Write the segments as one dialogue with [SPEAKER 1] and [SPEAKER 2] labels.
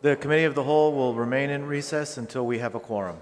[SPEAKER 1] The Committee of the Whole will remain in recess until we have a quorum.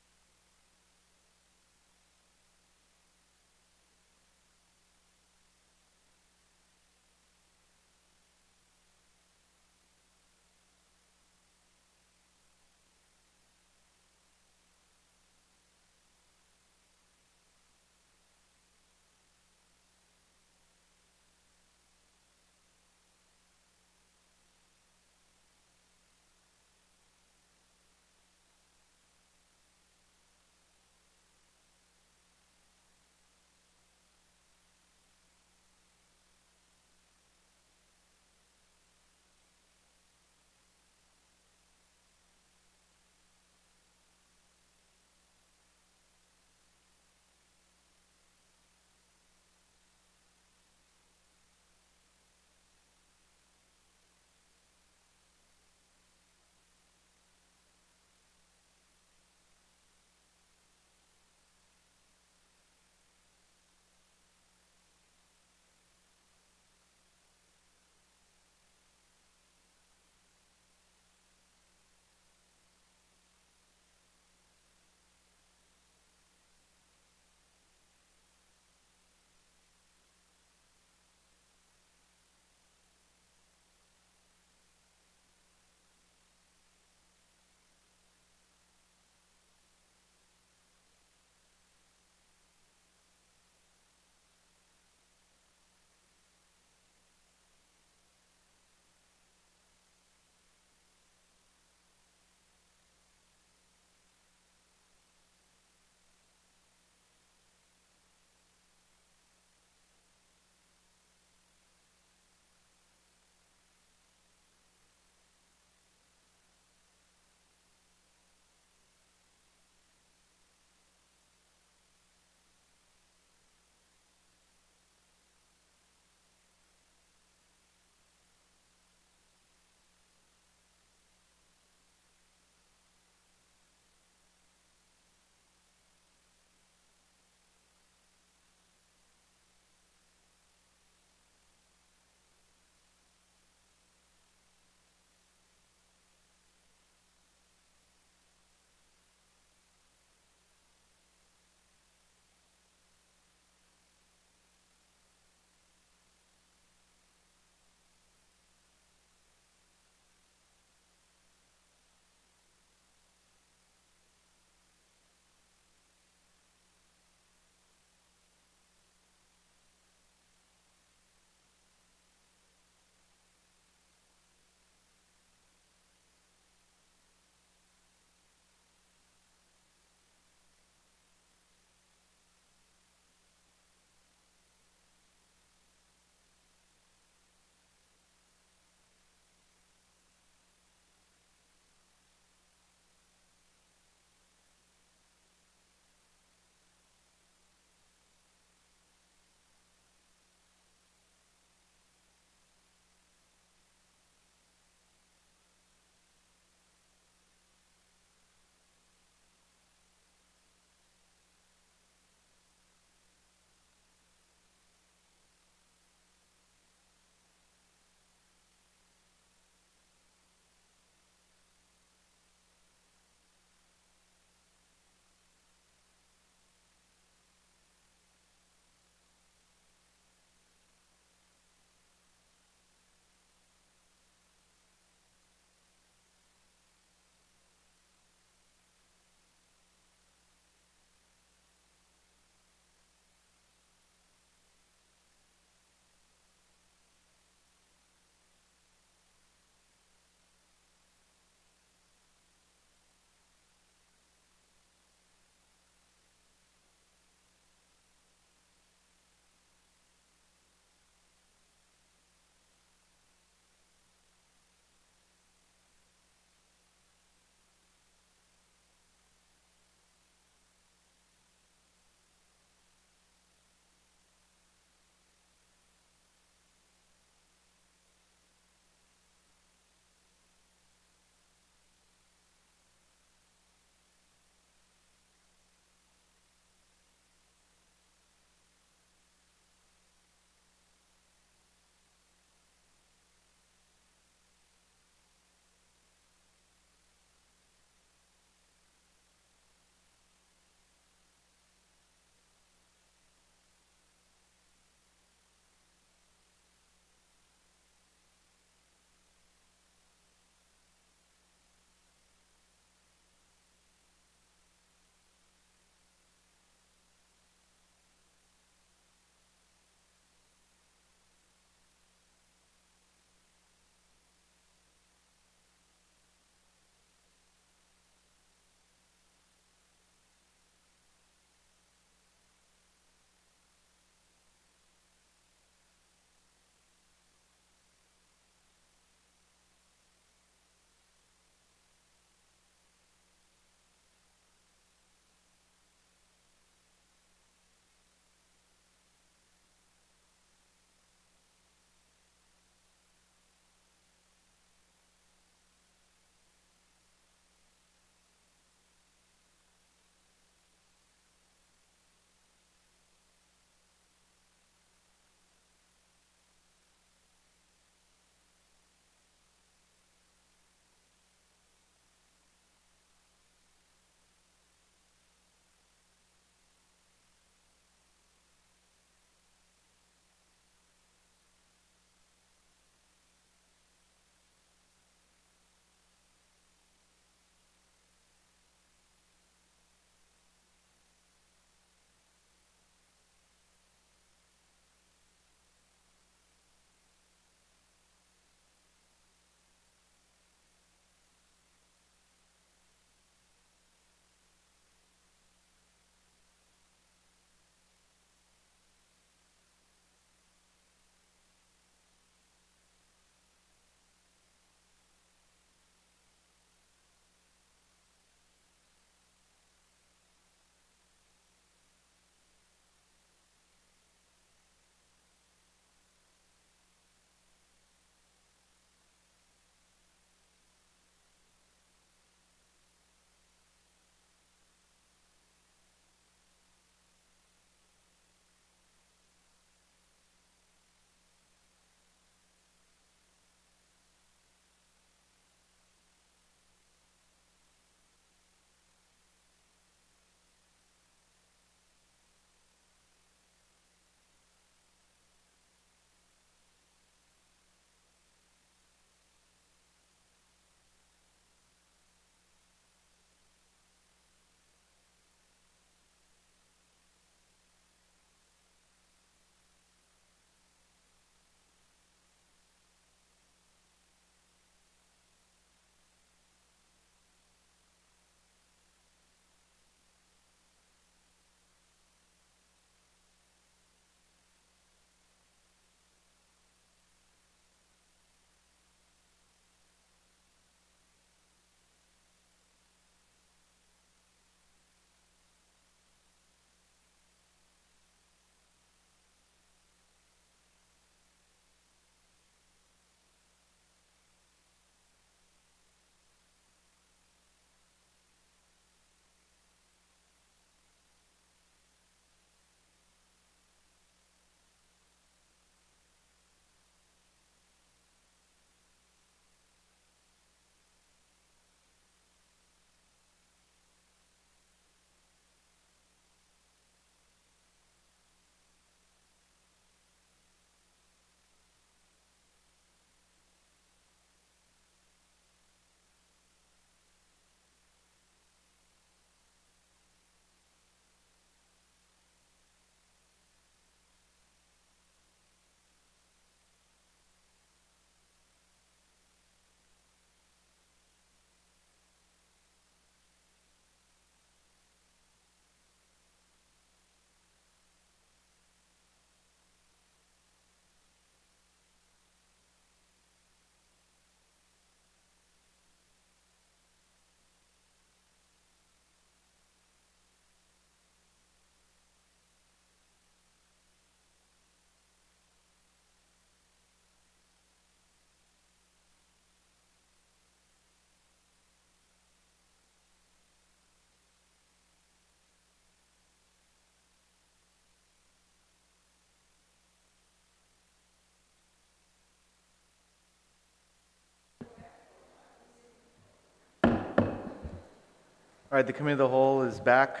[SPEAKER 1] All right, the Committee of the Whole is back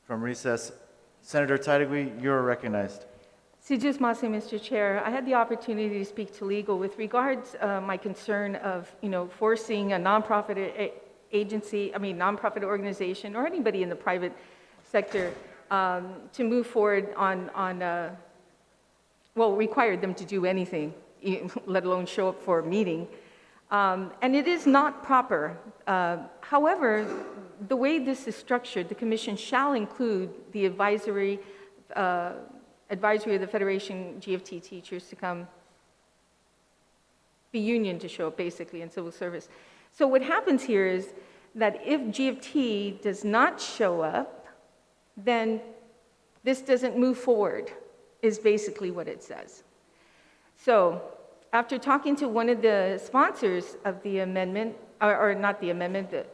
[SPEAKER 1] from recess. Senator Taitigui, you're recognized.
[SPEAKER 2] Sijus Masi, Mr. Chair, I had the opportunity to speak to legal with regards my concern of, forcing a nonprofit nonprofit organization or anybody in the private sector to move forward required them to do anything, let alone show up for a meeting. And it is not proper. However, the way this is structured, the Commission shall include the advisory of the Federation GFT teachers to come, the union to show up basically in civil service. So what happens here is that if GFT does not show up, then this doesn't move forward, is basically what it says. So after talking to one of the sponsors of the amendment, or not the amendment, this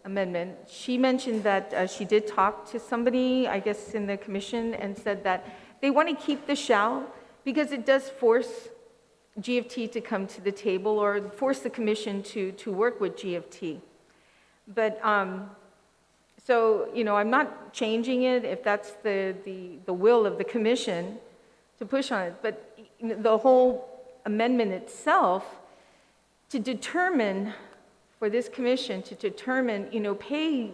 [SPEAKER 2] amendment, she mentioned that she did talk to somebody, I guess in the commission, and said that they want to keep the shall because it does force GFT to come to the table or force the commission to work with GFT. But, so, I'm not changing it if that's the will of the commission to push on it, but the whole amendment itself to determine, for this commission to determine, pay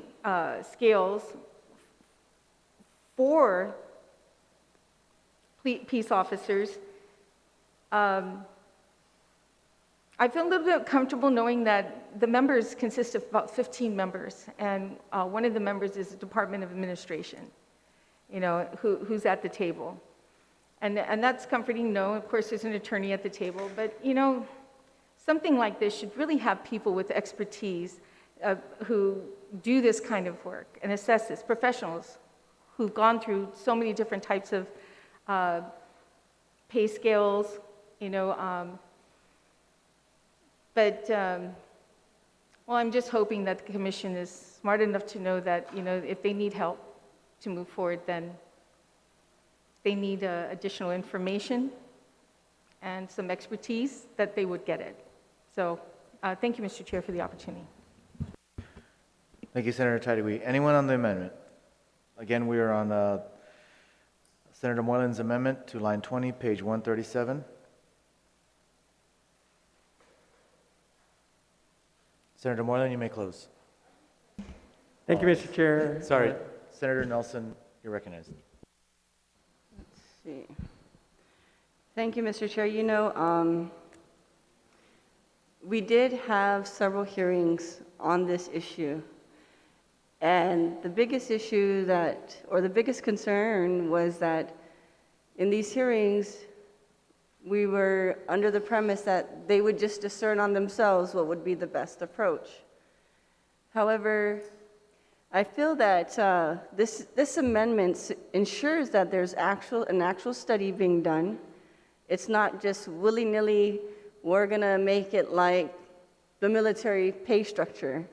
[SPEAKER 2] scales for peace officers, I feel a little bit comfortable knowing that the members consist of about 15 members, and one of the members is the Department of Administration, who's at the table. And that's comforting, no, of course there's an attorney at the table, but something like this should really have people with expertise who do this kind of work and assess this, professionals who've gone through so many different types of pay scales, I'm just hoping that the commission is smart enough to know that, if they need help to move forward, then they need additional information and some expertise, that they would get it. So thank you, Mr. Chair, for the opportunity.
[SPEAKER 1] Thank you, Senator Taitigui. Anyone on the amendment? Again, we are on Senator Moylan's amendment to line 20, page 137. Senator Moylan, you may close.
[SPEAKER 3] Thank you, Mr. Chair.
[SPEAKER 1] Sorry, Senator Nelson, you're recognized.
[SPEAKER 4] Let's see. Thank you, Mr. Chair. We did have several hearings on this issue. And the biggest issue the biggest concern was that in these hearings, we were under the premise that they would just discern on themselves what would be the best approach. However, I feel that this amendment ensures that there's an actual study being done. It's not just willy-nilly, we're going to make it like the military pay structure.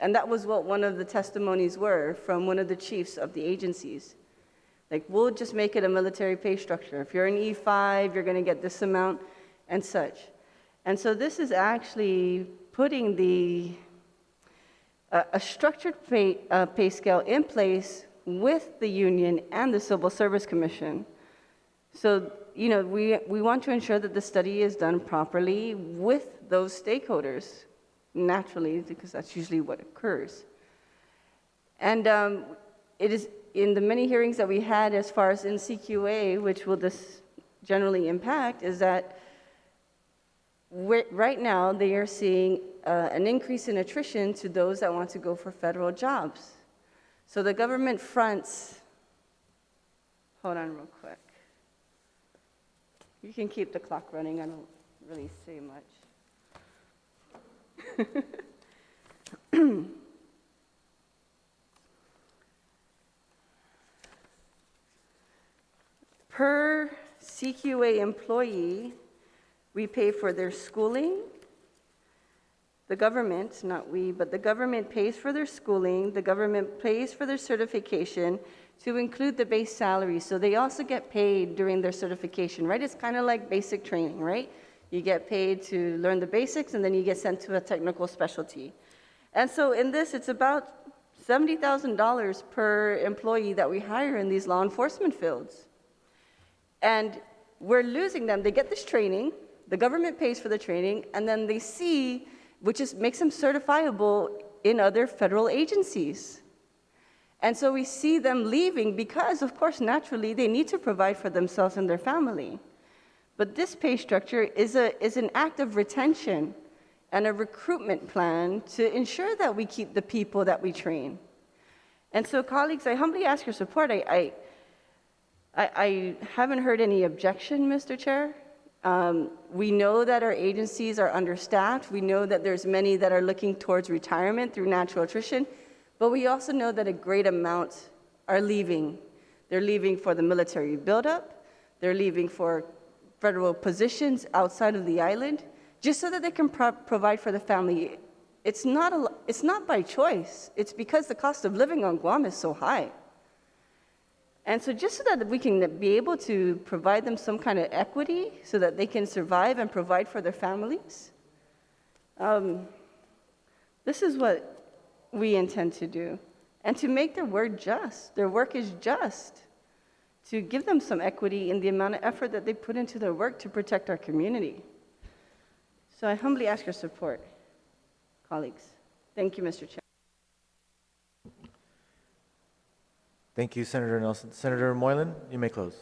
[SPEAKER 4] And that was what one of the testimonies were from one of the chiefs of the agencies. Like, we'll just make it a military pay structure. If you're an E5, you're going to get this amount and such. And so this is actually putting a structured pay scale in place with the union and the Civil Service Commission. So, we want to ensure that the study is done properly with those stakeholders, naturally, because that's usually what occurs. And it is in the many hearings that we had as far as in CQA, which will this generally impact, is that right now they are seeing an increase in attrition to those that want to go for federal jobs. So the government fronts, hold on real quick. You can keep the clock running, I don't really say much. Per CQA employee, we pay for their schooling. The government, not we, but the government pays for their schooling. The government pays for their certification to include the base salary. So they also get paid during their certification, right? It's kind of like basic training, right? You get paid to learn the basics, and then you get sent to a technical specialty. And so in this, it's about $70,000 per employee that we hire in these law enforcement fields. And we're losing them. They get this training, the government pays for the training, and then they see, makes them certifiable in other federal agencies. And so we see them leaving because, of course, naturally, they need to provide for themselves and their family. But this pay structure is an act of retention and a recruitment plan to ensure that we keep the people that we train. And so, colleagues, I humbly ask your support. I haven't heard any objection, Mr. Chair. We know that our agencies are understaffed. We know that there's many that are looking towards retirement through natural attrition, but we also know that a great amount are leaving. They're leaving for the military buildup. They're leaving for federal positions outside of the island, just so that they can provide for the family. It's not by choice. It's because the cost of living on Guam is so high. And so just so that we can be able to provide them some kind of equity so that they can survive and provide for their families, this is what we intend to do. And to make their work is just, to give them some equity in the amount of effort that they put into their work to protect our community. So I humbly ask your support, colleagues. Thank you, Mr. Chair.
[SPEAKER 1] Thank you, Senator Nelson. Senator Moylan, you may close.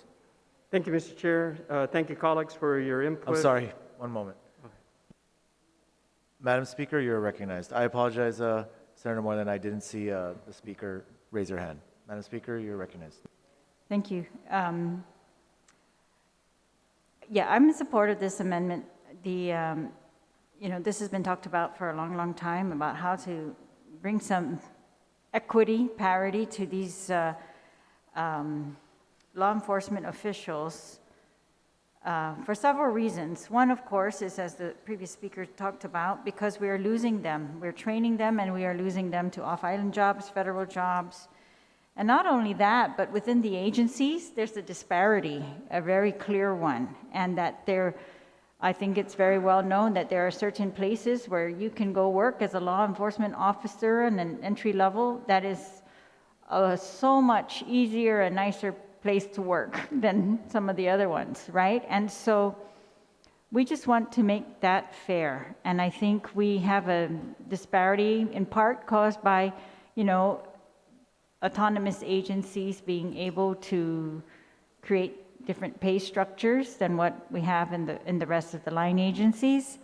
[SPEAKER 3] Thank you, Mr. Chair. Thank you, colleagues, for your input.
[SPEAKER 1] I'm sorry, one moment. Madam Speaker, you're recognized. I apologize, Senator Moylan, I didn't see the speaker raise her hand. Madam Speaker, you're recognized.
[SPEAKER 5] Thank you. Yeah, I'm in support of this amendment. This has been talked about for a long, long time about how to bring some equity, parity to these law enforcement officials for several reasons. One, of course, is, as the previous speaker talked about, because we are losing them. We're training them and we are losing them to off-island jobs, federal jobs. And not only that, but within the agencies, there's a disparity, a very clear one, and that I think it's very well known that there are certain places where you can go work as a law enforcement officer and an entry level that is so much easier and nicer place to work than some of the other ones, right? And so we just want to make that fair. And I think we have a disparity in part caused by, autonomous agencies being able to create different pay structures than what we have in the rest of the line agencies.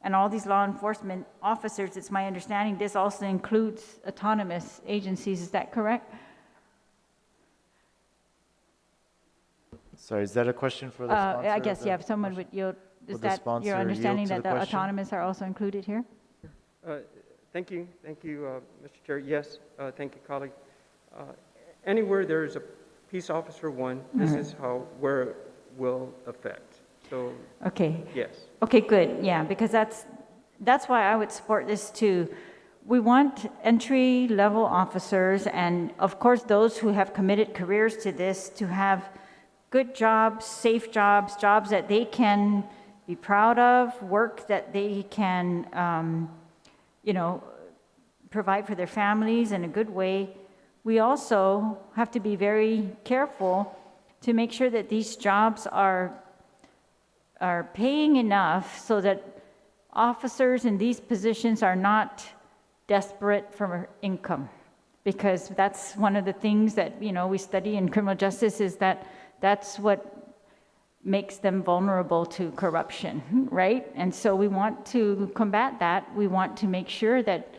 [SPEAKER 5] And all these law enforcement officers, it's my understanding, this also includes autonomous agencies. Is that correct?
[SPEAKER 1] Sorry, is that a question for the sponsor?
[SPEAKER 5] I guess, yeah, if someone would yield, is that your understanding that the autonomous are also included here?
[SPEAKER 3] Thank you, Mr. Chair. Yes, thank you, colleague. Anywhere there is a peace officer one, this is where it will affect. So,
[SPEAKER 5] okay.
[SPEAKER 3] Yes.
[SPEAKER 5] Okay, good. Yeah, because that's why I would support this too. We want entry-level officers, and of course those who have committed careers to this, to have good jobs, safe jobs, jobs that they can be proud of, work that they can, provide for their families in a good way. We also have to be very careful to make sure that these jobs are paying enough so that officers in these positions are not desperate for income, because that's one of the things that we study in criminal justice, is that that's what makes them vulnerable to corruption, right? And so we want to combat that. We want to make sure that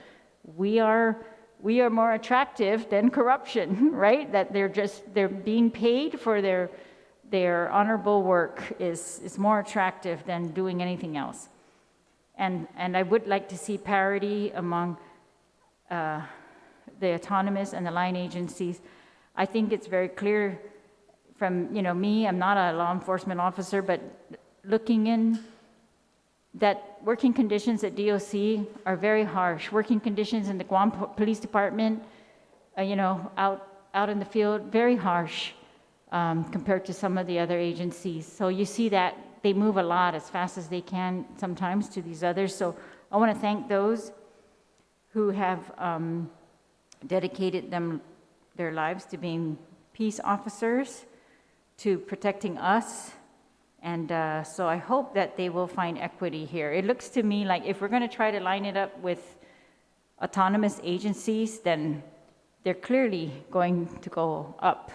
[SPEAKER 5] we are more attractive than corruption, right? That they're being paid for their honorable work is more attractive than doing anything else. And I would like to see parity among the autonomous and the line agencies. I think it's very clear from me, I'm not a law enforcement officer, but looking in, that working conditions at DOC are very harsh. Working conditions in the Guam Police Department, out in the field, very harsh compared to some of the other agencies. So you see that they move a lot as fast as they can sometimes to these others. So I want to thank those who have dedicated their lives to being peace officers, to protecting us. And so I hope that they will find equity here. It looks to me like if we're going to try to line it up with autonomous agencies, then they're clearly going to go up.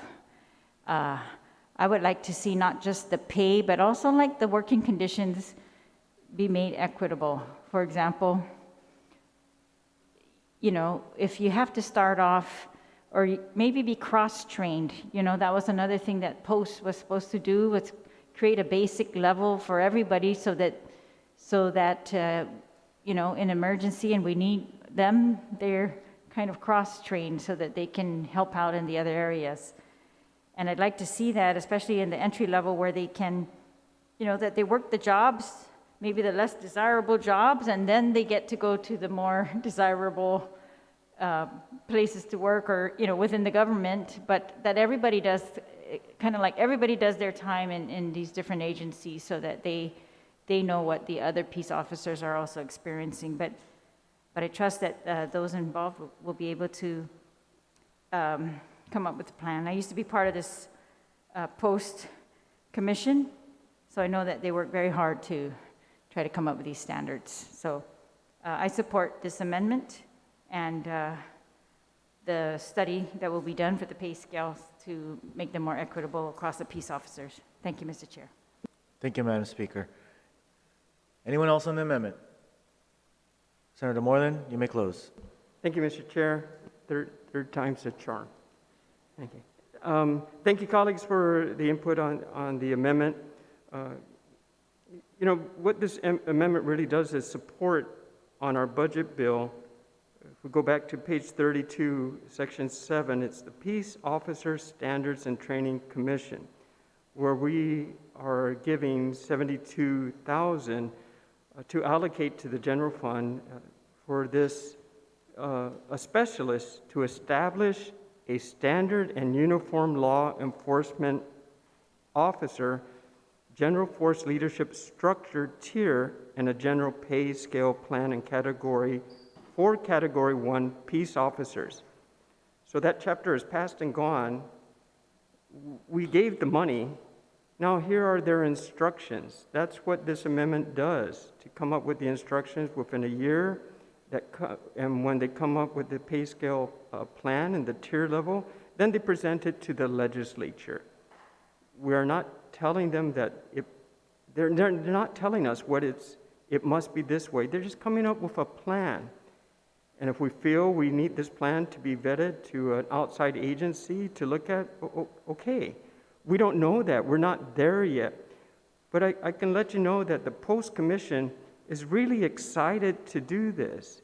[SPEAKER 5] I would like to see not just the pay, but also like the working conditions be made equitable. For example, you know, if you have to start off or maybe be cross-trained, you know, that was another thing that POST was supposed to do, was create a basic level for everybody so that you know, in emergency and we need them, they're kind of cross-trained so that they can help out in the other areas. And I'd like to see that, especially in the entry level where they can, you know, that they work the jobs, maybe the less desirable jobs, and then they get to go to the more desirable places to work or, you know, within the government, but that everybody does, kind of like everybody does their time in these different agencies so that they know what the other peace officers are also experiencing. But I trust that those involved will be able to come up with a plan. I used to be part of this POST commission, so I know that they work very hard to try to come up with these standards. So I support this amendment and the study that will be done for the pay scales to make them more equitable across the peace officers. Thank you, Mr. Chair.
[SPEAKER 1] Thank you, Madam Speaker. Anyone else on the amendment? Senator Moreland, you may close.
[SPEAKER 3] Thank you, Mr. Chair. Third time's a charm. Thank you. Thank you, colleagues, for the input on the amendment. You know, what this amendment really does is support on our budget bill. If we go back to page 32, section 7, it's the Peace Officer Standards and Training Commission, where we are giving $72,000 to allocate to the general fund for this, a specialist to establish a standard and uniform law enforcement officer, general force leadership structure tier, and a general pay scale plan and category for Category 1 peace officers. So that chapter is past and gone. We gave the money. Now here are their instructions. That's what this amendment does, to come up with the instructions within a year, and when they come up with the pay scale plan and the tier level, then they present it to the legislature. We are not telling them that they're not telling us what it must be this way. They're just coming up with a plan. And if we feel we need this plan to be vetted to an outside agency to look at, okay. We don't know that. We're not there yet. But I can let you know that the POST Commission is really excited to do this.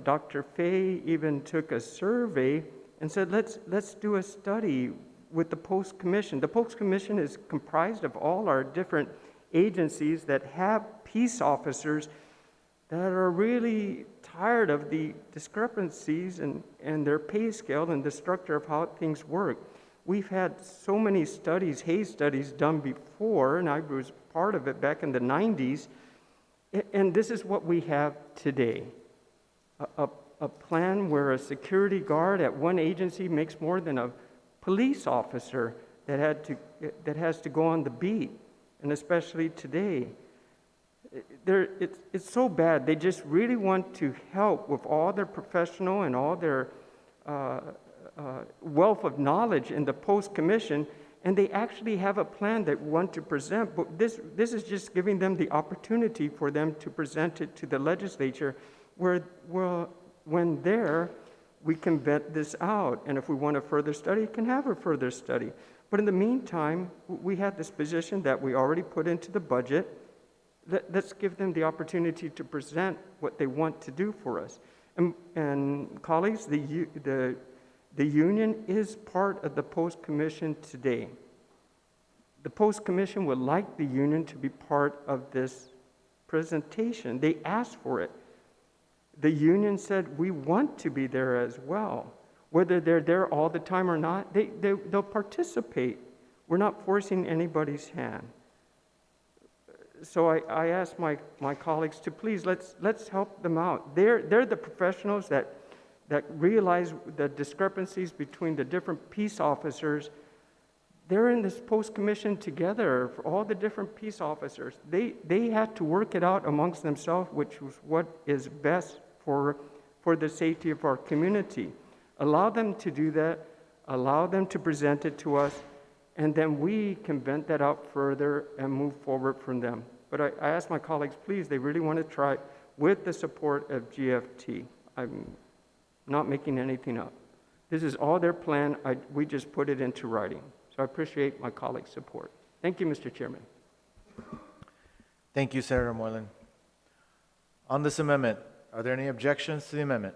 [SPEAKER 3] Dr. Fay even took a survey and said, let's do a study with the POST Commission. The POST Commission is comprised of all our different agencies that have peace officers that are really tired of the discrepancies and their pay scale and the structure of how things work. We've had so many studies, Hayes studies, done before, and I was part of it back in the 90s, and this is what we have today. A plan where a security guard at one agency makes more than a police officer that has to go on the beat, and especially today. It's so bad. They just really want to help with all their professional and all their wealth of knowledge in the POST Commission, and they actually have a plan that want to present, but this is just giving them the opportunity for them to present it to the legislature, where when there, we can vet this out, and if we want a further study, can have a further study. But in the meantime, we have this position that we already put into the budget. Let's give them the opportunity to present what they want to do for us. And colleagues, the union is part of the POST Commission today. The POST Commission would like the union to be part of this presentation. They asked for it. The union said, we want to be there as well. Whether they're there all the time or not, they'll participate. We're not forcing anybody's hand. So I asked my colleagues to please, let's help them out. They're the professionals that that realize the discrepancies between the different peace officers. They're in this post-commission together, for all the different peace officers. They had to work it out amongst themselves, which was what is best for the safety of our community. Allow them to do that, allow them to present it to us, and then we can vent that out further and move forward from them. But I ask my colleagues, please, they really want to try with the support of GFT. I'm not making anything up. This is all their plan. We just put it into writing. So I appreciate my colleagues' support. Thank you, Mr. Chairman.
[SPEAKER 1] Thank you, Senator Moylan. On this amendment, are there any objections to the amendment?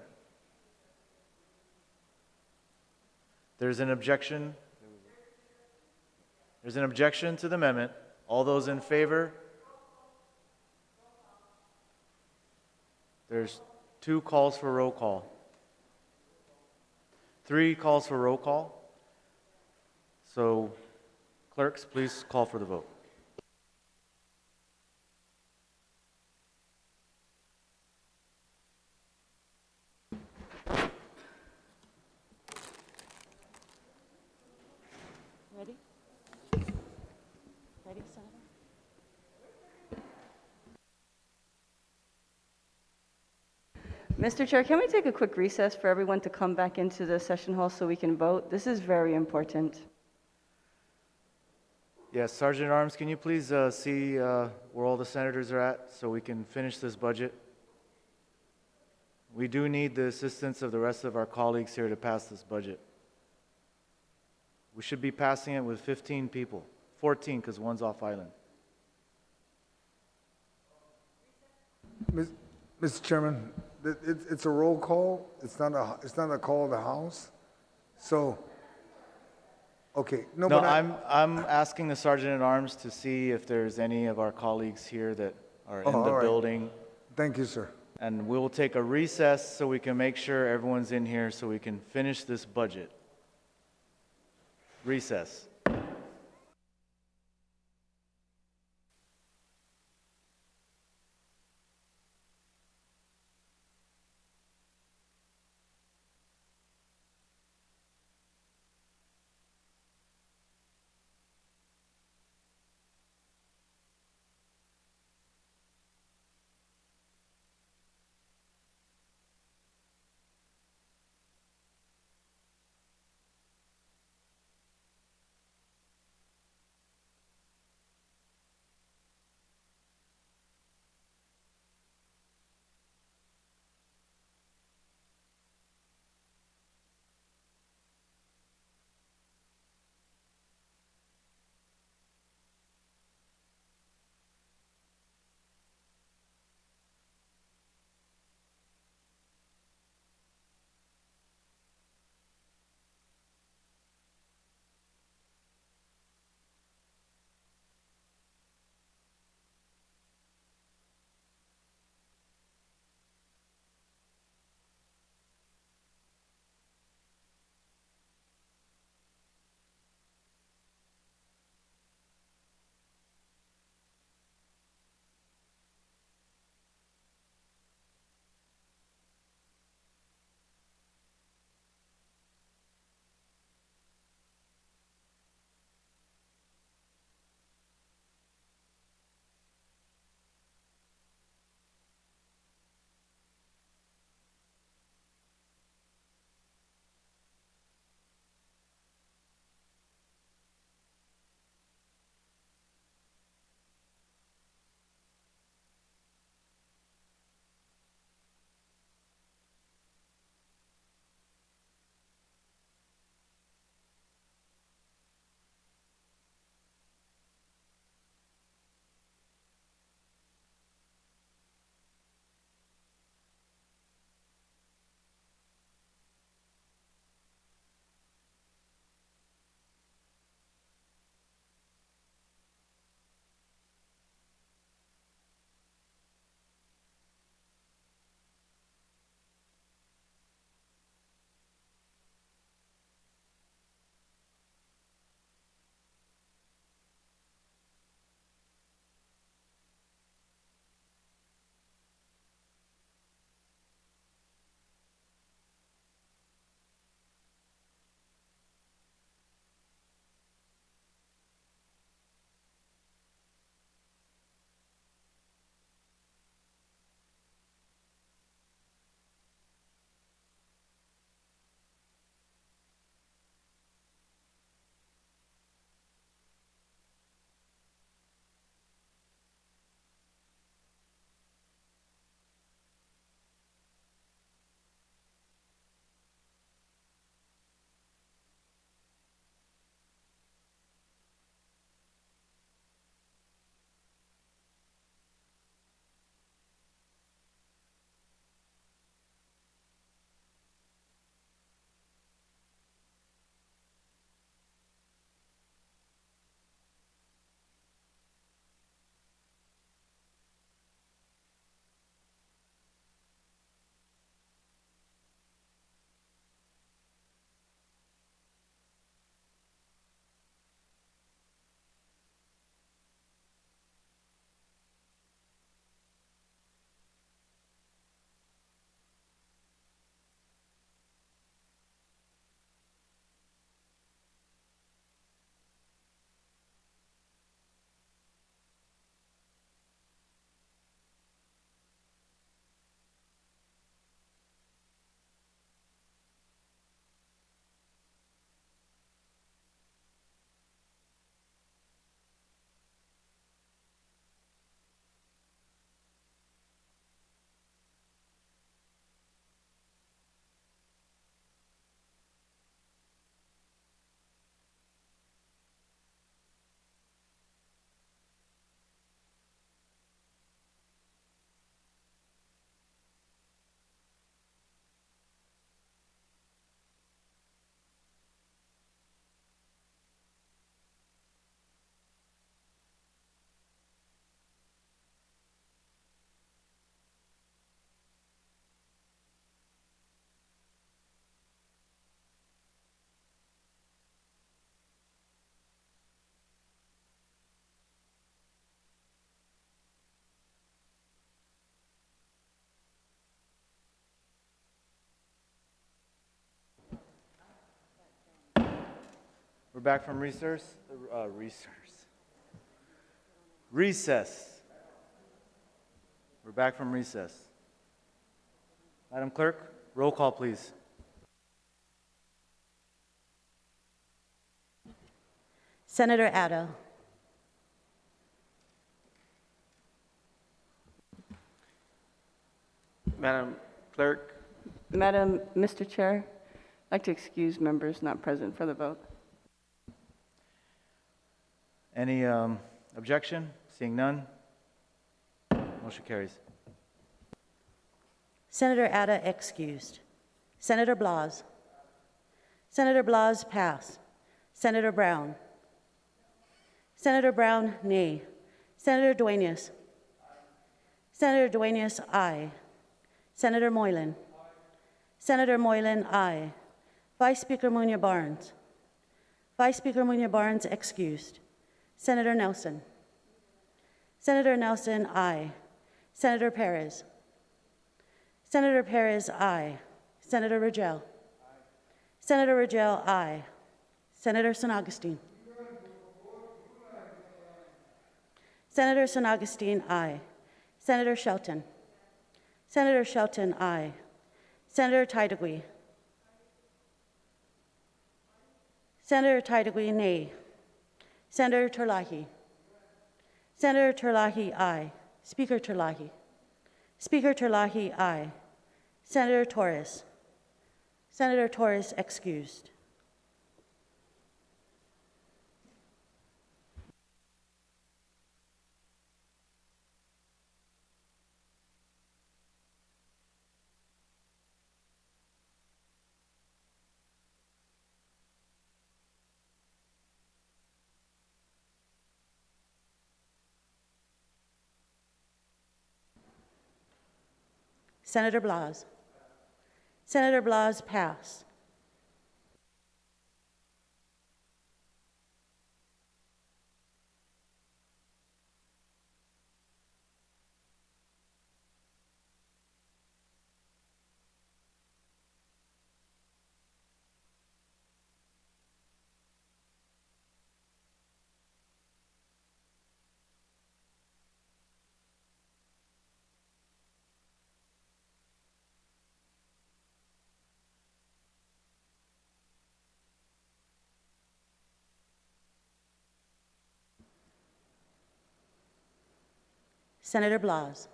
[SPEAKER 1] There's an objection. There's an objection to the amendment. All those in favor? There's 2 calls for roll call. 3 calls for roll call. So, clerks, please call for the vote.
[SPEAKER 4] Ready? Ready, Senator? Mr. Chair, can we take a quick recess for everyone to come back into the session hall so we can vote? This is very important.
[SPEAKER 1] Yes, Sergeant at Arms, can you please see where all the senators are at so we can finish this budget? We do need the assistance of the rest of our colleagues here to pass this budget. We should be passing it with 15 people, 14 because one's off island.
[SPEAKER 6] Mr. Chairman, it's a roll call. It's not a call of the House. So, okay.
[SPEAKER 1] No,
[SPEAKER 6] but
[SPEAKER 1] I'm asking the Sergeant at Arms to see if there's any of our colleagues here that are in the
[SPEAKER 6] all right.
[SPEAKER 1] building.
[SPEAKER 6] Thank you, sir.
[SPEAKER 1] And we'll take a recess so we can make sure everyone's in here so we can finish this budget. Recess. We're back from recess. We're back from recess. Madam Clerk, roll call, please.
[SPEAKER 7] Senator Addo.
[SPEAKER 3] Madam Clerk,
[SPEAKER 4] Mr. Chair, I'd like to excuse members not present for the vote.
[SPEAKER 1] Any objection? Seeing none? Motion carries.
[SPEAKER 7] Senator Addo excused. Senator Blas. Senator Blas pass. Senator Brown. Senator Brown, nay. Senator Dueñas. Senator Dueñas, aye. Senator Moylan. Senator Moylan, aye. Vice Speaker Muñoz Barnes. Vice Speaker Muñoz Barnes excused. Senator Nelson. Senator Nelson, aye. Senator Perez. Senator Perez, aye. Senator Rangel. Senator Rangel, aye. Senator San Augustine. Senator San Augustine, aye. Senator Shelton. Senator Shelton, aye. Senator Tydegui. Senator Tydegui, nay. Senator Terlahi. Senator Terlahi, aye. Speaker Terlahi. Speaker Terlahi, aye. Senator Torres. Senator Torres excused. Senator Blas. Senator Blas pass. Senator Blas.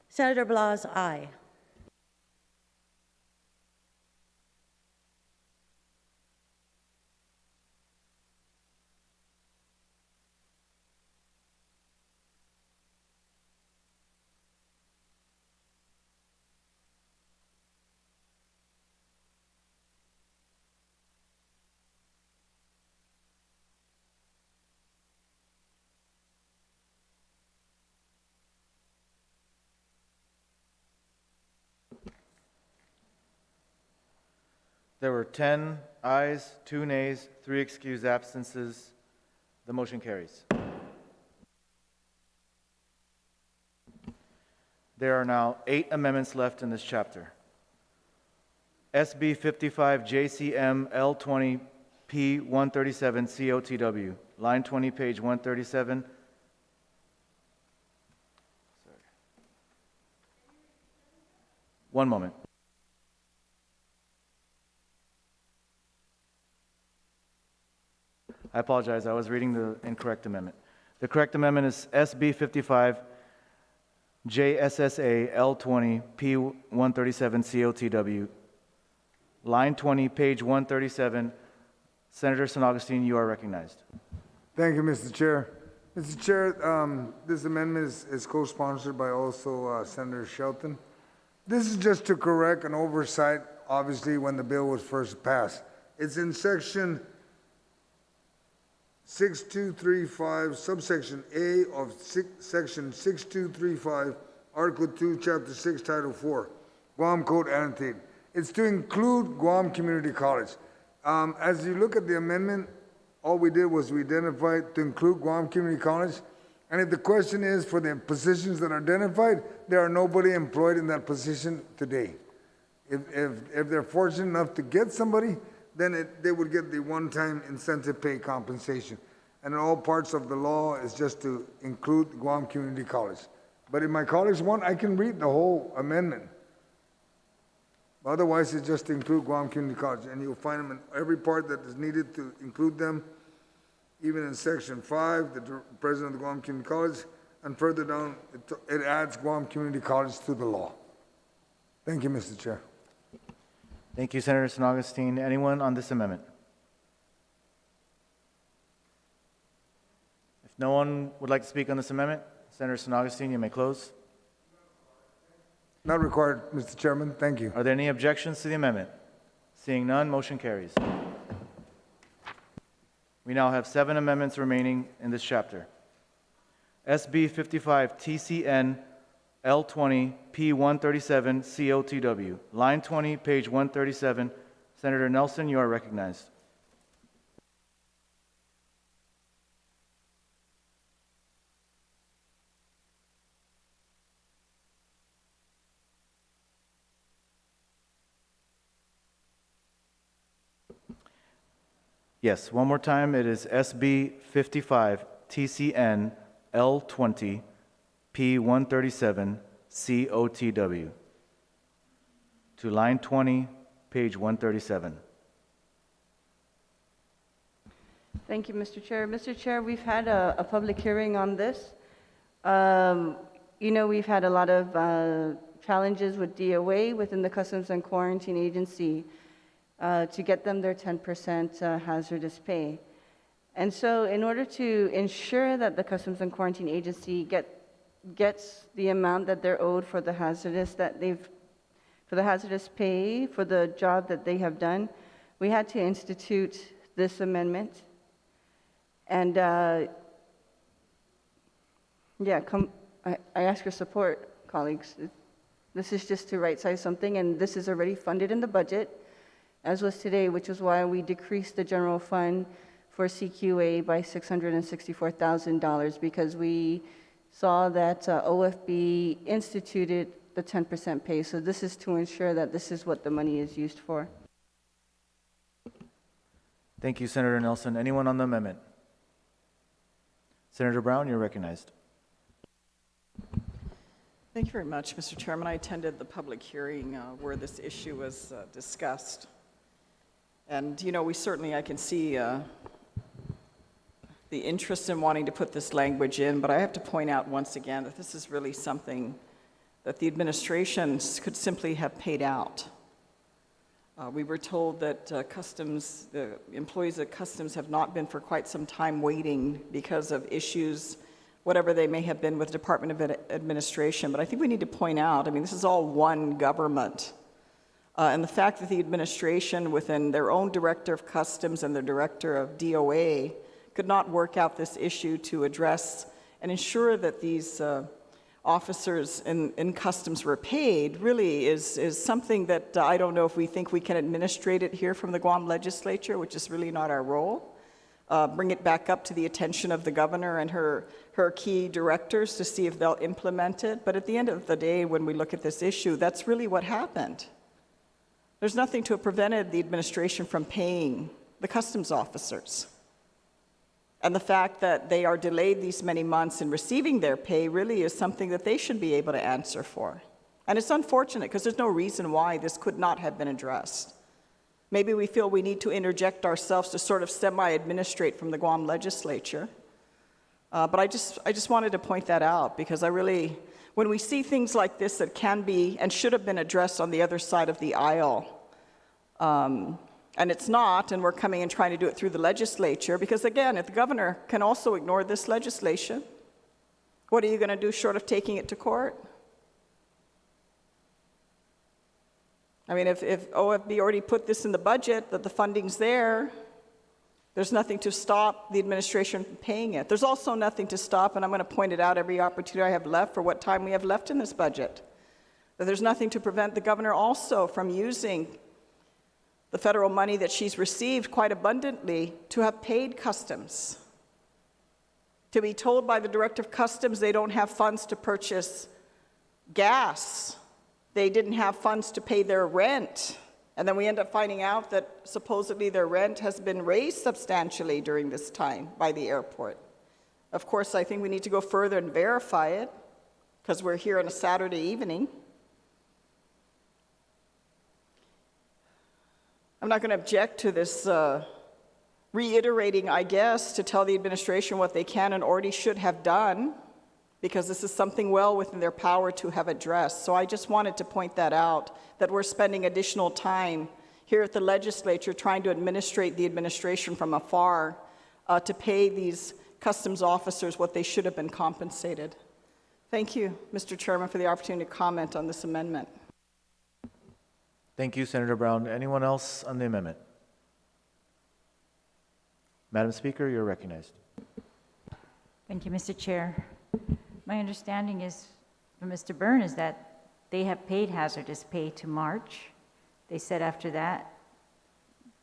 [SPEAKER 7] Senator Blas, aye.
[SPEAKER 1] There were 10 ayes, 2 nays, 3 excused absences. The motion carries. There are now 8 amendments left in this chapter. SB 55 JCM L20 P137 COTW, line 20, page 137. Sorry. One moment. I apologize, I was reading the incorrect amendment. The correct amendment is SB 55 JSSA L20 P137 COTW, line 20, page 137. Senator San Augustine, you are recognized.
[SPEAKER 6] Thank you, Mr. Chair. Mr. Chair, this amendment is co-sponsored by also Senator Shelton. This is just to correct an oversight, obviously, when the bill was first passed. It's in section 6235, subsection A of section 6235, Article 2, Chapter 6, Title 4, Guam Code Annotated. It's to include Guam Community College. As you look at the amendment, all we did was we identified to include Guam Community College. And if the question is for the positions that are identified, there are nobody employed in that position today. If they're fortunate enough to get somebody, then they would get the one-time incentive pay compensation. And in all parts of the law is just to include Guam Community College. But if my colleagues want, I can read the whole amendment. Otherwise, it's just to include Guam Community College, and you'll find them in every part that is needed to include them, even in Section 5, the President of the Guam Community College, and further down, it adds Guam Community College to the law. Thank you, Mr. Chair.
[SPEAKER 1] Thank you, Senator San Augustine. Anyone on this amendment? If no one would like to speak on this amendment, Senator San Augustine, you may close.
[SPEAKER 6] Not required, Mr. Chairman. Thank you.
[SPEAKER 1] Are there any objections to the amendment? Seeing none, motion carries. We now have 7 amendments remaining in this chapter. SB 55 TCN L20 P137 COTW, line 20, page 137. Senator Nelson, you are recognized. Yes, one more time. It is SB 55 TCN L20 P137 COTW to line 20, page 137.
[SPEAKER 4] Thank you, Mr. Chair. Mr. Chair, we've had a public hearing on this. We've had a lot of challenges with DOA within the Customs and Quarantine Agency to get them their 10% hazardous pay. And so in order to ensure that the Customs and Quarantine Agency gets the amount that they're owed for the hazardous pay for the job that they have done, we had to institute this amendment. And I ask your support, colleagues. This is just to right-size something, and this is already funded in the budget, as was today, which is why we decreased the general fund for CQA by $664,000, because we saw that OFB instituted the 10% pay. So this is to ensure that this is what the money is used for.
[SPEAKER 1] Thank you, Senator Nelson. Anyone on the amendment? Senator Brown, you're recognized.
[SPEAKER 8] Thank you very much, Mr. Chairman. I attended the public hearing where this issue was discussed. And, we certainly, I can see the interest in wanting to put this language in, but I have to point out once again that this is really something that the administration could simply have paid out. We were told that the employees at Customs have not been for quite some time waiting because of issues, whatever they may have been with Department of Administration. But I think we need to point out, this is all one government. And the fact that the administration within their own director of Customs and their director of DOA could not work out this issue to address and ensure that these officers in Customs were paid really is something that I don't know if we think we can administrate it here from the Guam Legislature, which is really not our role. Bring it back up to the attention of the governor and her key directors to see if they'll implement it. But at the end of the day, when we look at this issue, that's really what happened. There's nothing to have prevented the administration from paying the Customs officers. And the fact that they are delayed these many months in receiving their pay really is something that they should be able to answer for. And it's unfortunate because there's no reason why this could not have been addressed. Maybe we feel we need to interject ourselves to sort of semi-administrate from the Guam Legislature. But I just wanted to point that out because when we see things like this that can be and should have been addressed on the other side of the aisle, and it's not, and we're coming and trying to do it through the legislature, because again, if the governor can also ignore this legislation, what are you going to do short of taking it to court? If OFB already put this in the budget, that the funding's there, there's nothing to stop the administration from paying it. There's also nothing to stop, and I'm going to point it out every opportunity I have left for what time we have left in this budget, that there's nothing to prevent the governor also from using the federal money that she's received quite abundantly to have paid Customs. To be told by the Director of Customs they don't have funds to purchase gas, they didn't have funds to pay their rent, And then we end up finding out that supposedly their rent has been raised substantially during this time by the airport. Of course, I think we need to go further and verify it, because we're here on a Saturday evening. I'm not going to object to this reiterating, I guess, to tell the administration what they can and already should have done, because this is something well within their power to have addressed. So I just wanted to point that out, that we're spending additional time here at the legislature trying to administrate the administration from afar to pay these customs officers what they should have been compensated. Thank you, Mr. Chairman, for the opportunity to comment on this amendment.
[SPEAKER 1] Thank you, Senator Brown. Anyone else on the amendment? Madam Speaker, you're recognized.
[SPEAKER 5] Thank you, Mr. Chair. My understanding is from Mr. Byrne is that they have paid hazardous pay to March. They said after that,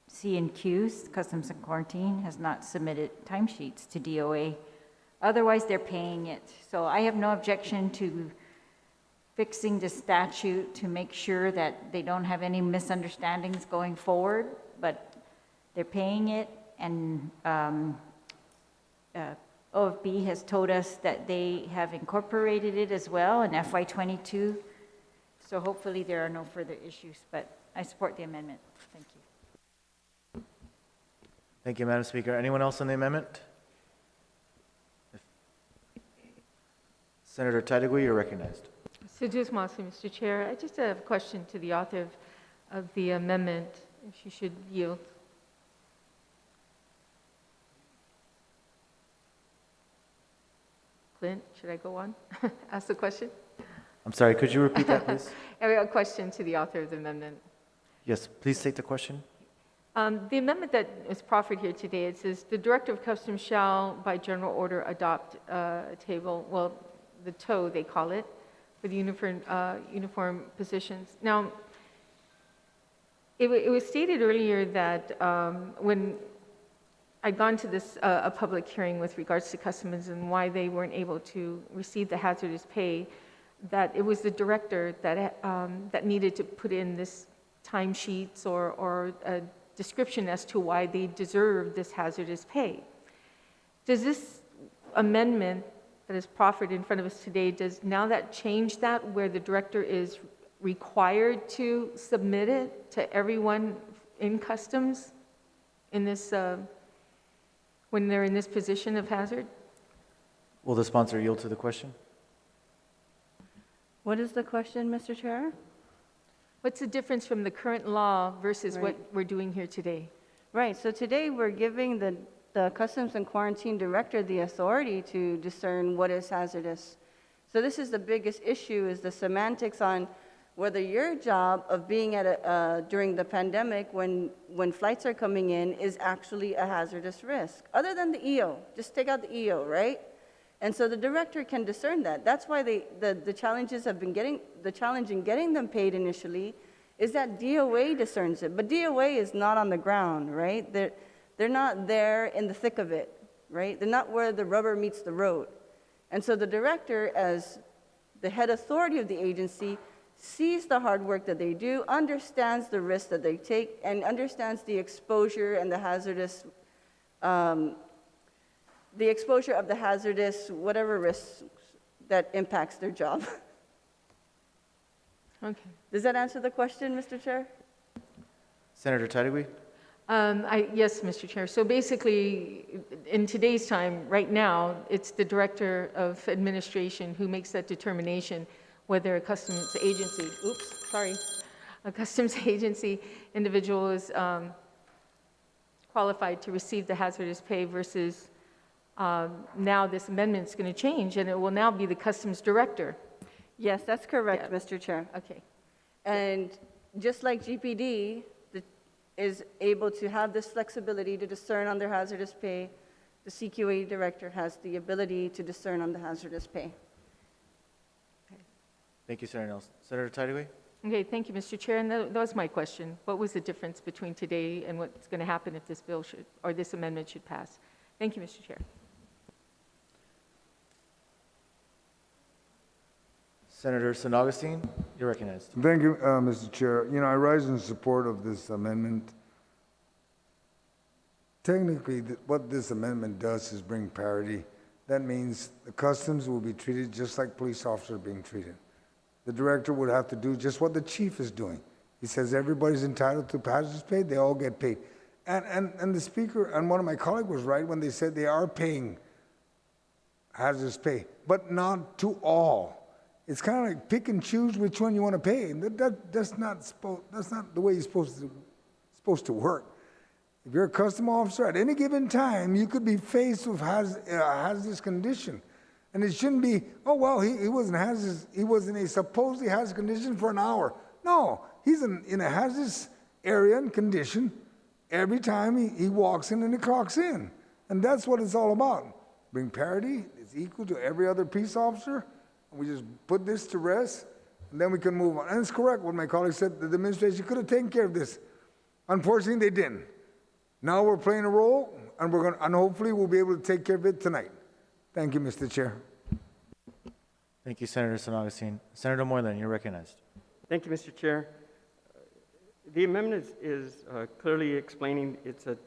[SPEAKER 5] C&Q's, Customs and Quarantine, has not submitted timesheets to DOA. Otherwise, they're paying it. So I have no objection to fixing the statute to make sure that they don't have any misunderstandings going forward, but they're paying it, and OFB has told us that they have incorporated it as well in FY2022, so hopefully there are no further issues, but I support the amendment. Thank you.
[SPEAKER 1] Thank you, Madam Speaker. Anyone else on the amendment? Senator Taitigui, you're recognized.
[SPEAKER 2] Seduce Mossy, Mr. Chair. I just have a question to the author of the amendment, if she should yield. Clint, should I go on? Ask the question?
[SPEAKER 1] I'm sorry, could you repeat that, please?
[SPEAKER 2] I have a question to the author of the amendment.
[SPEAKER 1] Yes, please state the question.
[SPEAKER 2] The amendment that is proffered here today, it says, the Director of Customs shall, by general order, adopt a table, well, the TOE, they call it, for the uniform positions. Now, it was stated earlier that when I'd gone to this a public hearing with regards to customs and why they weren't able to receive the hazardous pay, that it was the director that that needed to put in this timesheets or a description as to why they deserve this hazardous pay. Does this amendment that is proffered in front of us today, does now that change that, where the director is required to submit it to everyone in customs in this, when they're in this position of hazard?
[SPEAKER 1] Will the sponsor yield to the question?
[SPEAKER 4] What is the question, Mr. Chair?
[SPEAKER 2] What's the difference from the current law versus
[SPEAKER 4] Right.
[SPEAKER 2] what we're doing here today?
[SPEAKER 4] Right, so today we're giving the Customs and Quarantine Director the authority to discern what is hazardous. So this is the biggest issue, is the semantics on whether your job of being at during the pandemic when flights are coming in is actually a hazardous risk. Other than the EO, just take out the EO, right? And so the director can discern that. That's why the challenges have been the challenge in getting them paid initially is that DOA discerns it. But DOA is not on the ground, right? They're not there in the thick of it, right? They're not where the rubber meets the road. And so the director, as the head authority of the agency, sees the hard work that they do, understands the risk that they take, and understands the exposure and the hazardous, the exposure of the hazardous, whatever risks that impacts their job.
[SPEAKER 2] Okay.
[SPEAKER 4] Does that answer the question, Mr. Chair?
[SPEAKER 1] Senator Taitigui?
[SPEAKER 2] Yes, Mr. Chair. So basically, in today's time, right now, it's the Director of Administration who makes that determination whether a customs agency, a customs agency individual is qualified to receive the hazardous pay versus now this amendment's going to change, and it will now be the customs director.
[SPEAKER 4] Yes, that's correct,
[SPEAKER 2] Yeah.
[SPEAKER 4] Mr. Chair.
[SPEAKER 2] Okay.
[SPEAKER 4] And just like GPD is able to have this flexibility to discern on their hazardous pay, the CQA director has the ability to discern on the hazardous pay.
[SPEAKER 1] Thank you, Senator Nelson. Senator Taitigui?
[SPEAKER 2] Okay, thank you, Mr. Chair. And that was my question. What was the difference between today and what's going to happen if this bill should, or this amendment should pass? Thank you, Mr. Chair.
[SPEAKER 1] Senator San Augustine, you're recognized.
[SPEAKER 6] Thank you, Mr. Chair. You know, I rise in support of this amendment. Technically, what this amendment does is bring parity. That means the customs will be treated just like police officers are being treated. The director would have to do just what the chief is doing. He says everybody's entitled to hazardous pay, they all get paid. And the speaker and one of my colleagues was right when they said they are paying hazardous pay, but not to all. It's kind of like pick and choose which one you want to pay. That's not the way you're supposed to work. If you're a custom officer, at any given time, you could be faced with a hazardous condition. And it shouldn't be, oh, well, he wasn't hazardous, he was in a supposedly hazardous condition for an hour. No, he's in a hazardous area and condition every time he walks in and he clocks in. And that's what it's all about. Bring parity, it's equal to every other peace officer. And we just put this to rest, and then we can move on. And it's correct what my colleague said, the administration could have taken care of this. Unfortunately, they didn't. Now we're playing a role, and hopefully we'll be able to take care of it tonight. Thank you, Mr. Chair.
[SPEAKER 1] Thank you, Senator San Augustine. Senator Moylan, you're recognized.
[SPEAKER 3] Thank you, Mr. Chair. The amendment is clearly explaining it's a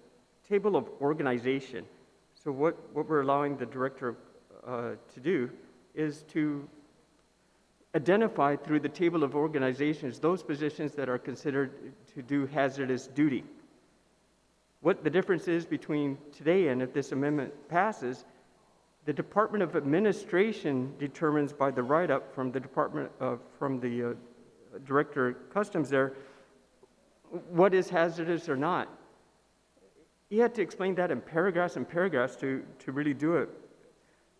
[SPEAKER 3] table of organization. So what we're allowing the director to do is to identify through the table of organizations those positions that are considered to do hazardous duty. What the difference is between today and if this amendment passes, the Department of Administration determines by the write-up from the Director of Customs there what is hazardous or not. He had to explain that in paragraphs and paragraphs to really do it.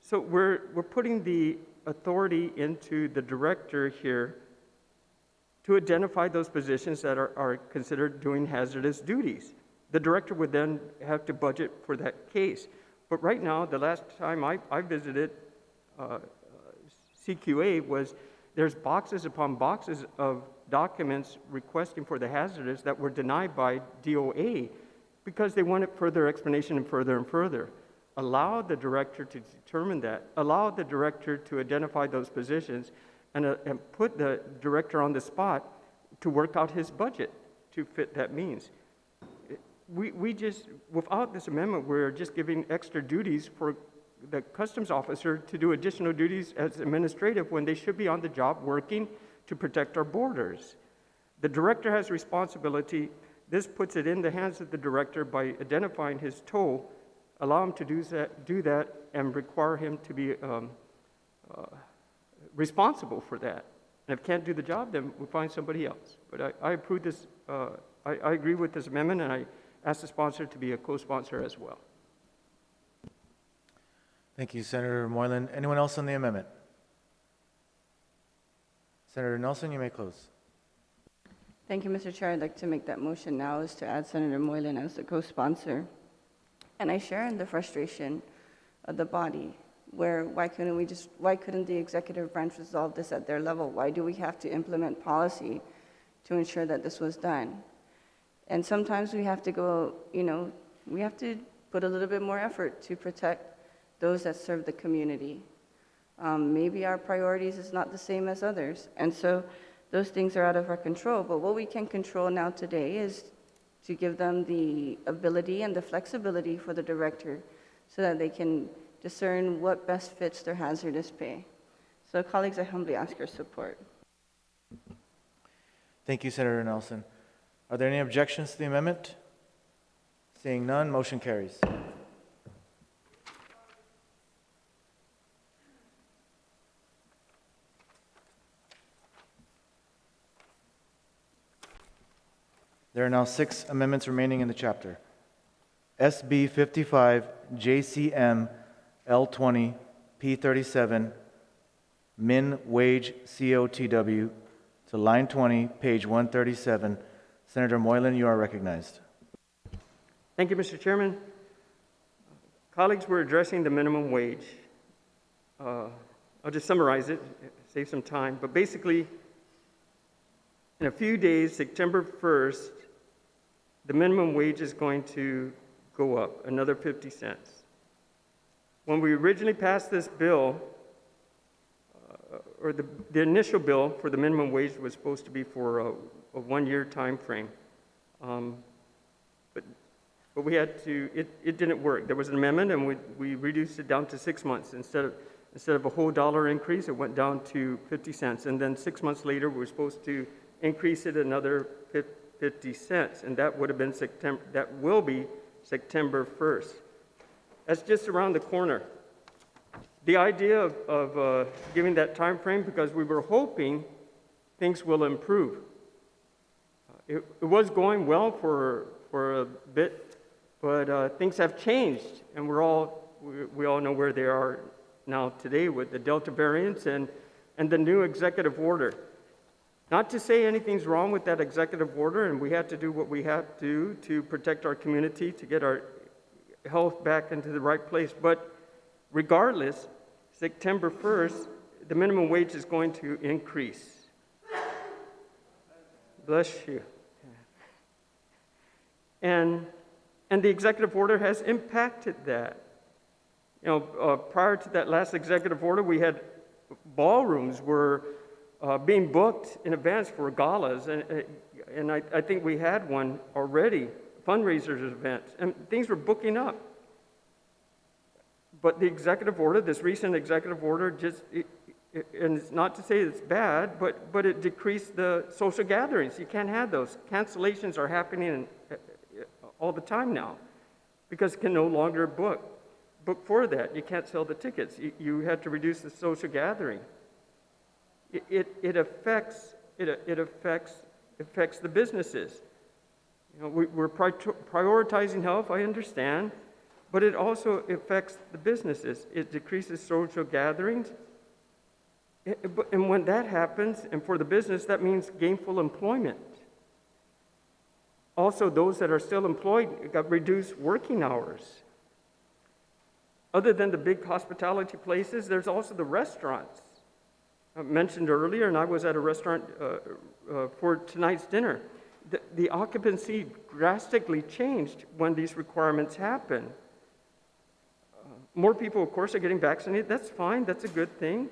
[SPEAKER 3] So we're putting the authority into the director here to identify those positions that are considered doing hazardous duties. The director would then have to budget for that case. But right now, the last time I visited CQA there's boxes upon boxes of documents requesting for the hazardous that were denied by DOA because they wanted further explanation and further. Allow the director to determine that. Allow the director to identify those positions and put the director on the spot to work out his budget to fit that means. We just, without this amendment, we're just giving extra duties for the customs officer to do additional duties as administrative when they should be on the job working to protect our borders. The director has responsibility. This puts it in the hands of the director by identifying his toll, allow him to do that and require him to be responsible for that. And if can't do the job, then we find somebody else. But I approve this, I agree with this amendment, and I ask the sponsor to be a co-sponsor as well.
[SPEAKER 1] Thank you, Senator Moylan. Anyone else on the amendment? Senator Nelson, you may close.
[SPEAKER 4] Thank you, Mr. Chair. I'd like to make that motion now is to add Senator Moylan as the co-sponsor. And I share in the frustration of the body where why couldn't the executive branch resolve this at their level? Why do we have to implement policy to ensure that this was done? And sometimes we have to go, we have to put a little bit more effort to protect those that serve the community. Maybe our priorities is not the same as others. And so those things are out of our control. But what we can control now today is to give them the ability and the flexibility for the director so that they can discern what best fits their hazardous pay. So colleagues, I humbly ask your support.
[SPEAKER 1] Thank you, Senator Nelson. Are there any objections to the amendment? Seeing none, motion carries. There are now 6 amendments remaining in the chapter. SB 55 JCM L20 P37 Min Wage COTW to line 20, page 137. Senator Moylan, you are recognized.
[SPEAKER 3] Thank you, Mr. Chairman. Colleagues, we're addressing the minimum wage. I'll just summarize it, save some time. But basically, in a few days, September 1st, the minimum wage is going to go up another 50 cents. When we originally passed this bill, or the initial bill for the minimum wage was supposed to be for a one-year time frame. But we had to, it didn't work. There was an amendment, and we reduced it down to 6 months. Instead of a whole dollar increase, it went down to 50 cents. And then 6 months later, we were supposed to increase it another 50 cents. And that would have been that will be September 1st. That's just around the corner. The idea of giving that time frame, because we were hoping things will improve. It was going well for a bit, but things have changed, and we all know where they are now today with the Delta variants and the new executive order. Not to say anything's wrong with that executive order, and we had to do what we had to do to protect our community, to get our health back into the right place. But regardless, September 1st, the minimum wage is going to increase. Bless you. And the executive order has impacted that. Prior to that last executive order, we had ballrooms were being booked in advance for galas, and I think we had one already, fundraisers events, and things were booking up. But the executive order, this recent executive order, and it's not to say it's bad, but it decreased the social gatherings. You can't have those. Cancellations are happening all the time now, because you can no longer book for that. You can't sell the tickets. You had to reduce the social gathering. It affects the businesses. We're prioritizing health, I understand, but it also affects the businesses. It decreases social gatherings. And when that happens, and for the business, that means gainful employment. Also, those that are still employed got reduced working hours. Other than the big hospitality places, there's also the restaurants. I mentioned earlier, and I was at a restaurant for tonight's dinner. The occupancy drastically changed when these requirements happen. More people, of course, are getting vaccinated. That's fine. That's a good thing.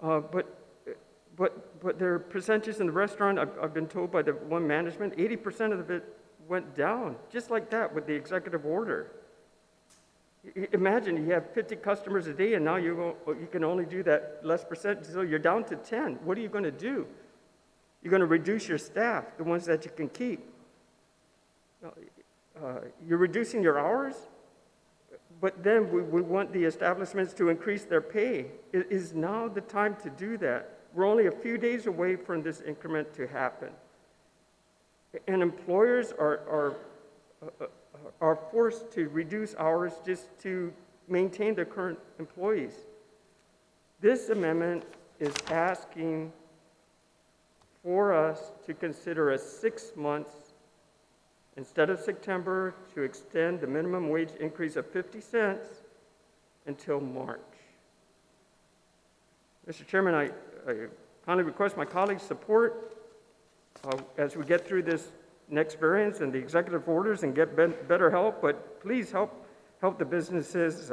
[SPEAKER 3] But there are percentages in the restaurant, I've been told by the one management, 80% of it went down, just like that with the executive order. Imagine you have 50 customers a day, and now you can only do that less percent, so you're down to 10. What are you going to do? You're going to reduce your staff, the ones that you can keep. You're reducing your hours, but then we want the establishments to increase their pay. It is now the time to do that. We're only a few days away from this increment to happen. And employers are forced to reduce hours just to maintain their current employees. This amendment is asking for us to consider a 6 months, instead of September, to extend the minimum wage increase of 50 cents until March. Mr. Chairman, I kindly request my colleagues' support as we get through this next variance and the executive orders and get better help, but please help the businesses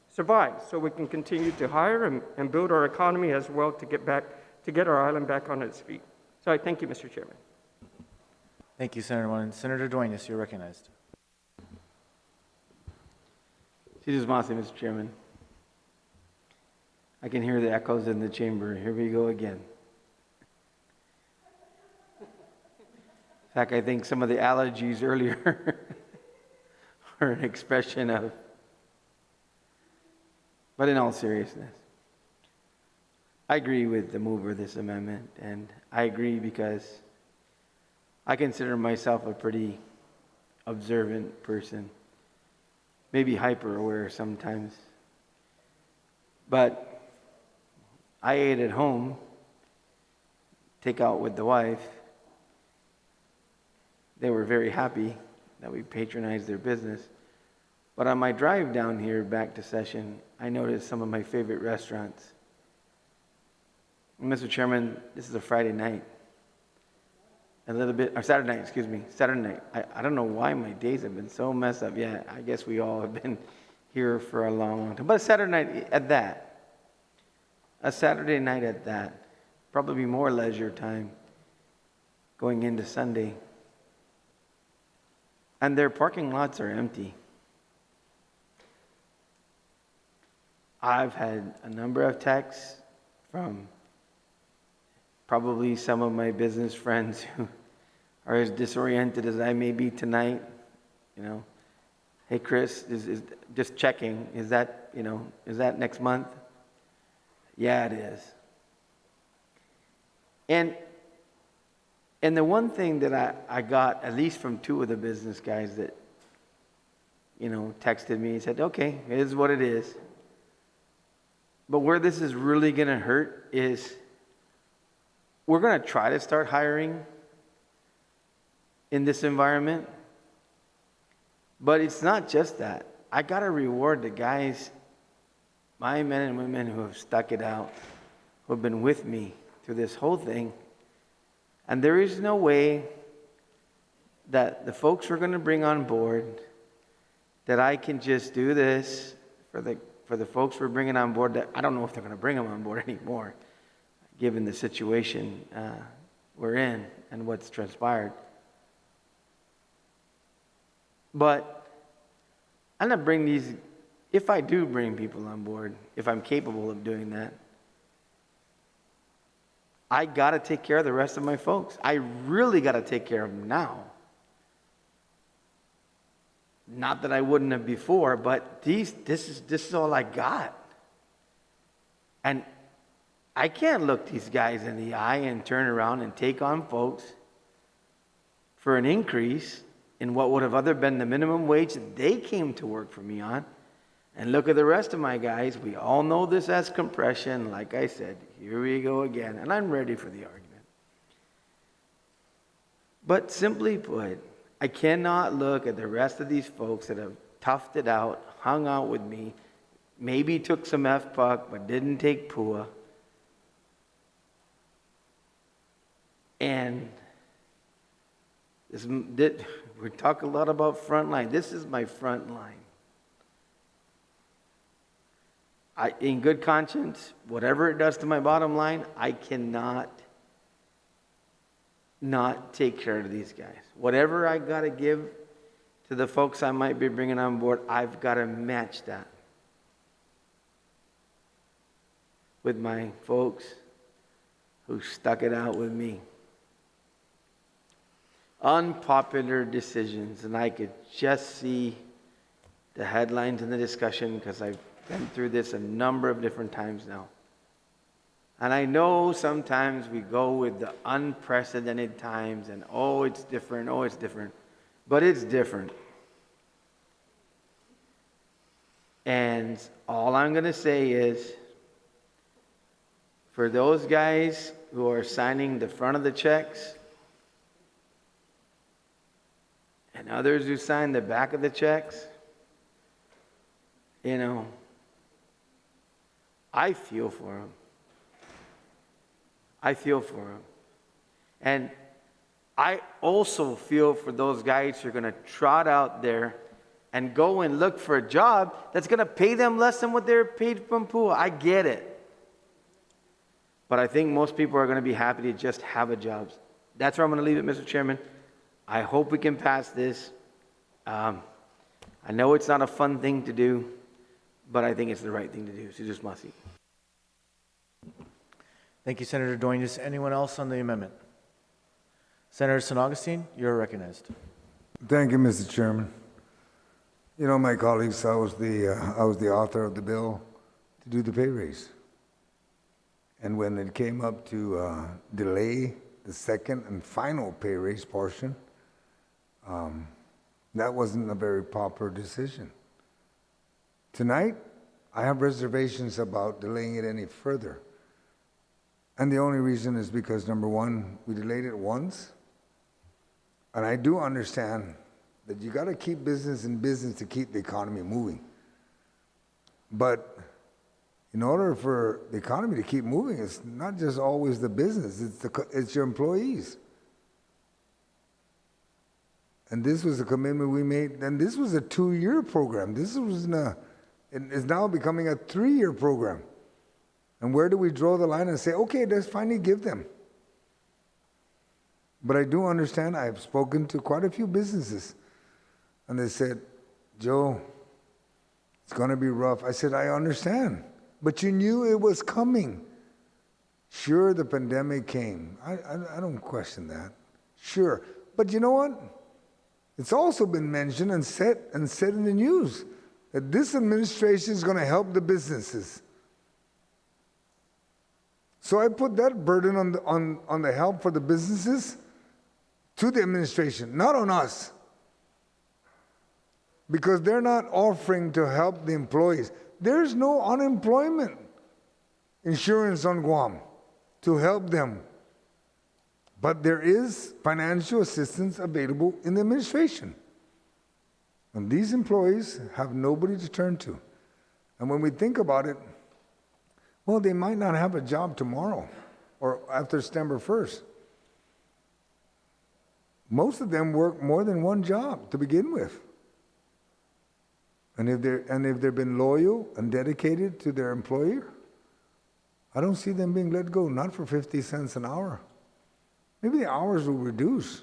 [SPEAKER 3] survive so we can continue to hire and build our economy as well to get our island back on its feet. So I thank you, Mr. Chairman.
[SPEAKER 1] Thank you, Senator Warren. Senator Duenas, you're recognized.
[SPEAKER 9] Mr. Chairman. I can hear the echoes in the chamber. Here we go again. In fact, I think some of the allergies earlier are an expression of, but in all seriousness, I agree with the mover of this amendment, and I agree because I consider myself a pretty observant person, maybe hyper-aware sometimes, but I ate at home, take out with the wife. They were very happy that we patronized their business. But on my drive down here back to session, I noticed some of my favorite restaurants. And Mr. Chairman, this is a Friday night. Saturday night. I don't know why my days have been so messed up. Yeah, I guess we all have been here for a long, long time. But Saturday night at that. a Saturday night at that, probably more leisure time going into Sunday. And their parking lots are empty. I've had a number of texts from probably some of my business friends who are as disoriented as I may be tonight. You know, hey Chris, is just checking, is that next month? Yeah, it is. And the one thing that I got, at least from two of the business guys that, texted me and said, okay, it is what it is. But where this is really going to hurt is we're going to try to start hiring in this environment. But it's not just that. I got to reward the guys, my men and women who have stuck it out, who have been with me through this whole thing. And there is no way that the folks we're going to bring on board, that I can just do this for the folks we're bringing on board. That I don't know if they're going to bring them on board anymore, given the situation we're in and what's transpired. But I'm not bringing these, if I do bring people on board, if I'm capable of doing that, I got to take care of the rest of my folks. I really got to take care of them now. Not that I wouldn't have before, but this is all I got. And I can't look these guys in the eye and turn around and take on folks for an increase in what would have other been the minimum wage that they came to work for me on. And look at the rest of my guys. We all know this as compression. Like I said, here we go again. And I'm ready for the argument. But simply put, I cannot look at the rest of these folks that have toughed it out, hung out with me, maybe took some FPUC, but didn't take PUA. And we talk a lot about front line. This is my front line. In good conscience, whatever it does to my bottom line, I cannot not take care of these guys. Whatever I got to give to the folks I might be bringing on board, I've got to match that with my folks who stuck it out with me. Unpopular decisions, and I could just see the headlines in the discussion because I've been through this a number of different times now. And I know sometimes we go with the unprecedented times and, oh, it's different, but it's different. And all I'm going to say is, for those guys who are signing the front of the checks and others who sign the back of the checks, I feel for them. I feel for them. And I also feel for those guys who are going to trot out there and go and look for a job that's going to pay them less than what they're paid from PUA. I get it. But I think most people are going to be happy to just have a job. That's where I'm going to leave it, Mr. Chairman. I hope we can pass this. I know it's not a fun thing to do, but I think it's the right thing to do. So just Masi.
[SPEAKER 1] Thank you, Senator Duenas. Anyone else on the amendment? Senator San Augustine, you're recognized.
[SPEAKER 6] Thank you, Mr. Chairman. My colleagues, I was the author of the bill to do the pay raise. And when it came up to delay the second and final pay raise portion, that wasn't a very popular decision. Tonight, I have reservations about delaying it any further. And the only reason is because, number one, we delayed it once. And I do understand that you got to keep business in business to keep the economy moving. But in order for the economy to keep moving, it's not just always the business, it's your employees. And this was a commitment we made, and this was a 2-year program. This was it's now becoming a 3-year program. And where do we draw the line and say, okay, let's finally give them? But I do understand, I've spoken to quite a few businesses, and they said, Joe, it's going to be rough. I said, I understand, but you knew it was coming. Sure, the pandemic came. I don't question that. Sure. But you know what? It's also been mentioned and said in the news that this administration is going to help the businesses. So I put that burden on the help for the businesses to the administration, not on us. Because they're not offering to help the employees. There's no unemployment insurance on Guam to help them. But there is financial assistance available in the administration. And these employees have nobody to turn to. And when we think about it, well, they might not have a job tomorrow or after September 1st. Most of them work more than one job to begin with. And if they've been loyal and dedicated to their employer, I don't see them being let go, not for 50 cents an hour. Maybe the hours will reduce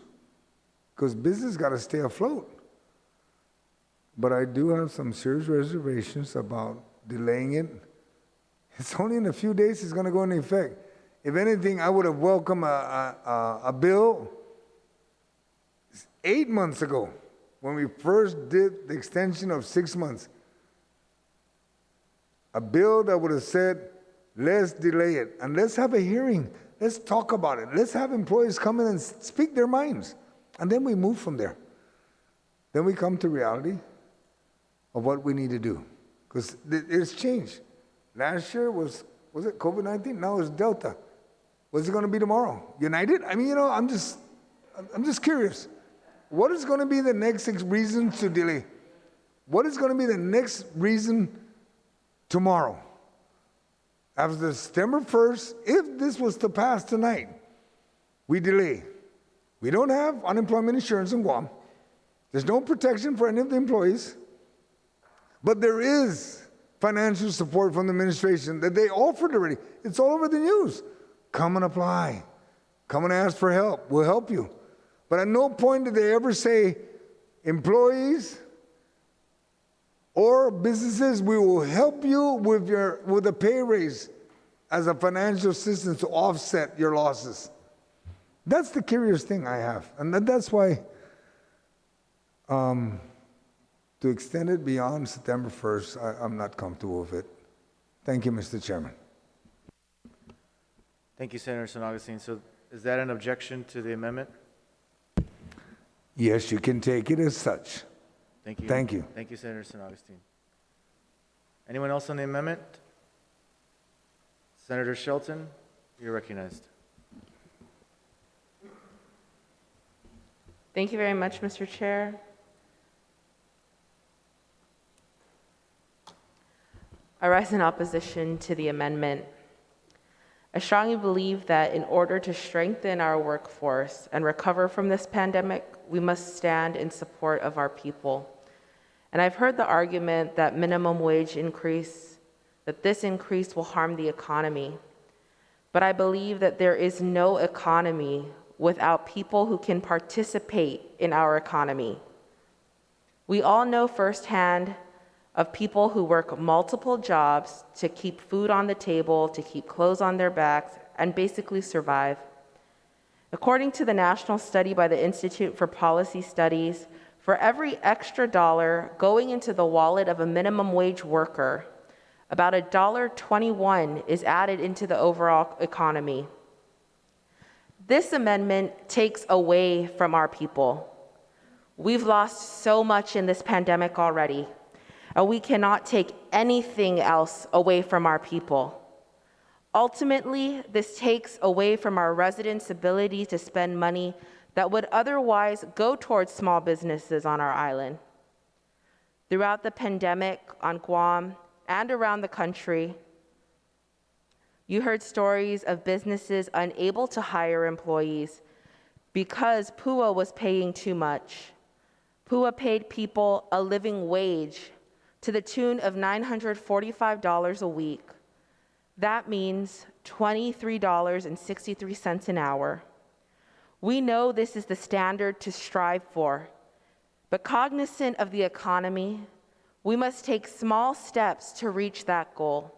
[SPEAKER 6] because business got to stay afloat. But I do have some serious reservations about delaying it. It's only in a few days it's going to go into effect. If anything, I would have welcomed a bill 8 months ago when we first did the extension of 6 months. A bill that would have said, let's delay it and let's have a hearing. Let's talk about it. Let's have employees come in and speak their minds. And then we move from there. Then we come to reality of what we need to do. Because it's changed. Last year was it COVID-19? Now it's Delta. What's it going to be tomorrow? United? I mean, I'm just curious. What is going to be the next reason to delay? What is going to be the next reason tomorrow? After September 1st, if this was to pass tonight, we delay. We don't have unemployment insurance in Guam. There's no protection for any of the employees. But there is financial support from the administration that they offered already. It's all over the news. Come and apply. Come and ask for help. We'll help you. But at no point did they ever say, employees or businesses, we will help you with a pay raise as a financial assistance to offset your losses. That's the curious thing I have. And that's why to extend it beyond September 1st, I'm not comfortable with it. Thank you, Mr. Chairman.
[SPEAKER 1] Thank you, Senator San Augustine. So is that an objection to the amendment?
[SPEAKER 6] Yes, you can take it as such.
[SPEAKER 1] Thank you.
[SPEAKER 6] Thank you.
[SPEAKER 1] Thank you, Senator San Augustine. Anyone else on the amendment? Senator Shelton, you're recognized.
[SPEAKER 10] Thank you very much, Mr. Chair. I rise in opposition to the amendment. I strongly believe that in order to strengthen our workforce and recover from this pandemic, we must stand in support of our people. And I've heard the argument that minimum wage increase, that this increase will harm the economy. But I believe that there is no economy without people who can participate in our economy. We all know firsthand of people who work multiple jobs to keep food on the table, to keep clothes on their backs, and basically survive. According to the national study by the Institute for Policy Studies, for every extra dollar going into the wallet of a minimum wage worker, about $1.21 is added into the overall economy. This amendment takes away from our people. We've lost so much in this pandemic already, and we cannot take anything else away from our people. Ultimately, this takes away from our residents' ability to spend money that would otherwise go towards small businesses on our island. Throughout the pandemic on Guam and around the country, you heard stories of businesses unable to hire employees because PUA was paying too much. PUA paid people a living wage to the tune of $945 a week. That means $23.63 an hour. We know this is the standard to strive for, but cognizant of the economy, we must take small steps to reach that goal.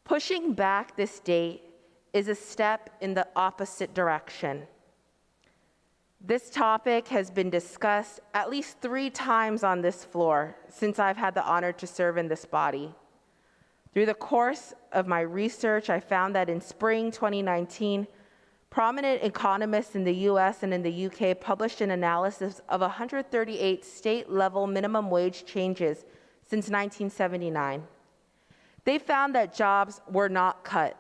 [SPEAKER 10] Pushing back this date is a step in the opposite direction. This topic has been discussed at least 3 times on this floor since I've had the honor to serve in this body. Through the course of my research, I found that in spring 2019, prominent economists in the US and in the UK published an analysis of 138 state-level minimum wage changes since 1979. They found that jobs were not cut.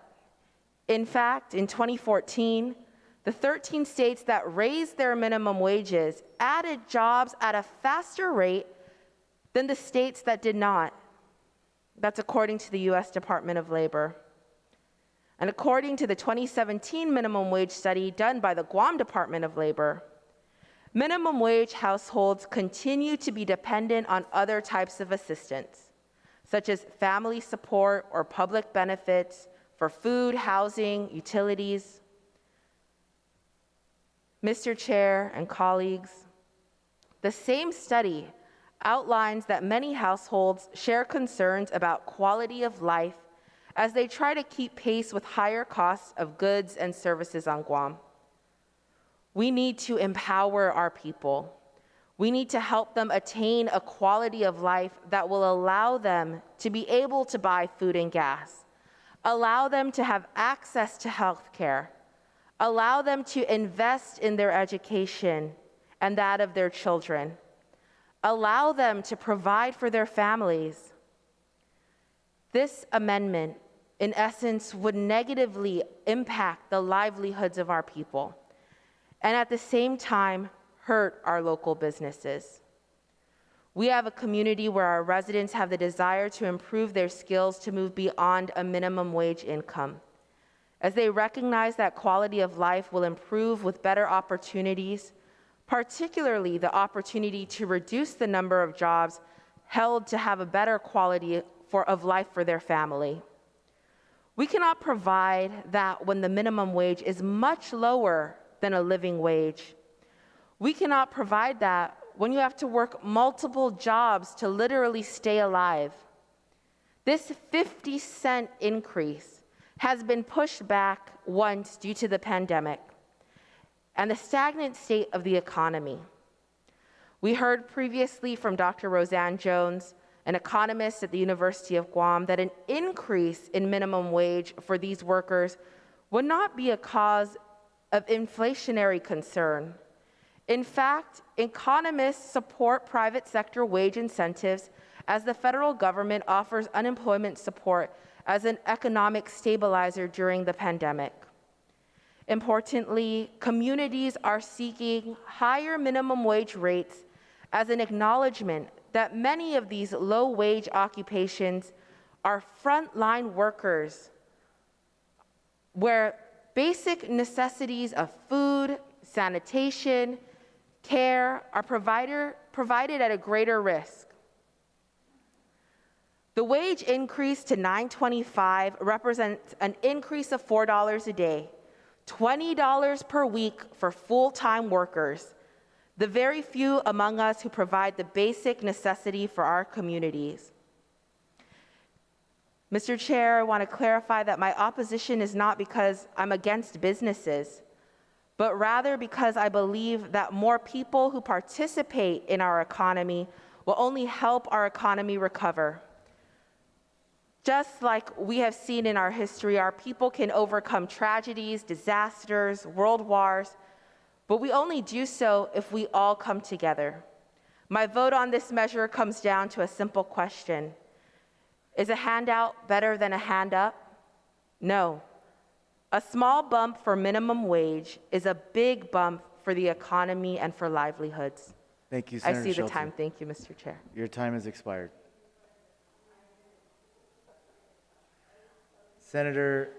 [SPEAKER 10] In fact, in 2014, the 13 states that raised their minimum wages added jobs at a faster rate than the states that did not. That's according to the US Department of Labor. And according to the 2017 minimum wage study done by the Guam Department of Labor, minimum wage households continue to be dependent on other types of assistance, such as family support or public benefits for food, housing, utilities. Mr. Chair and colleagues, the same study outlines that many households share concerns about quality of life as they try to keep pace with higher costs of goods and services on Guam. We need to empower our people. We need to help them attain a quality of life that will allow them to be able to buy food and gas, allow them to have access to health care, allow them to invest in their education and that of their children, allow them to provide for their families. This amendment, in essence, would negatively impact the livelihoods of our people and at the same time hurt our local businesses. We have a community where our residents have the desire to improve their skills to move beyond a minimum wage income, as they recognize that quality of life will improve with better opportunities, particularly the opportunity to reduce the number of jobs held to have a better quality of life for their family. We cannot provide that when the minimum wage is much lower than a living wage. We cannot provide that when you have to work multiple jobs to literally stay alive. This 50-cent increase has been pushed back once due to the pandemic and the stagnant state of the economy. We heard previously from Dr. Roseanne Jones, an economist at the University of Guam, that an increase in minimum wage for these workers would not be a cause of inflationary concern. In fact, economists support private sector wage incentives as the federal government offers unemployment support as an economic stabilizer during the pandemic. Importantly, communities are seeking higher minimum wage rates as an acknowledgement that many of these low-wage occupations are frontline workers where basic necessities of food, sanitation, care are provided at a greater risk. The wage increase to $9.25 represents an increase of $4 a day, $20 per week for full-time workers, the very few among us who provide the basic necessity for our communities. Mr. Chair, I want to clarify that my opposition is not because I'm against businesses, but rather because I believe that more people who participate in our economy will only help our economy recover. Just like we have seen in our history, our people can overcome tragedies, disasters, world wars, but we only do so if we all come together. My vote on this measure comes down to a simple question. Is a handout better than a hand up? No. A small bump for minimum wage is a big bump for the economy and for livelihoods.
[SPEAKER 1] Thank you, Senator
[SPEAKER 10] I see
[SPEAKER 1] Shelton.
[SPEAKER 10] the time. Thank you, Mr. Chair.
[SPEAKER 1] Your time has expired. Senator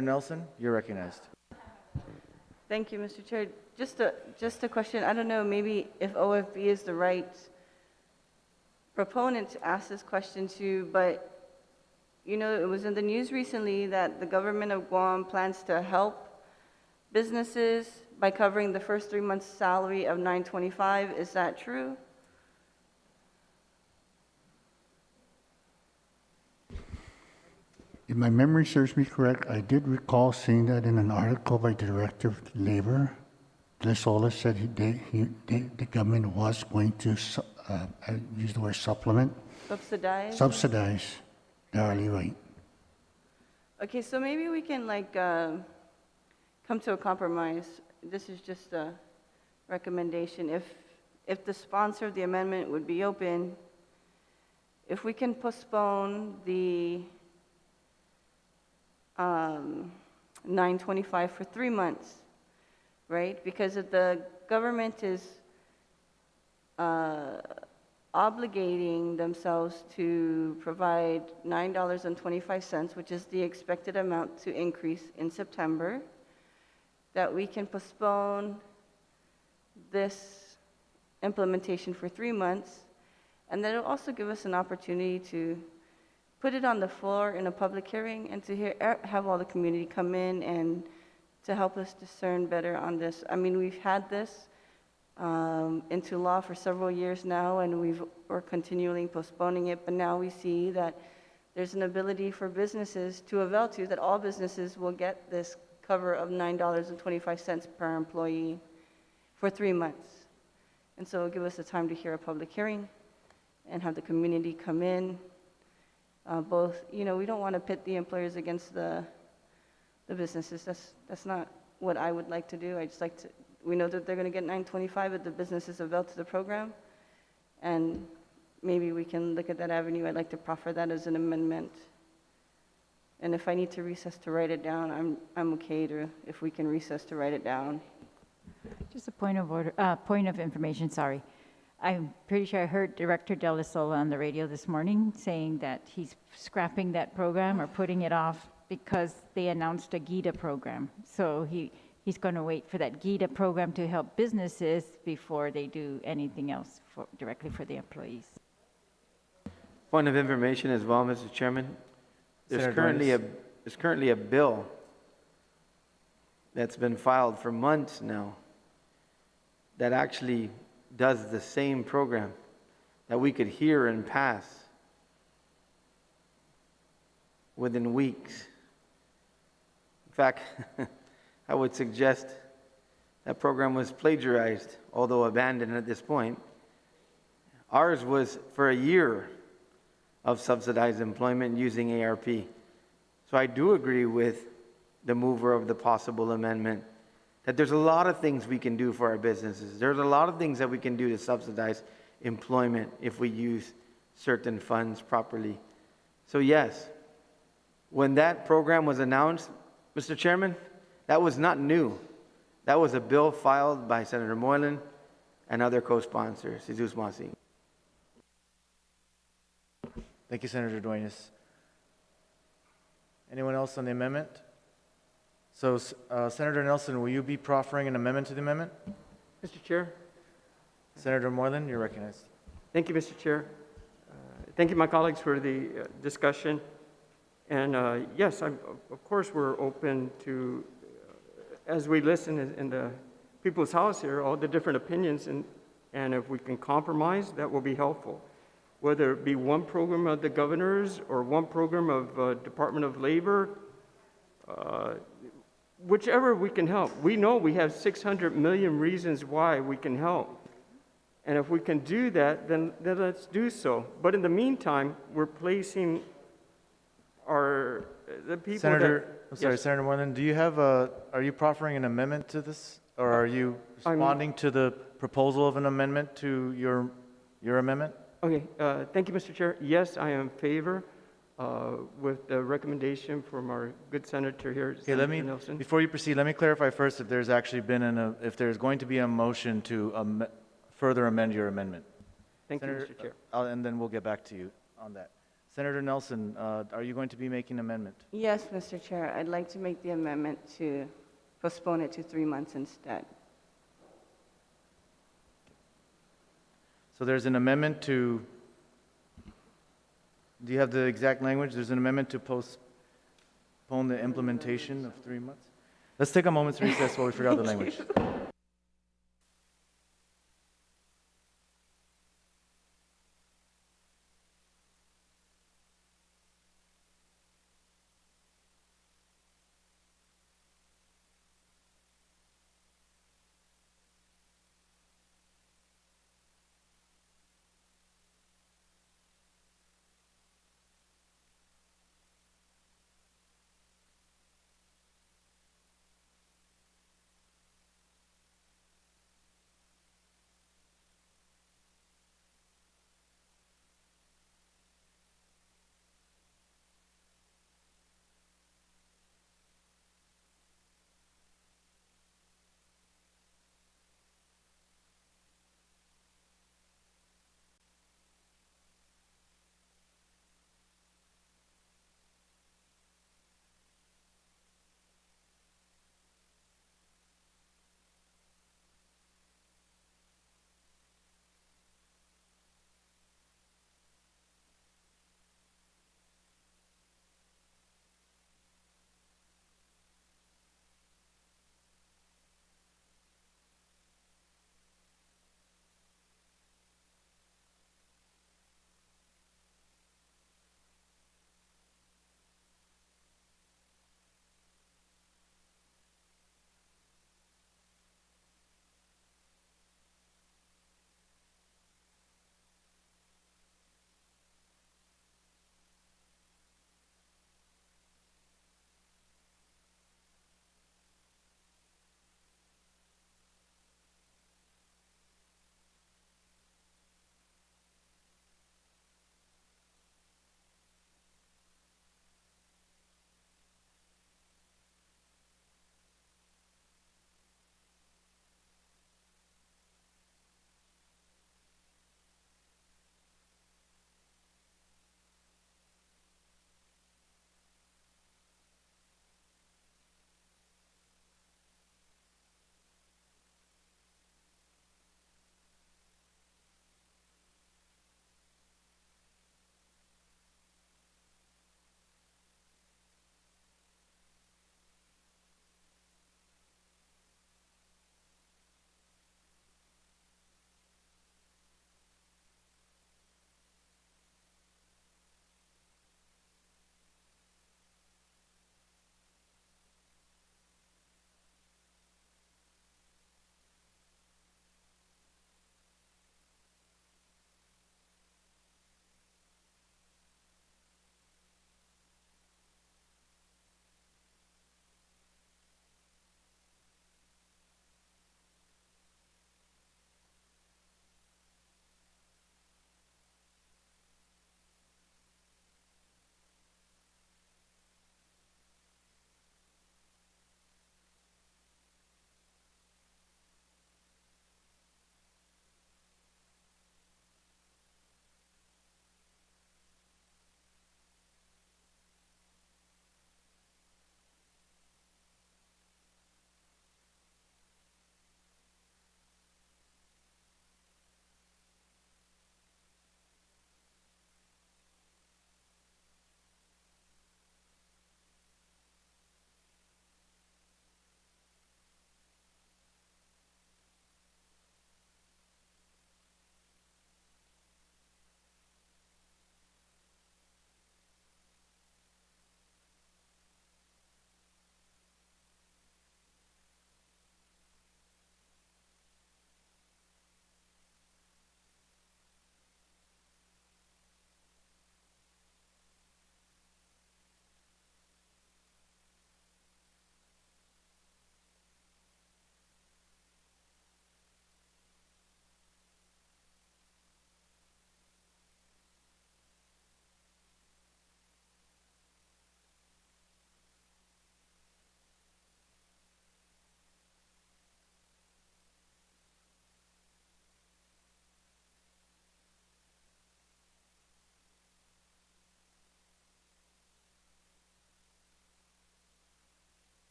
[SPEAKER 1] Nelson, you're recognized.
[SPEAKER 4] Thank you, Mr. Chair. Just a question. I don't know, maybe if OFB is the right proponent to ask this question to, but you know, it was in the news recently that the government of Guam plans to help businesses by covering the first 3 months' salary of $925. Is that true?
[SPEAKER 11] If my memory serves me correct, I did recall seeing that in an article by the Director of Labor. Lesola said the government was going to use the word supplement, subsidize the hourly rate.
[SPEAKER 4] Okay, so maybe we can like come to a compromise. This is just a recommendation. If the sponsor of the amendment would be open, if we can postpone the 925 for 3 months, right? Because if the government is obligating themselves to provide $9.25, which is the expected amount to increase in September, that we can postpone this implementation for 3 months, and that will also give us an opportunity to put it on the floor in a public hearing and to have all the community come in and to help us discern better on this. I mean, we've had this into law for several years now, and we're continually postponing it, but now we see that there's an ability for businesses to avail to, that all businesses will get this cover of $9.25 per employee for 3 months. And so it'll give us the time to hear a public hearing and have the community come in. Both, you know, we don't want to pit the employers against the businesses. That's not what I would like to do. I just like to, we know that they're going to get $9.25 if the businesses avail to the program, and maybe we can look at that avenue. I'd like to proffer that as an amendment. And if I need to recess to write it down, I'm okay to, if we can recess to write it down.
[SPEAKER 5] Just a point of order, point of information, sorry. I'm pretty sure I heard Director De La Sola on the radio this morning saying that he's scrapping that program or putting it off because they announced a GIDA program. So he's going to wait for that GIDA program to help businesses before they do anything else directly for the employees.
[SPEAKER 9] Point of information as well, Mr. Chairman. There's currently a bill that's been filed for months now that actually does the same program that we could hear and pass within weeks. In fact, I would suggest that program was plagiarized, although abandoned at this point. Ours was for a year of subsidized employment using ARP. So I do agree with the mover of the possible amendment that there's a lot of things we can do for our businesses. There's a lot of things that we can do to subsidize employment if we use certain funds properly. So yes, when that program was announced, Mr. Chairman, that was not new. That was a bill filed by Senator Moylan and other co-sponsors, Jesus Masi.
[SPEAKER 1] Thank you, Senator Duenas. Anyone else on the amendment? So, Senator Nelson, will you be proffering an amendment to the amendment?
[SPEAKER 3] Mr. Chair.
[SPEAKER 1] Senator Moylan, you're recognized.
[SPEAKER 3] Thank you, Mr. Chair. Thank you, my colleagues, for the discussion. And yes, of course, we're open to, as we listen in the people's house here, all the different opinions, and if we can compromise, that will be helpful. Whether it be one program of the governor's or one program of Department of Labor, whichever we can help. We know we have 600 million reasons why we can help. And if we can do that, then let's do so. But in the meantime, we're placing the people
[SPEAKER 1] Senator Moylan, do you have are you proffering an amendment to this? Or are you responding to the proposal of an amendment to your amendment?
[SPEAKER 3] Okay, thank you, Mr. Chair. Yes, I am in favor with the recommendation from our good senator here,
[SPEAKER 1] Okay,
[SPEAKER 3] Senator Nelson.
[SPEAKER 1] before you proceed, let me clarify first if there's actually been if there's going to be a motion to further amend your amendment.
[SPEAKER 3] Thank you,
[SPEAKER 1] Senator,
[SPEAKER 3] Mr. Chair.
[SPEAKER 1] And then we'll get back to you on that. Senator Nelson, are you going to be making an amendment?
[SPEAKER 4] Yes, Mr. Chair, I'd like to make the amendment to postpone it to 3 months instead.
[SPEAKER 1] So there's an amendment to Do you have the exact language? There's an amendment to postpone the implementation of 3 months. Let's take a moment's recess while we figure out the language.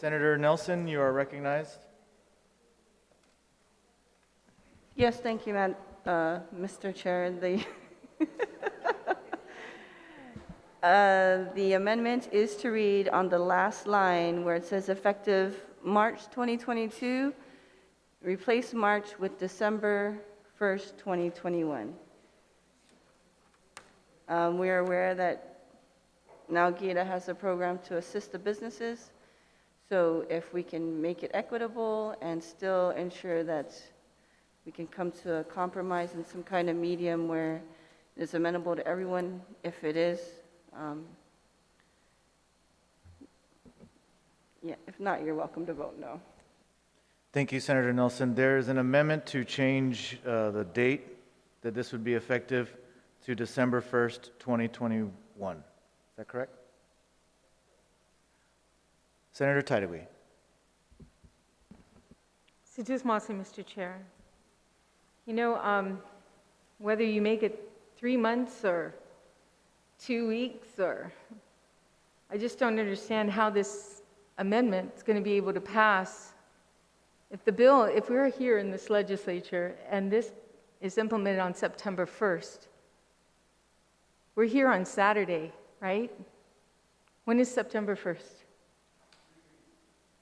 [SPEAKER 1] Senator Nelson, you are recognized.
[SPEAKER 4] Yes, thank you, Mr. Chair. The amendment is to read on the last line where it says effective March 2022, replace March with December 1st, 2021. We are aware that now GIDA has a program to assist the businesses. So if we can make it equitable and still ensure that we can come to a compromise in some kind of medium where it's amenable to everyone, if it is, yeah, if not, you're welcome to vote no.
[SPEAKER 1] Thank you, Senator Nelson. There is an amendment to change the date that this would be effective to December 1st, 2021. Is that correct? Senator Tidewee.
[SPEAKER 2] So just mostly, Mr. Chair. You know, whether you make it 3 months or 2 weeks, or I just don't understand how this amendment is going to be able to pass. If we're here in this legislature and this is implemented on September 1st, we're here on Saturday, right? When is September 1st?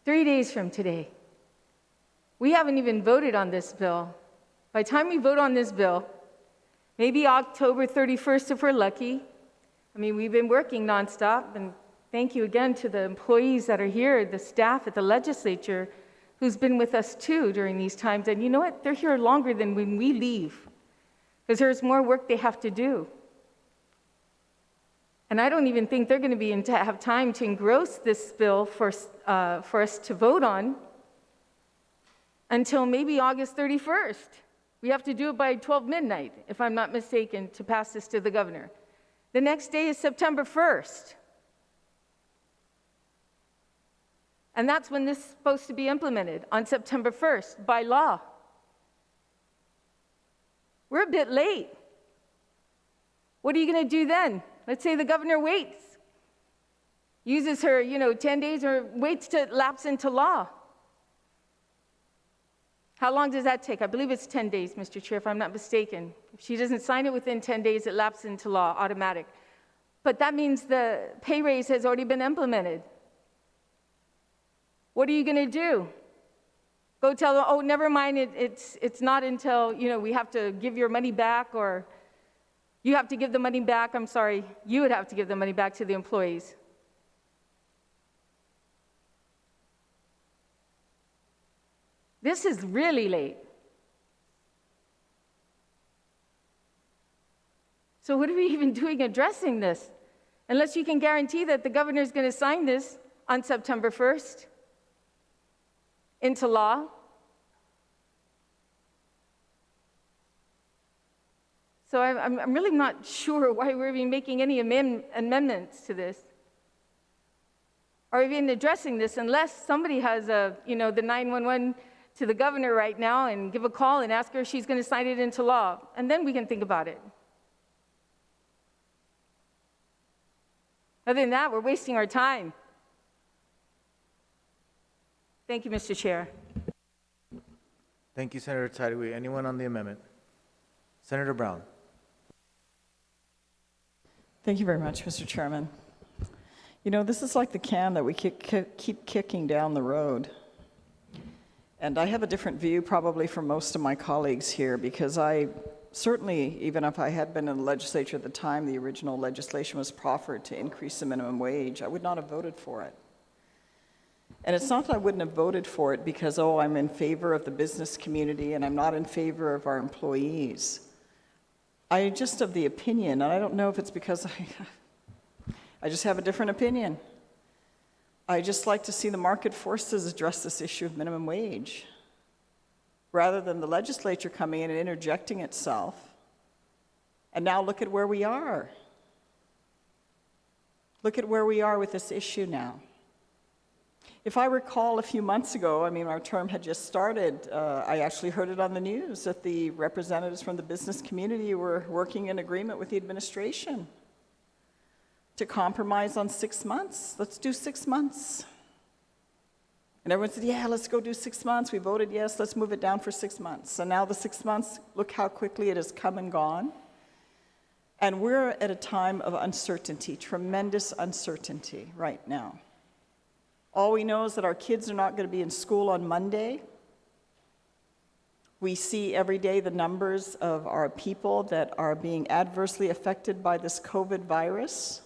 [SPEAKER 2] 3 days from today. We haven't even voted on this bill. By the time we vote on this bill, maybe October 31st if we're lucky. I mean, we've been working nonstop, and thank you again to the employees that are here, the staff at the legislature, who's been with us too during these times. And you know what? They're here longer than when we leave, because there's more work they have to do. And I don't even think they're going to be have time to engross this bill for us to vote on until maybe August 31st. We have to do it by 12 midnight, if I'm not mistaken, to pass this to the governor. The next day is September 1st. And that's when this is supposed to be implemented, on September 1st, by law. We're a bit late. What are you going to do then? Let's say the governor waits, uses her, 10 days, or waits to lapse into law. How long does that take? I believe it's 10 days, Mr. Chair, if I'm not mistaken. If she doesn't sign it within 10 days, it lapses into law, automatic. But that means the pay raise has already been implemented. What are you going to do? Go tell them, oh, never mind, it's not until, we have to give your money back, or you have to give the money back. I'm sorry, you would have to give the money back to the employees. This is really late. So what are we even doing addressing this? Unless you can guarantee that the governor is going to sign this on September 1st into law. So I'm really not sure why we're even making any amendments to this, or even addressing this, unless somebody has the 911 to the governor right now and give a call and ask her if she's going to sign it into law, and then we can think about it. Other than that, we're wasting our time. Thank you, Mr. Chair.
[SPEAKER 1] Thank you, Senator Tidewee. Anyone on the amendment? Senator Brown.
[SPEAKER 8] Thank you very much, Mr. Chairman. This is like the can that we keep kicking down the road. And I have a different view probably from most of my colleagues here, because I certainly, even if I had been in the legislature at the time the original legislation was proffered to increase the minimum wage, I would not have voted for it. And it's not that I wouldn't have voted for it because, I'm in favor of the business community and I'm not in favor of our employees. I just of the opinion, and I don't know if it's because I just have a different opinion. I just like to see the market forces address this issue of minimum wage, rather than the legislature coming in and interjecting itself. And now look at where we are. Look at where we are with this issue now. If I recall a few months ago, our term had just started, I actually heard it on the news that the representatives from the business community were working in agreement with the administration to compromise on 6 months. Let's do 6 months. And everyone said, yeah, let's go do 6 months. We voted yes, let's move it down for 6 months. So now the 6 months, look how quickly it has come and gone. And we're at a time of uncertainty, tremendous uncertainty right now. All we know is that our kids are not going to be in school on Monday. We see every day the numbers of our people that are being adversely affected by this COVID virus.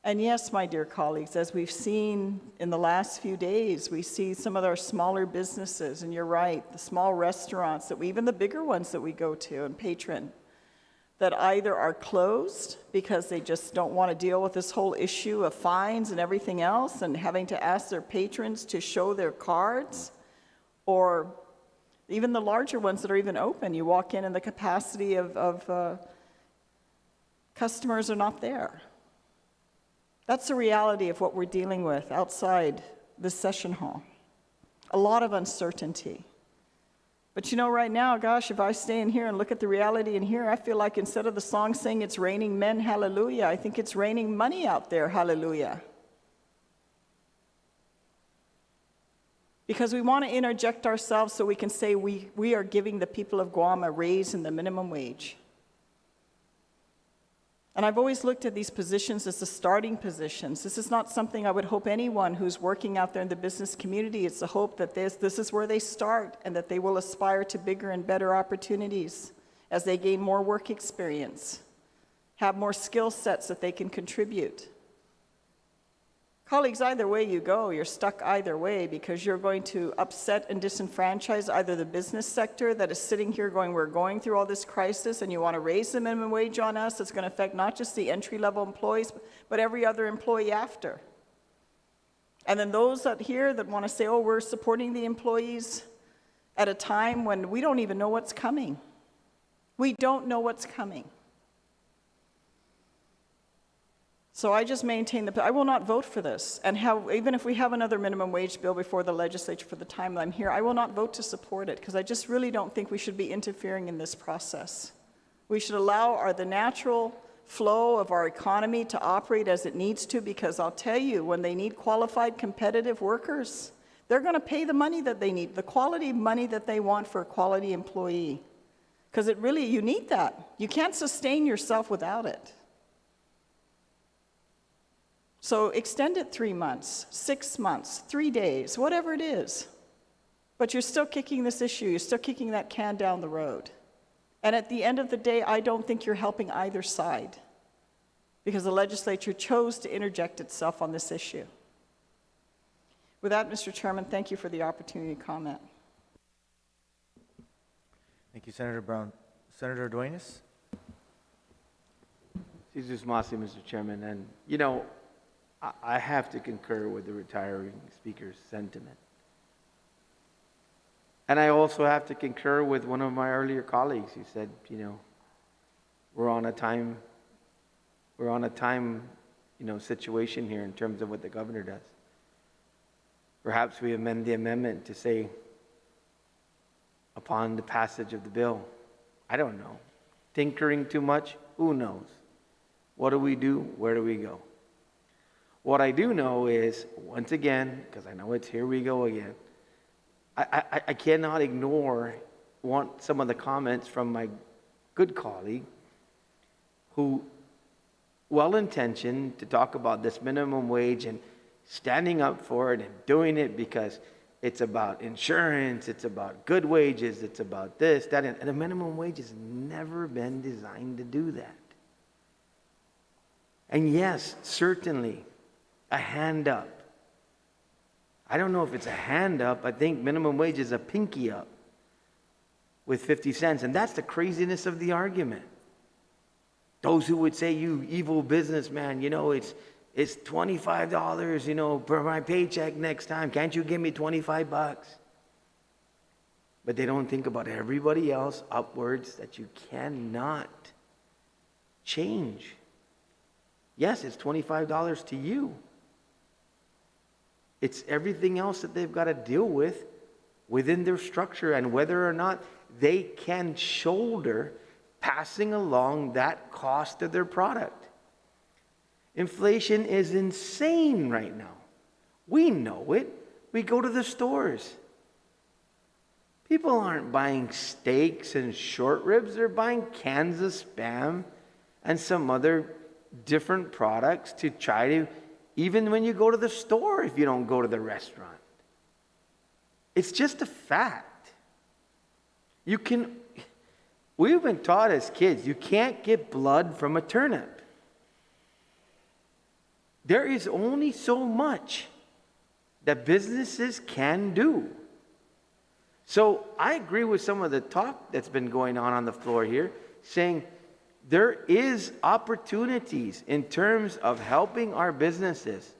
[SPEAKER 8] And yes, my dear colleagues, as we've seen in the last few days, we see some of our smaller businesses, and you're right, the small restaurants, even the bigger ones that we go to and patron, that either are closed because they just don't want to deal with this whole issue of fines and everything else and having to ask their patrons to show their cards, or even the larger ones that are even open. You walk in and the capacity of customers are not there. That's the reality of what we're dealing with outside this session hall. A lot of uncertainty. But you know, right now, gosh, if I stay in here and look at the reality in here, I feel like instead of the song saying it's raining men, hallelujah, I think it's raining money out there, hallelujah. Because we want to interject ourselves so we can say we are giving the people of Guam a raise in the minimum wage. And I've always looked at these positions as the starting positions. This is not something I would hope anyone who's working out there in the business community, it's the hope that this is where they start and that they will aspire to bigger and better opportunities as they gain more work experience, have more skill sets that they can contribute. Colleagues, either way you go, you're stuck either way because you're going to upset and disenfranchise either the business sector that is sitting here going, we're going through all this crisis and you want to raise the minimum wage on us. It's going to affect not just the entry-level employees, but every other employee after. And then those that here that want to say, oh, we're supporting the employees at a time when we don't even know what's coming. We don't know what's coming. So I just maintain I will not vote for this. And even if we have another minimum wage bill before the legislature for the time that I'm here, I will not vote to support it because I just really don't think we should be interfering in this process. We should allow the natural flow of our economy to operate as it needs to, because I'll tell you, when they need qualified, competitive workers, they're going to pay the money that they need, the quality money that they want for a quality employee. Because you need that. You can't sustain yourself without it. So extend it 3 months, 6 months, 3 days, whatever it is. But you're still kicking this issue. You're still kicking that can down the road. And at the end of the day, I don't think you're helping either side because the legislature chose to interject itself on this issue. With that, Mr. Chairman, thank you for the opportunity to comment.
[SPEAKER 1] Thank you, Senator Brown. Senator Duenas?
[SPEAKER 9] Jesus Masi, Mr. Chairman, and you know, I have to concur with the retiring speaker's sentiment. And I also have to concur with one of my earlier colleagues who said, you know, we're on a time, situation here in terms of what the governor does. Perhaps we amend the amendment to say, upon the passage of the bill, I don't know. Tinkering too much? Who knows? What do we do? Where do we go? What I do know is, once again, because I know it's here we go again, I cannot ignore some of the comments from my good colleague who, well-intentioned to talk about this minimum wage and standing up for it and doing it because it's about insurance, it's about good wages, it's about this, that, and the minimum wage has never been designed to do that. And yes, certainly, a hand up. I don't know if it's a hand up. I think minimum wage is a pinky up with 50 cents. And that's the craziness of the argument. Those who would say, you evil businessman, you know, it's $25, you know, per my paycheck next time. Can't you give me $25? But they don't think about everybody else upwards that you cannot change. Yes, it's $25 to you. It's everything else that they've got to deal with within their structure and whether or not they can shoulder passing along that cost of their product. Inflation is insane right now. We know it. we go to the stores. People aren't buying steaks and short ribs, they're buying cans of Spam and some other different products to try to, even when you go to the store, if you don't go to the restaurant. It's just a fact. We've been taught as kids, you can't get blood from a turnip. There is only so much that businesses can do. So I agree with some of the talk that's been going on the floor here, saying there is opportunities in terms of helping our businesses.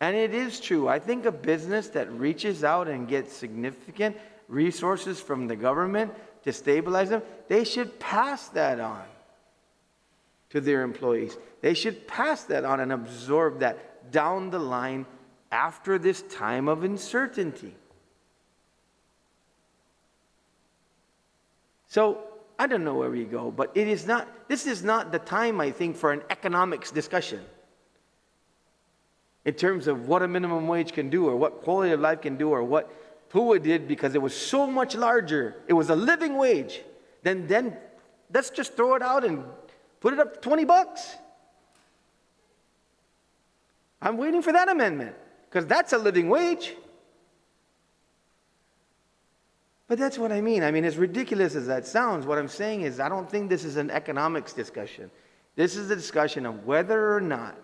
[SPEAKER 9] And it is true. I think a business that reaches out and gets significant resources from the government to stabilize them, they should pass that on to their employees. They should pass that on and absorb that down the line after this time of uncertainty. So I don't know where we go, but this is not the time, I think, for an economics discussion in terms of what a minimum wage can do or what quality of life can do or what PUA did, because it was so much larger. It was a living wage. Then let's just throw it out and put it up to $20. I'm waiting for that amendment because that's a living wage. But that's what I mean. I mean, as ridiculous as that sounds, what I'm saying is I don't think this is an economics discussion. This is a discussion of whether or not,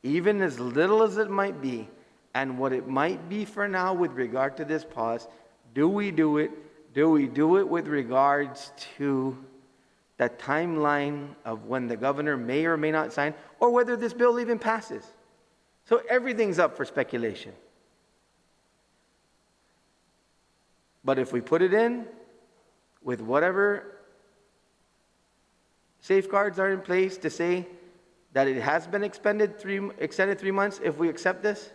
[SPEAKER 9] even as little as it might be, and what it might be for now with regard to this pause, do we do it? Do we do it with regards to the timeline of when the governor may or may not sign, or whether this bill even passes? So everything's up for speculation. But if we put it in with whatever safeguards are in place to say that it has been extended 3 months, if we accept this,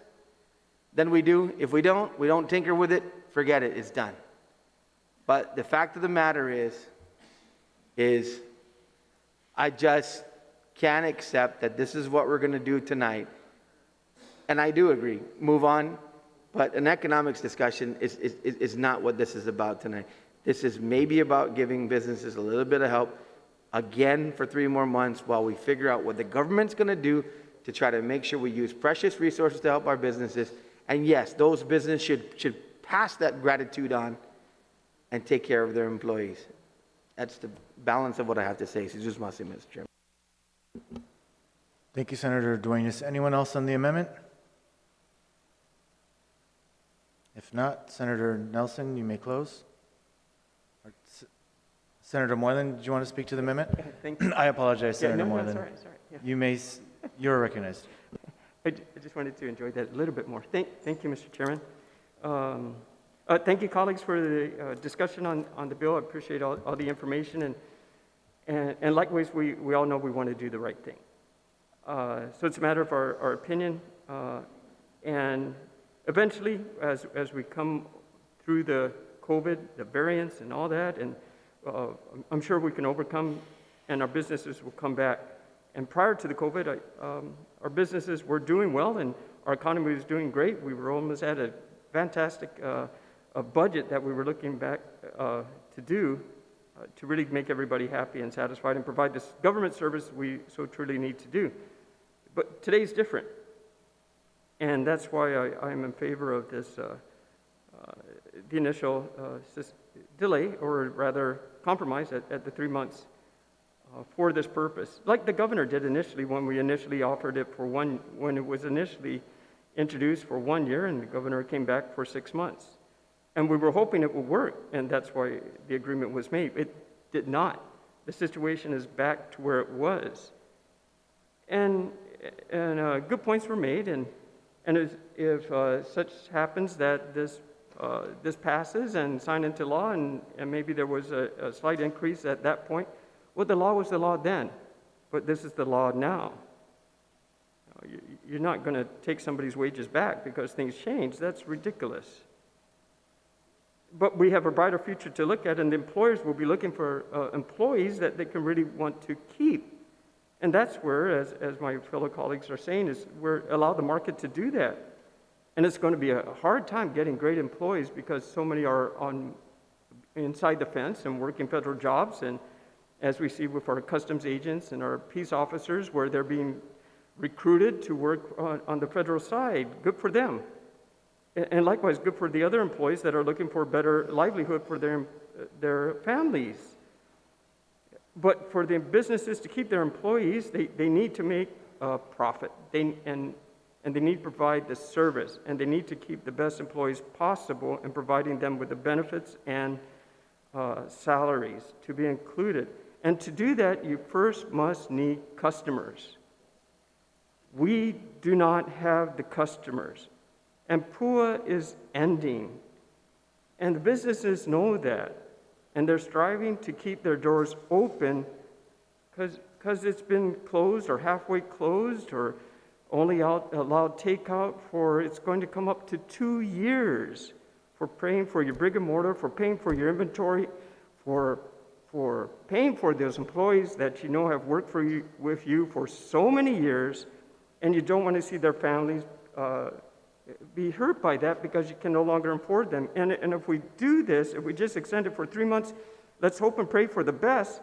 [SPEAKER 9] then we do. If we don't tinker with it, forget it, it's done. But the fact of the matter is I just can't accept that this is what we're going to do tonight. And I do agree, move on. But an economics discussion is not what this is about tonight. This is maybe about giving businesses a little bit of help, again, for 3 more months while we figure out what the government's going to do to try to make sure we use precious resources to help our businesses. And yes, those businesses should pass that gratitude on and take care of their employees. That's the balance of what I have to say. So just must say, Mr. Chairman.
[SPEAKER 1] Thank you, Senator Duenas. Anyone else on the amendment? If not, Senator Nelson, you may close. Senator Moylan, did you want to speak to the amendment?
[SPEAKER 3] Thank you.
[SPEAKER 1] I apologize,
[SPEAKER 3] Yeah,
[SPEAKER 1] Senator
[SPEAKER 3] no,
[SPEAKER 1] Moylan.
[SPEAKER 3] sorry. Yeah.
[SPEAKER 1] You're recognized.
[SPEAKER 3] I just wanted to enjoy that a little bit more. Thank you, Mr. Chairman. Thank you, colleagues, for the discussion on the bill. I appreciate all the information. And likewise, we all know we want to do the right thing. So it's a matter of our opinion. And eventually, as we come through the COVID, the variants and all that, and I'm sure we can overcome, and our businesses will come back. And prior to the COVID, our businesses were doing well, and our economy was doing great. We were almost at a fantastic budget that we were looking back to do to really make everybody happy and satisfied and provide this government service we so truly need to do. But today's different. And that's why I'm in favor of this, the initial delay, or rather compromise at the 3 months for this purpose. Like the governor did initially when we initially offered it when it was initially introduced for 1 year, and the governor came back for 6 months. And we were hoping it would work, and that's why the agreement was made. It did not. The situation is back to where it was. And good points were made, and if such happens that this passes and signed into law, and maybe there was a slight increase at that point, well, the law was the law then, but this is the law now. You're not going to take somebody's wages back because things change. That's ridiculous. But we have a brighter future to look at, and the employers will be looking for employees that they can really want to keep. And that's where, as my fellow colleagues are saying, is allow the market to do that. And it's going to be a hard time getting great employees because so many are inside the fence and working federal jobs. And as we see with our customs agents and our peace officers, where they're being recruited to work on the federal side, good for them. And likewise, good for the other employees that are looking for better livelihood for their families. But for the businesses to keep their employees, they need to make a profit. And they need to provide the service, and they need to keep the best employees possible and providing them with the benefits and salaries to be included. And to do that, you first must need customers. We do not have the customers, and PUA is ending. And the businesses know that, and they're striving to keep their doors open because it's been closed or halfway closed or only allowed takeout for, it's going to come up to 2 years for paying for your brick and mortar, for paying for your inventory, for paying for those employees that you know have worked with you for so many years, and you don't want to see their families be hurt by that because you can no longer afford them. And if we do this, if we just extend it for 3 months, let's hope and pray for the best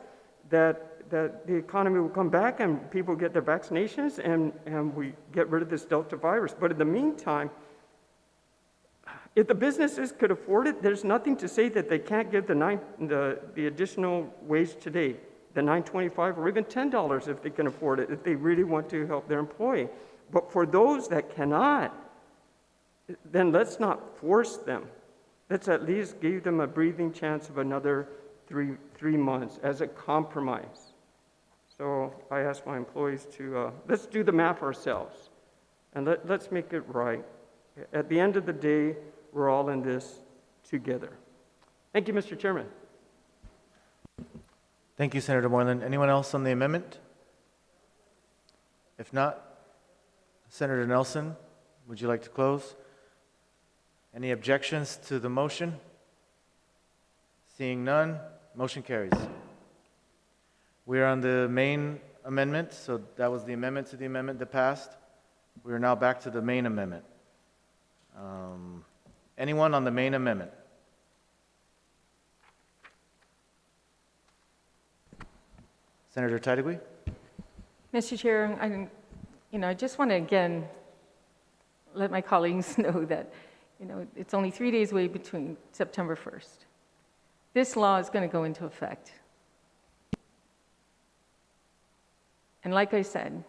[SPEAKER 3] that the economy will come back and people get their vaccinations and we get rid of this Delta virus. But in the meantime, if the businesses could afford it, there's nothing to say that they can't give the additional wage today, the $9.25 or even $10 if they can afford it, if they really want to help their employee. But for those that cannot, then let's not force them. Let's at least give them a breathing chance of another three months as a compromise. So I ask my employees to, let's do the math ourselves, and let's make it right. At the end of the day, we're all in this together. Thank you, Mr. Chairman.
[SPEAKER 1] Thank you, Senator Moylan. Anyone else on the amendment? If not, Senator Nelson, would you like to close? Any objections to the motion? Seeing none, motion carries. We are on the main amendment, so that was the amendment to the amendment that passed. We are now back to the main amendment. Anyone on the main amendment? Senator Taitigui?
[SPEAKER 2] Mr. Chair, I just want to again let my colleagues know that, it's only 3 days away between September 1st. This law is going to go into effect. And like I said,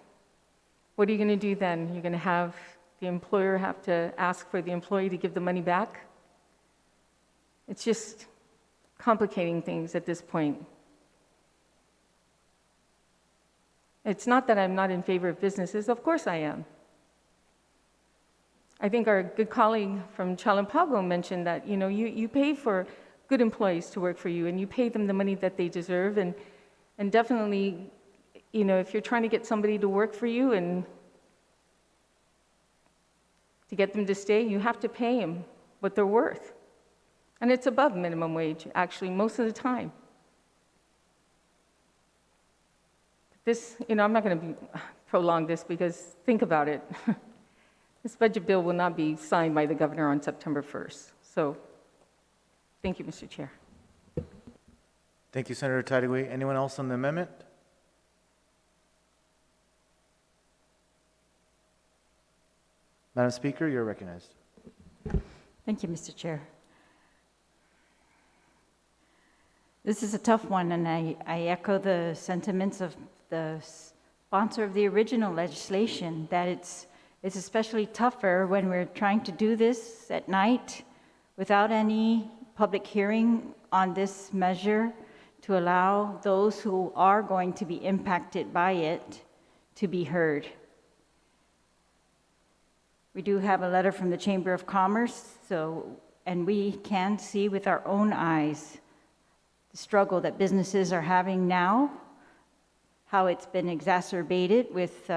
[SPEAKER 2] what are you going to do then? You're going to have the employer have to ask for the employee to give the money back? It's just complicating things at this point. It's not that I'm not in favor of businesses. Of course I am. I think our good colleague from Chalampago mentioned that, you pay for good employees to work for you, and you pay them the money that they deserve. And definitely, if you're trying to get somebody to work for you and to get them to stay, you have to pay them what they're worth. And it's above minimum wage, actually, most of the time. This, I'm not going to prolong this because think about it. This budget bill will not be signed by the governor on September 1st. So, thank you, Mr. Chair.
[SPEAKER 1] Thank you, Senator Taitigui. Anyone else on the amendment? Madam Speaker, you're recognized.
[SPEAKER 5] Thank you, Mr. Chair. This is a tough one, and I echo the sentiments of the sponsor of the original legislation, that it's especially tougher when we're trying to do this at night without any public hearing on this measure to allow those who are going to be impacted by it to be heard. We do have a letter from the Chamber of Commerce, and we can see with our own eyes the struggle that businesses are having now, how it's been exacerbated with,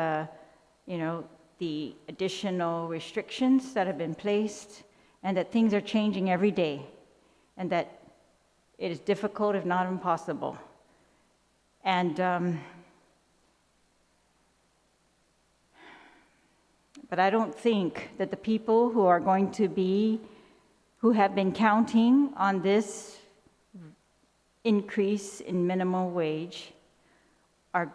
[SPEAKER 5] the additional restrictions that have been placed, and that things are changing every day, and that it is difficult, if not impossible. And but But I don't think that the people who are going to be, who have been counting on this increase in minimum wage are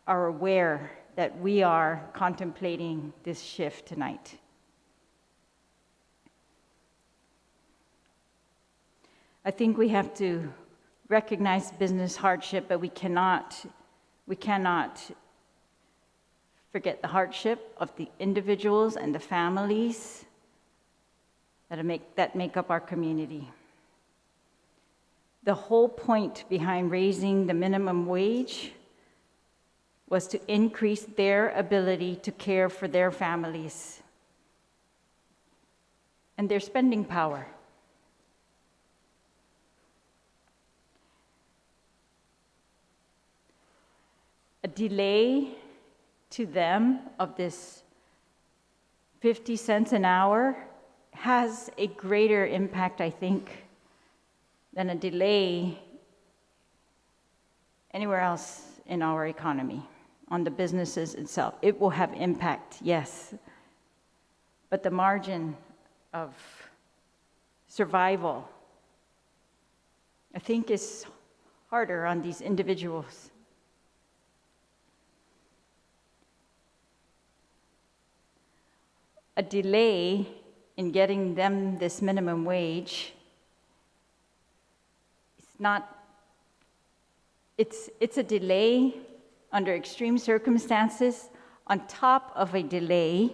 [SPEAKER 5] aware that we are contemplating this shift tonight. I think we have to recognize business hardship, but we cannot forget the hardship of the individuals and the families that make up our community. The whole point behind raising the minimum wage was to increase their ability to care for their families and their spending power. A delay to them of this 50 cents an hour has a greater impact, I think, than a delay anywhere else in our economy, on the businesses itself. It will have impact, yes, but the margin of survival, I think, is harder on these individuals. A delay in getting them this minimum wage, it's a delay under extreme circumstances on top of a delay,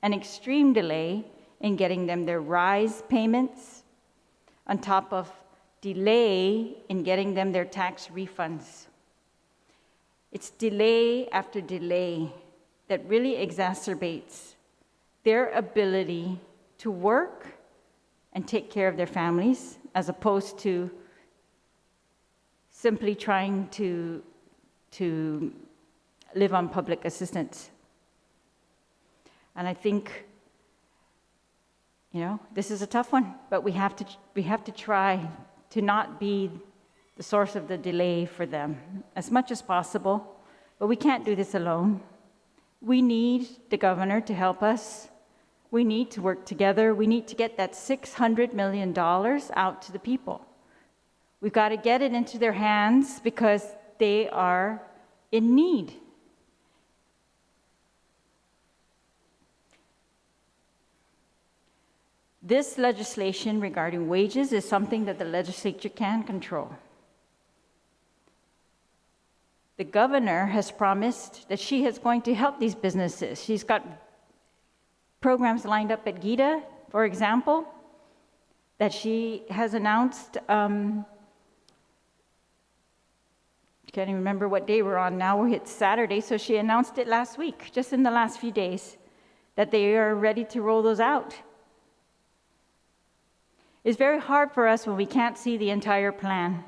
[SPEAKER 5] an extreme delay in getting them their rise payments, on top of delay in getting them their tax refunds. It's delay after delay that really exacerbates their ability to work and take care of their families, as opposed to simply trying to live on public assistance. And I think, this is a tough one, but we have to try to not be the source of the delay for them as much as possible. But we can't do this alone. We need the governor to help us. We need to work together. We need to get that $600 million out to the people. We've got to get it into their hands because they are in need. This legislation regarding wages is something that the legislature can control. The governor has promised that she is going to help these businesses. She's got programs lined up at GITA, for example, that she has announced. Can't even remember what day we're on now. It's Saturday, so she announced it last week, just in the last few days, that they are ready to roll those out. It's very hard for us when we can't see the entire plan.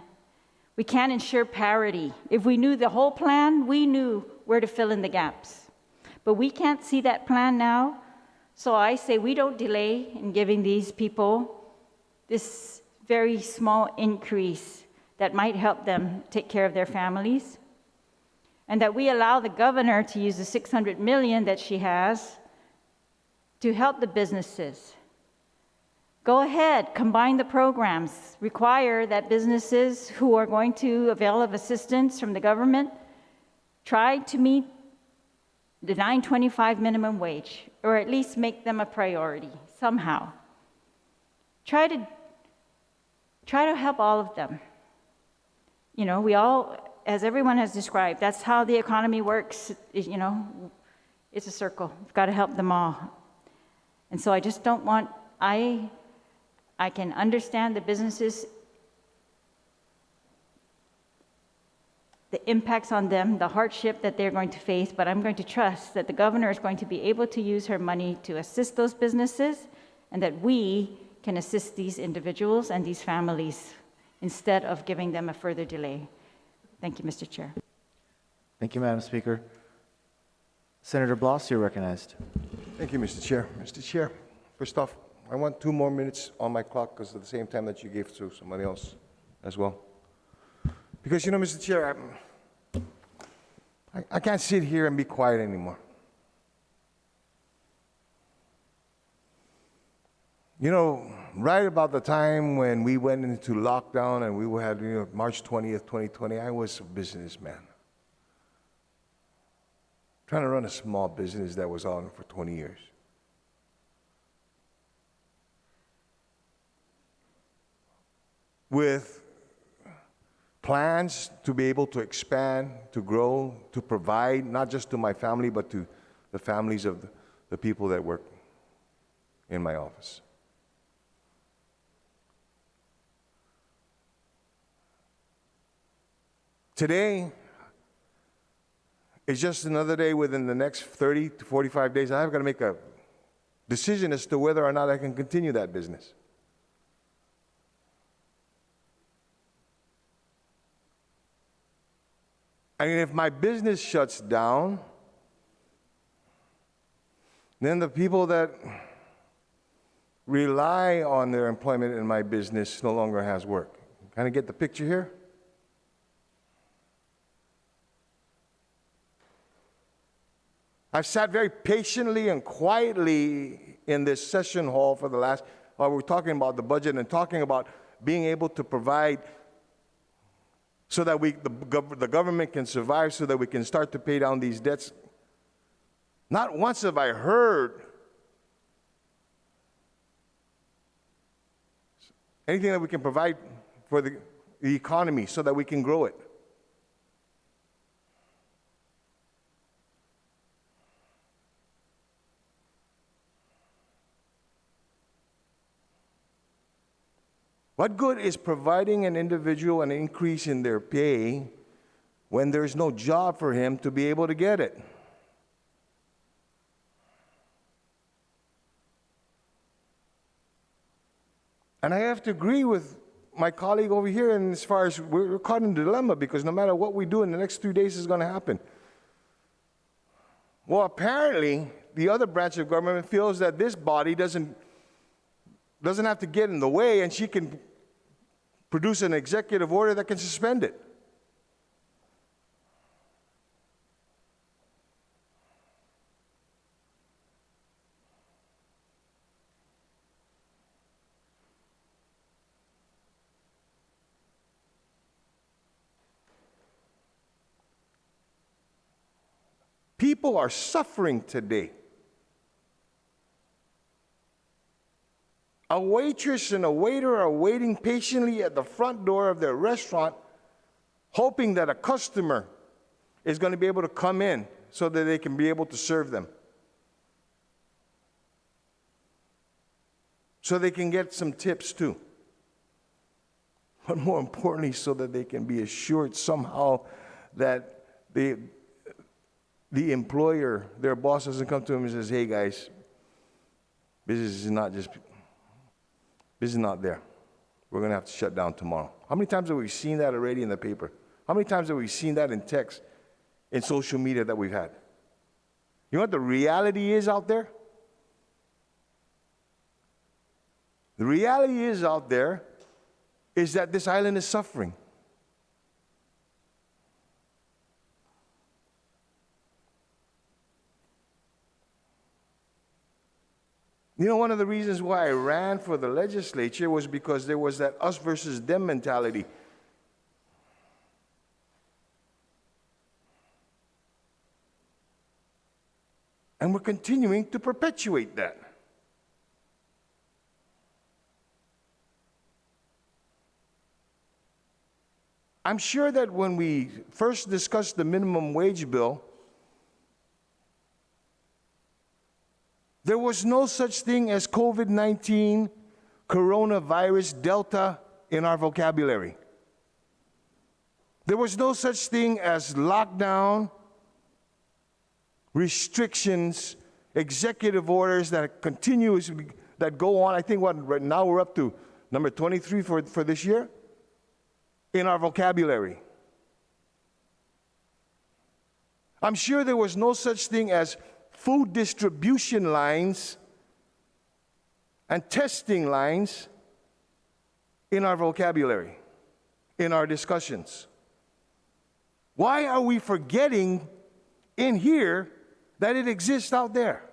[SPEAKER 5] We can't ensure parity. If we knew the whole plan, we knew where to fill in the gaps. But we can't see that plan now, so I say we don't delay in giving these people this very small increase that might help them take care of their families, and that we allow the governor to use the $600 million that she has to help the businesses. Go ahead, combine the programs, require that businesses who are going to avail of assistance from the government try to meet the $9.25 minimum wage, or at least make them a priority somehow. Try to help all of them. We all, as everyone has described, that's how the economy works. It's a circle. We've got to help them all. And so I just don't want, I can understand the businesses, the impacts on them, the hardship that they're going to face, but I'm going to trust that the governor is going to be able to use her money to assist those businesses, and that we can assist these individuals and these families instead of giving them a further delay. Thank you, Mr. Chair.
[SPEAKER 1] Thank you, Madam Speaker. Senator Blas, you're recognized.
[SPEAKER 12] Thank you, Mr. Chair. Mr. Chair, first off, I want 2 more minutes on my clock because of the same time that you gave to somebody else as well. Because, Mr. Chair, I can't sit here and be quiet anymore. You know, right about the time when we went into lockdown and we had, March 20th, 2020, I was a businessman. Trying to run a small business that was on for 20 years. With plans to be able to expand, to grow, to provide, not just to my family, but to the families of the people that work in my office. Today is just another day within the next 30 to 45 days. I've got to make a decision as to whether or not I can continue that business. I mean, if my business shuts down, then the people that rely on their employment in my business no longer has work. Kind of get the picture here? I've sat very patiently and quietly in this session hall for the last, while we're talking about the budget and talking about being able to provide so that the government can survive, so that we can start to pay down these debts. Not once have I heard anything that we can provide for the economy so that we can grow it. What good is providing an individual an increase in their pay when there's no job for him to be able to get it? And I have to agree with my colleague over here, and as far as we're caught in a dilemma, because no matter what we do in the next 2 days is going to happen. Well, apparently, the other branch of government feels that this body doesn't have to get in the way, and she can produce an executive order that can suspend it. People are suffering today. A waitress and a waiter are waiting patiently at the front door of their restaurant, hoping that a customer is going to be able to come in so that they can be able to serve them. So they can get some tips too. But more importantly, so that they can be assured somehow that the employer, their boss, doesn't come to them and says, "Hey guys, business is not there. We're going to have to shut down tomorrow." How many times have we seen that already in the paper? How many times have we seen that in text, in social media that we've had? You know what the reality is out there? The reality is out there is that this island is suffering. You know, one of the reasons why I ran for the legislature was because there was that us versus them mentality. And we're continuing to perpetuate that. I'm sure that when we first discussed the minimum wage bill, there was no such thing as COVID-19, coronavirus, Delta in our vocabulary. There was no such thing as lockdown, restrictions, executive orders that continuously that go on. I think right now we're up to number 23 for this year in our vocabulary. I'm sure there was no such thing as food distribution lines and testing lines in our vocabulary, in our discussions. Why are we forgetting in here that it exists out there?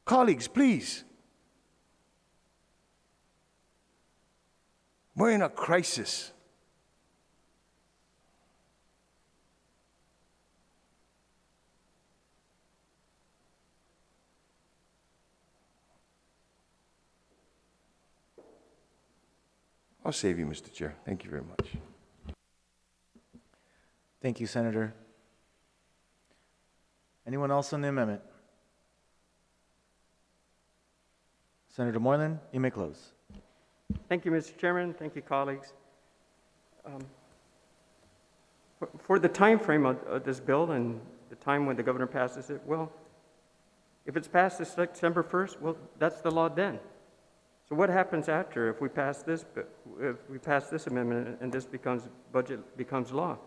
[SPEAKER 12] Colleagues, please. We're in a crisis. I'll save you, Mr. Chair. Thank you very much.
[SPEAKER 1] Thank you, Senator. Anyone else on the amendment? Senator Moylan, you may close.
[SPEAKER 3] Thank you, Mr. Chairman. Thank you, colleagues. For the time frame of this bill and the time when the governor passes it, well, if it's passed this September 1st, well, that's the law then. So what happens after if we pass this amendment and this budget becomes law?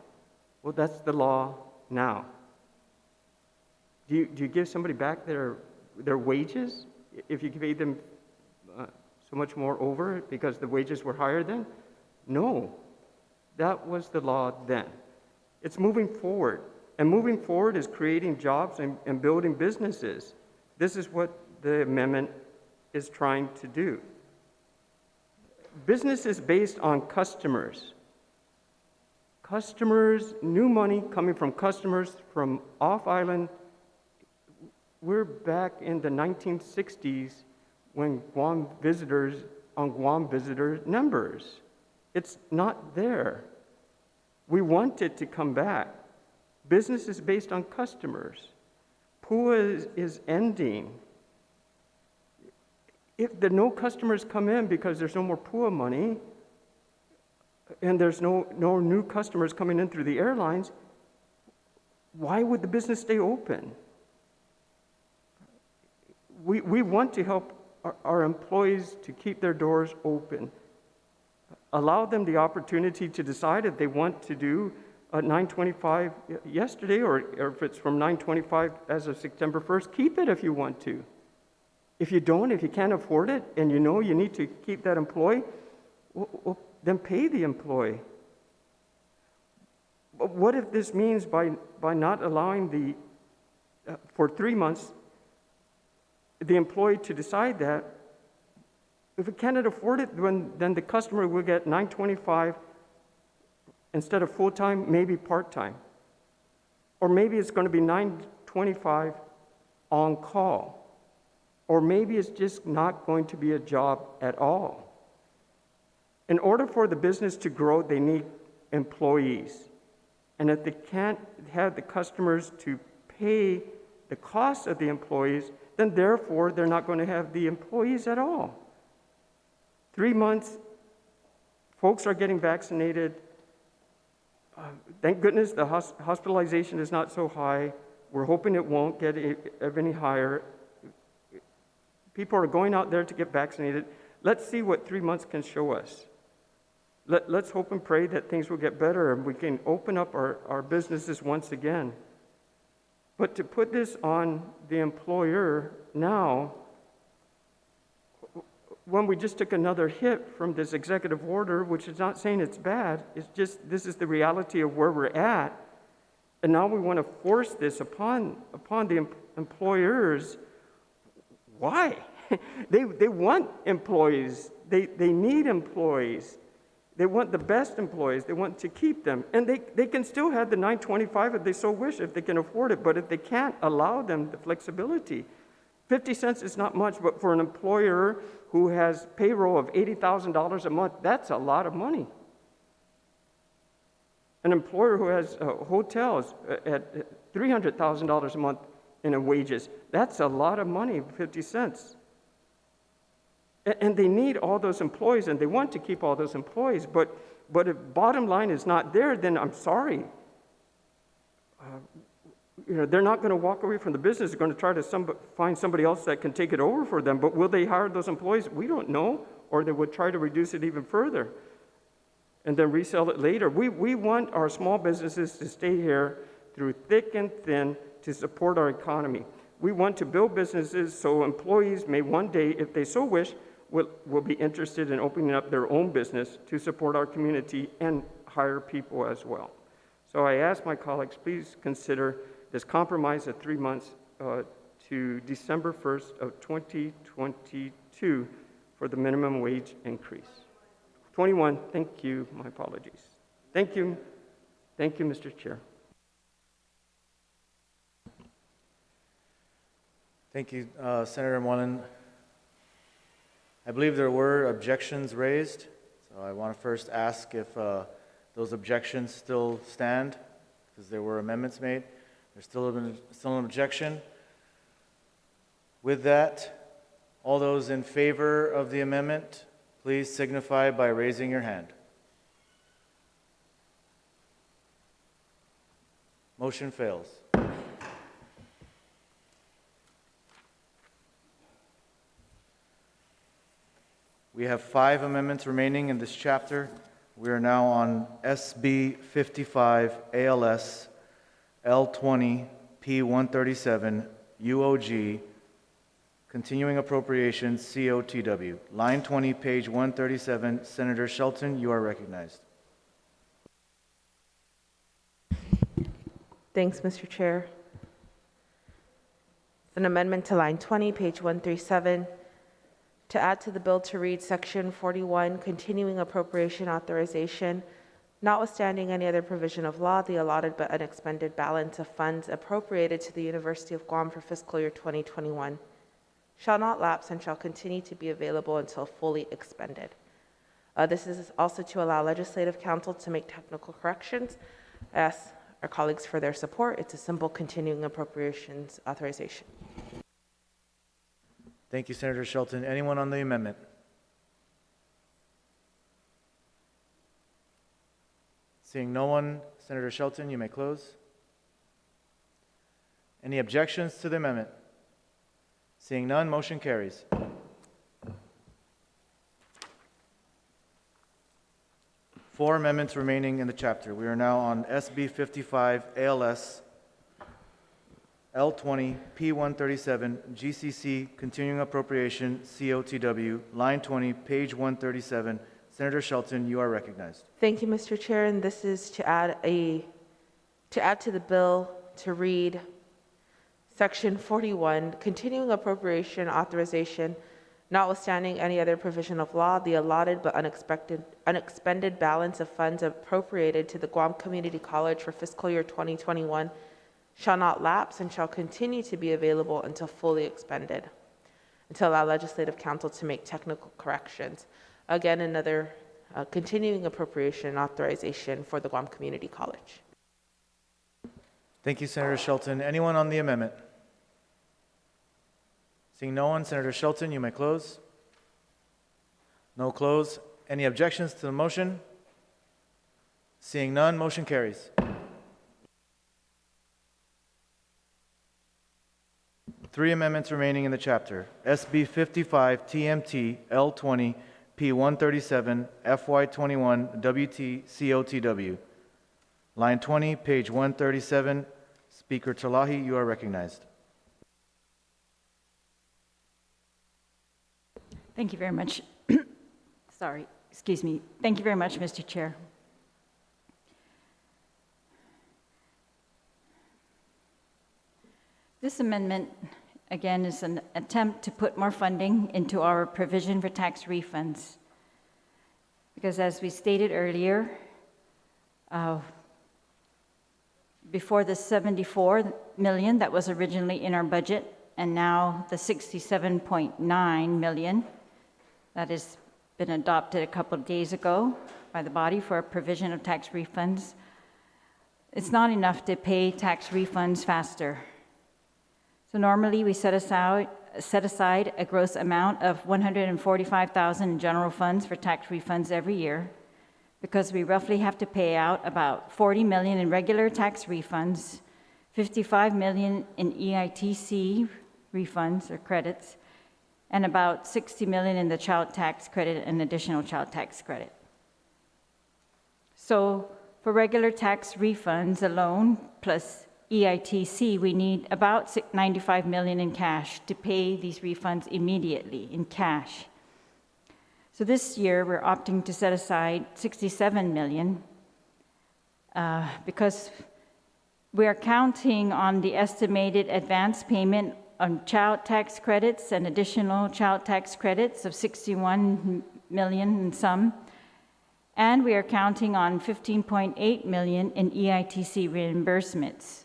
[SPEAKER 3] Well, that's the law now. Do you give somebody back their wages if you pay them so much more over it because the wages were higher then? No, that was the law then. It's moving forward, and moving forward is creating jobs and building businesses. This is what the amendment is trying to do. Business is based on customers. Customers, new money coming from customers from off-island. We're back in the 1960s when Guam visitor numbers. It's not there. We want it to come back. Business is based on customers. PUA is ending. If the no customers come in because there's no more PUA money and there's no new customers coming in through the airlines, why would the business stay open? We want to help our employees to keep their doors open. Allow them the opportunity to decide if they want to do 925 yesterday or if it's from 925 as of September 1st, keep it if you want to. If you don't, if you can't afford it and you know you need to keep that employee, well, then pay the employee. But what if this means by not allowing for 3 months, the employee to decide that, if it cannot afford it, then the customer will get 925 instead of full-time, maybe part-time. Or maybe it's going to be 925 on call. Or maybe it's just not going to be a job at all. In order for the business to grow, they need employees. And if they can't have the customers to pay the cost of the employees, then therefore they're not going to have the employees at all. 3 months, folks are getting vaccinated. Thank goodness the hospitalization is not so high. We're hoping it won't get any higher. People are going out there to get vaccinated. Let's see what 3 months can show us. Let's hope and pray that things will get better and we can open up our businesses once again. But to put this on the employer now, when we just took another hit from this executive order, which is not saying it's bad, it's just this is the reality of where we're at, and now we want to force this upon the employers. Why? They want employees. They need employees. They want the best employees. They want to keep them. And they can still have the 925 if they so wish, if they can afford it. But if they can't, allow them the flexibility. 50 cents is not much, but for an employer who has payroll of $80,000 a month, that's a lot of money. An employer who has hotels at $300,000 a month in wages, that's a lot of money, 50 cents. And they need all those employees, and they want to keep all those employees, but if bottom line is not there, then I'm sorry. They're not going to walk away from the business. They're going to try to find somebody else that can take it over for them, but will they hire those employees? We don't know, or they would try to reduce it even further and then resell it later. We want our small businesses to stay here through thick and thin to support our economy. We want to build businesses so employees may one day, if they so wish, will be interested in opening up their own business to support our community and hire people as well. So I ask my colleagues, please consider this compromise of 3 months to December 1st of 2022 for the minimum wage increase. 21, thank you, my apologies. Thank you, Mr. Chair.
[SPEAKER 1] Thank you, Senator Mullen. I believe there were objections raised, so I want to first ask if those objections still stand, because there were amendments made. There's still an objection. With that, all those in favor of the amendment, please signify by raising your hand. Motion fails. We have 5 amendments remaining in this chapter. We are now on SB 55 ALS L20 P137 UOG Continuing Appropriations COTW. Line 20, page 137. Senator Shelton, you are recognized.
[SPEAKER 10] Thanks, Mr. Chair. An amendment to line 20, page 137, to add to the bill to read Section 41, Continuing Appropriation Authorization, notwithstanding any other provision of law, the allotted but unexpended balance of funds appropriated to the University of Guam for fiscal year 2021 shall not lapse and shall continue to be available until fully expended. This is also to allow Legislative Council to make technical corrections. I ask our colleagues for their support. It's a simple continuing appropriations authorization.
[SPEAKER 1] Thank you, Senator Shelton. Anyone on the amendment? Seeing no one, Senator Shelton, you may close. Any objections to the amendment? Seeing none, motion carries. Four amendments remaining in the chapter. We are now on SB 55 ALS L20 P137 GCC Continuing Appropriation COTW, line 20, page 137. Senator Shelton, you are recognized.
[SPEAKER 10] Thank you, Mr. Chair, and this is to add to the bill to read Section 41, Continuing Appropriation Authorization, notwithstanding any other provision of law, the allotted but unexpended balance of funds appropriated to the Guam Community College for fiscal year 2021 shall not lapse and shall continue to be available until fully expended, and to allow Legislative Council to make technical corrections. Again, another continuing appropriation authorization for the Guam Community College.
[SPEAKER 1] Thank you, Senator Shelton. Anyone on the amendment? Seeing no one, Senator Shelton, you may close. No close. Any objections to the motion? Seeing none, motion carries. Three amendments remaining in the chapter. SB 55 TMT L20 P137 FY21 WT COTW. Line 20, page 137. Speaker Talahi, you are recognized.
[SPEAKER 5] Thank you very much. Sorry, excuse me. Thank you very much, Mr. Chair. This amendment, again, is an attempt to put more funding into our provision for tax refunds. Because as we stated earlier, before the $74 million that was originally in our budget, and now the $67.9 million that has been adopted a couple of days ago by the body for a provision of tax refunds, it's not enough to pay tax refunds faster. So normally we set aside a gross amount of $145,000 in general funds for tax refunds every year, because we roughly have to pay out about $40 million in regular tax refunds, $55 million in EITC refunds or credits, and about $60 million in the child tax credit and additional child tax credit. So for regular tax refunds alone, plus EITC, we need about $95 million in cash to pay these refunds immediately in cash. So this year, we're opting to set aside $67 million because we are counting on the estimated advance payment on child tax credits and additional child tax credits of 61 million and some. And we are counting on 15.8 million in EITC reimbursements,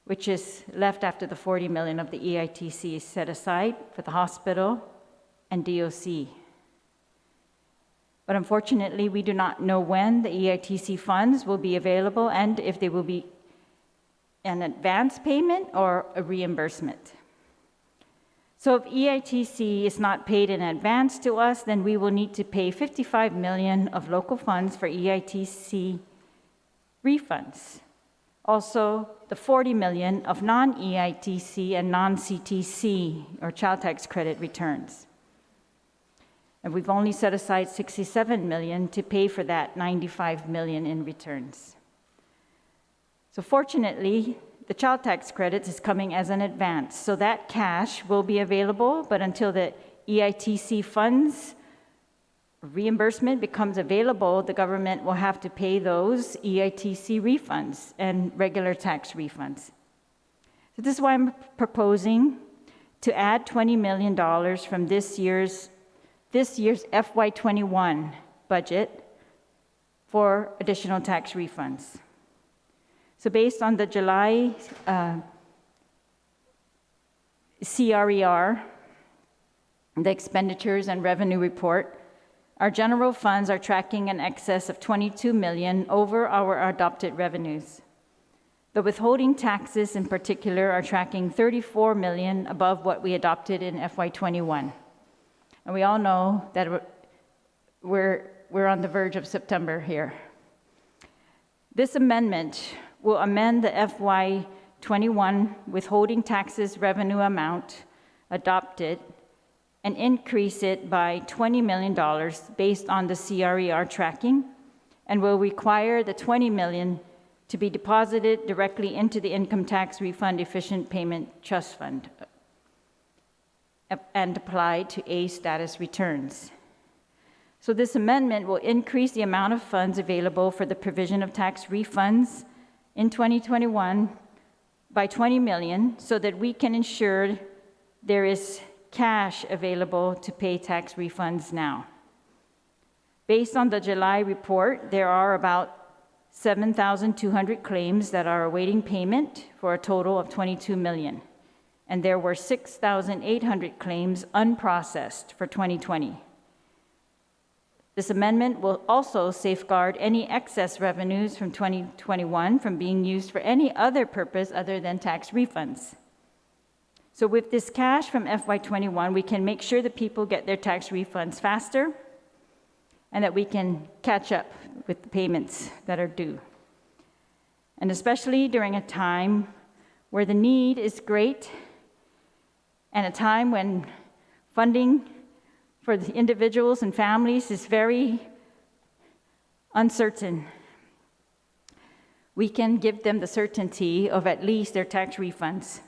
[SPEAKER 5] which is left after the 40 million of the EITC is set aside for the hospital and DOC. But unfortunately, we do not know when the EITC funds will be available and if they will be an advance payment or a reimbursement. So if EITC is not paid in advance to us, then we will need to pay 55 million of local funds for EITC refunds. Also, the 40 million of non-EITC and non-CTC, or child tax credit returns. And we've only set aside 67 million to pay for that 95 million in returns. So fortunately, the child tax credits is coming as an advance, so that cash will be available, but until the EITC funds reimbursement becomes available, the government will have to pay those EITC refunds and regular tax refunds. So this is why I'm proposing to add $20 million from this year's FY21 budget for additional tax refunds. So based on the July CRER, the expenditures and revenue report, our general funds are tracking in excess of 22 million over our adopted revenues. The withholding taxes in particular are tracking 34 million above what we adopted in FY21. And we all know that we're on the verge of September here. This amendment will amend the FY21 withholding taxes revenue amount adopted and increase it by $20 million based on the CRER tracking, and will require the $20 million to be deposited directly into the Income Tax Refund Efficient Payment Trust Fund and applied to A status returns. So this amendment will increase the amount of funds available for the provision of tax refunds in 2021 by 20 million so that we can ensure there is cash available to pay tax refunds now. Based on the July report, there are about 7,200 claims that are awaiting payment for a total of 22 million. And there were 6,800 claims unprocessed for 2020. This amendment will also safeguard any excess revenues from 2021 from being used for any other purpose other than tax refunds. So with this cash from FY21, we can make sure that people get their tax refunds faster and that we can catch up with the payments that are due. And especially during a time where the need is great and a time when funding for the individuals and families is very uncertain. We can give them the certainty of at least their tax refunds,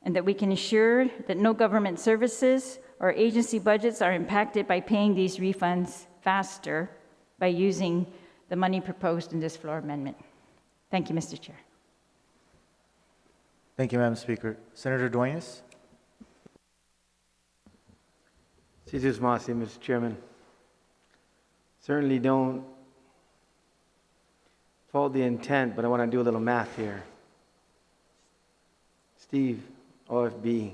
[SPEAKER 5] and that we can ensure that no government services or agency budgets are impacted by paying these refunds faster by using the money proposed in this floor amendment. Thank you, Mr. Chair.
[SPEAKER 1] Thank you, Madam Speaker. Senator Duenas?
[SPEAKER 9] Jesus Masi, Mr. Chairman. Certainly don't fault the intent, but I want to do a little math here. Steve, OFB.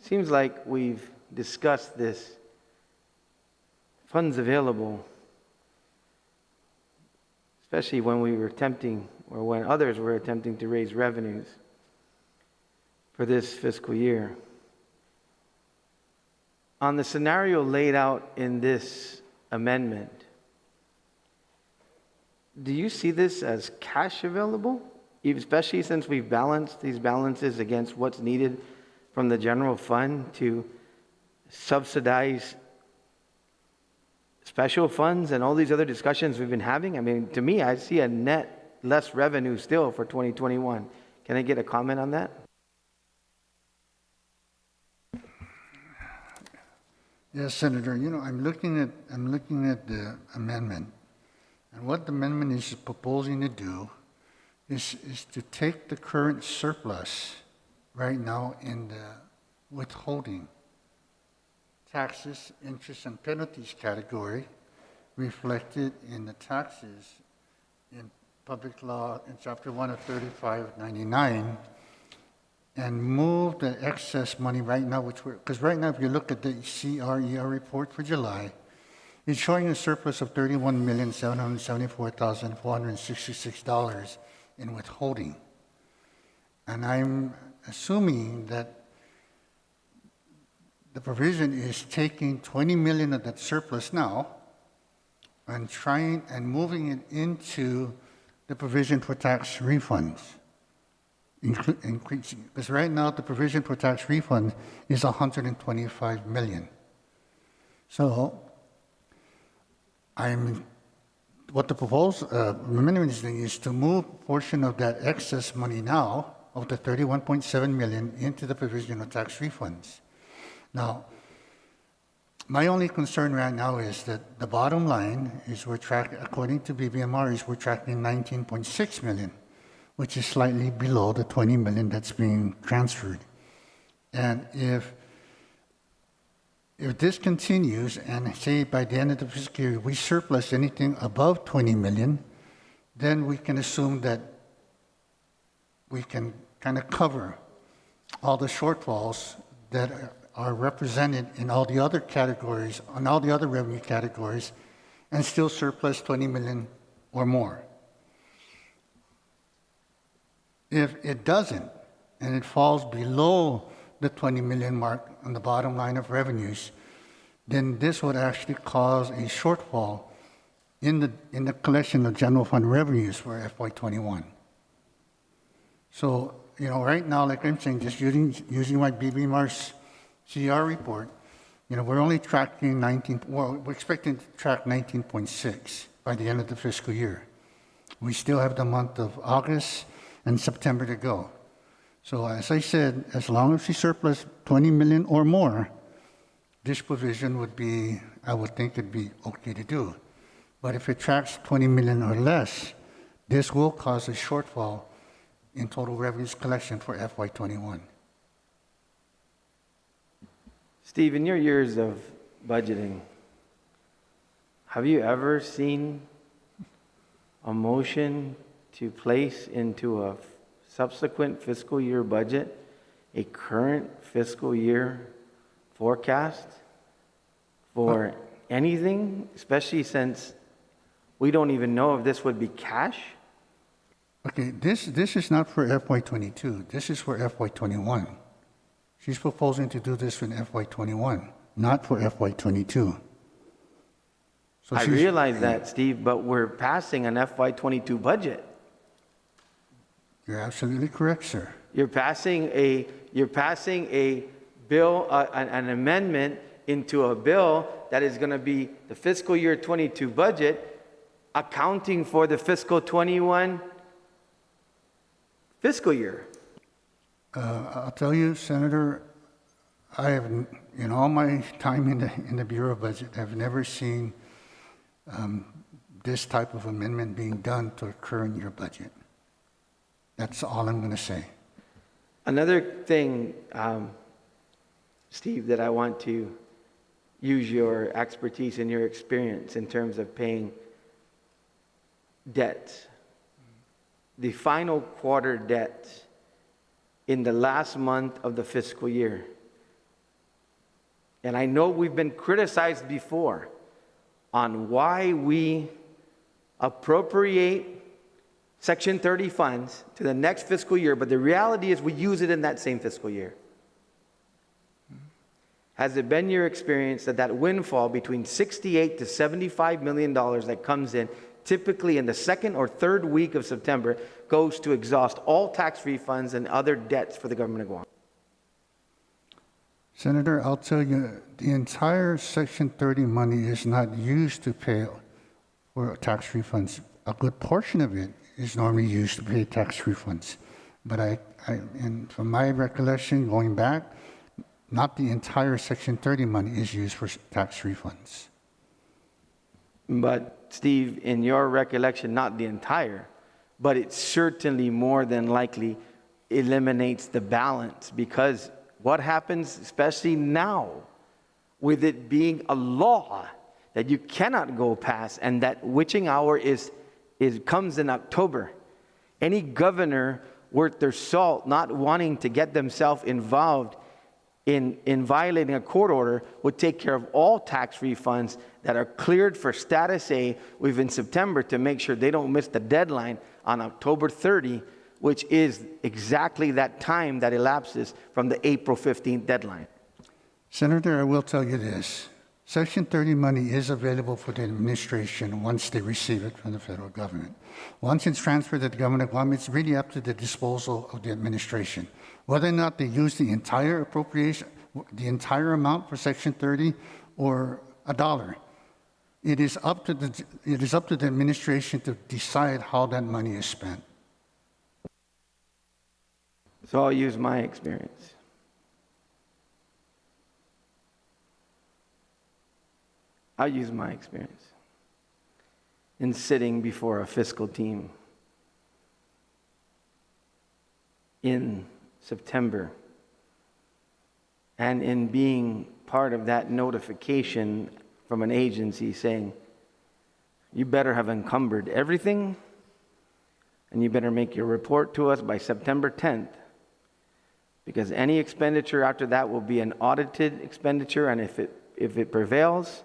[SPEAKER 9] Seems like we've discussed this. Funds available, especially when we were attempting, or when others were attempting to raise revenues for this fiscal year. On the scenario laid out in this amendment, do you see this as cash available, especially since we've balanced these balances against what's needed from the general fund to subsidize special funds and all these other discussions we've been having? I mean, to me, I see a net less revenue still for 2021. Can I get a comment on that?
[SPEAKER 11] Yes, Senator. You know, I'm looking at the amendment, and what the amendment is proposing to do is to take the current surplus right now in the withholding taxes, interest, and penalties category reflected in the taxes in public law in Chapter 1 of 3599 and move the excess money right now, because right now if you look at the CRER report for July, it's showing a surplus of $31,774,466 in withholding. And I'm assuming that the provision is taking 20 million of that surplus now and trying and moving it into the provision for tax refunds, increasing, because right now the provision for tax refund is 125 million. So what the proposed amendment is doing is to move a portion of that excess money now of the 31.7 million into the provision of tax refunds. Now, my only concern right now is that the bottom line is according to BBMR, we're tracking 19.6 million, which is slightly below the 20 million that's being transferred. And if this continues, and say by the end of the fiscal year we surplus anything above 20 million, then we can assume that we can kind of cover all the shortfalls that are represented in all the other categories, on all the other revenue categories, and still surplus 20 million or more. If it doesn't, and it falls below the 20 million mark on the bottom line of revenues, then this would actually cause a shortfall in the collection of general fund revenues for FY21. So, right now, like I'm saying, just using my BBMR's CR report, we're only tracking we're expecting to track 19.6 by the end of the fiscal year. We still have the month of August and September to go. So as I said, as long as we surplus 20 million or more, this provision would be, I would think it'd be okay to do. But if it tracks 20 million or less, this will cause a shortfall in total revenues collection for FY21.
[SPEAKER 9] Steve, in your years of budgeting, have you ever seen a motion to place into a subsequent fiscal year budget a current fiscal year forecast for anything, especially since we don't even know if this would be cash?
[SPEAKER 11] Okay, this is not for FY22. This is for FY21. She's proposing to do this in FY21, not for FY22. So
[SPEAKER 9] I realize that, Steve, but we're passing an FY22 budget.
[SPEAKER 11] You're absolutely correct, sir.
[SPEAKER 9] You're passing a bill, an amendment into a bill that is going to be the fiscal year 22 budget, accounting for the fiscal 21 fiscal year.
[SPEAKER 11] I'll tell you, Senator, I have, in all my time in the Bureau of Budget, I've never seen this type of amendment being done to a current year budget. That's all I'm going to say.
[SPEAKER 9] Another thing, Steve, that I want to use your expertise and your experience in terms of paying debts. The final quarter debt in the last month of the fiscal year. And I know we've been criticized before on why we appropriate Section 30 funds to the next fiscal year, but the reality is we use it in that same fiscal year. Has it been your experience that windfall between $68 to $75 million that comes in typically in the second or third week of September goes to exhaust all tax refunds and other debts for the government of Guam?
[SPEAKER 11] Senator, I'll tell you, the entire Section 30 money is not used to pay for tax refunds. A good portion of it is normally used to pay tax refunds. But and from my recollection, going back, not the entire Section 30 money is used for tax refunds.
[SPEAKER 9] But Steve, in your recollection, not the entire, but it certainly more than likely eliminates the balance, because what happens, especially now, with it being a law that you cannot go past, and that witching hour comes in October. Any governor worth their salt not wanting to get themselves involved in violating a court order would take care of all tax refunds that are cleared for status A within September, to make sure they don't miss the deadline on October 30, which is exactly that time that elapses from the April 15th deadline.
[SPEAKER 11] Senator, I will tell you this. Section 30 money is available for the administration once they receive it from the federal government. Once it's transferred to the government of Guam, it's really up to the disposal of the administration. Whether or not they use the entire appropriation, the entire amount for Section 30, or $1, it is up to the administration to decide how that money is spent.
[SPEAKER 9] So I'll use my experience. I'll use my experience in sitting before a fiscal team in September, and in being part of that notification from an agency saying, you better have encumbered everything, and you better make your report to us by September 10th, because any expenditure after that will be an audited expenditure, and if it prevails,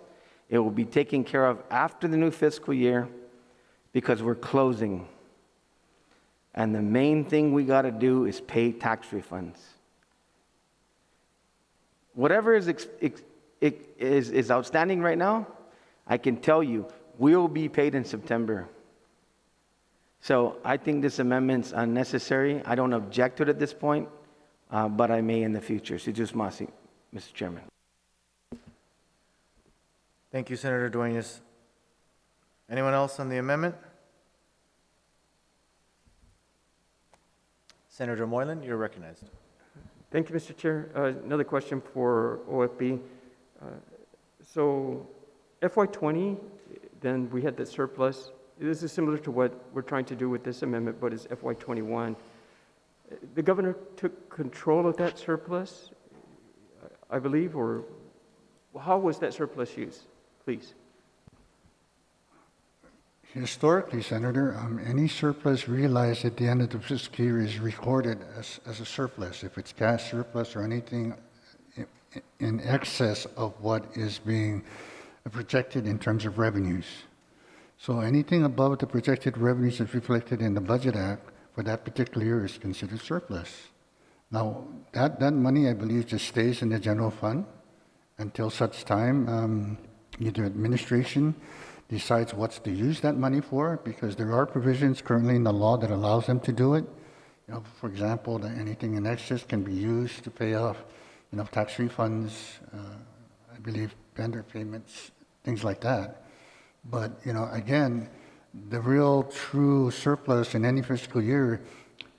[SPEAKER 9] it will be taken care of after the new fiscal year, because we're closing. And the main thing we got to do is pay tax refunds. Whatever is outstanding right now, I can tell you, will be paid in September. So I think this amendment's unnecessary. I don't object to it at this point, but I may in the future. Sijus Masi, Mr. Chairman.
[SPEAKER 1] Thank you, Senator Duenas. Anyone else on the amendment? Senator Moylan, you're recognized.
[SPEAKER 3] Thank you, Mr. Chair. Another question for OFB. So FY20, then we had the surplus. This is similar to what we're trying to do with this amendment, but it's FY21. The governor took control of that surplus, I believe, or how was that surplus used? Please.
[SPEAKER 11] Historically, Senator, any surplus realized at the end of the fiscal year is recorded as a surplus. If it's cash surplus or anything in excess of what is being projected in terms of revenues. So anything above the projected revenues as reflected in the Budget Act for that particular year is considered surplus. Now, that money, I believe, just stays in the general fund until such time either administration decides what's to use that money for, because there are provisions currently in the law that allows them to do it. You know, for example, that anything in excess can be used to pay off, tax refunds, I believe vendor payments, things like that. But, again, the real true surplus in any fiscal year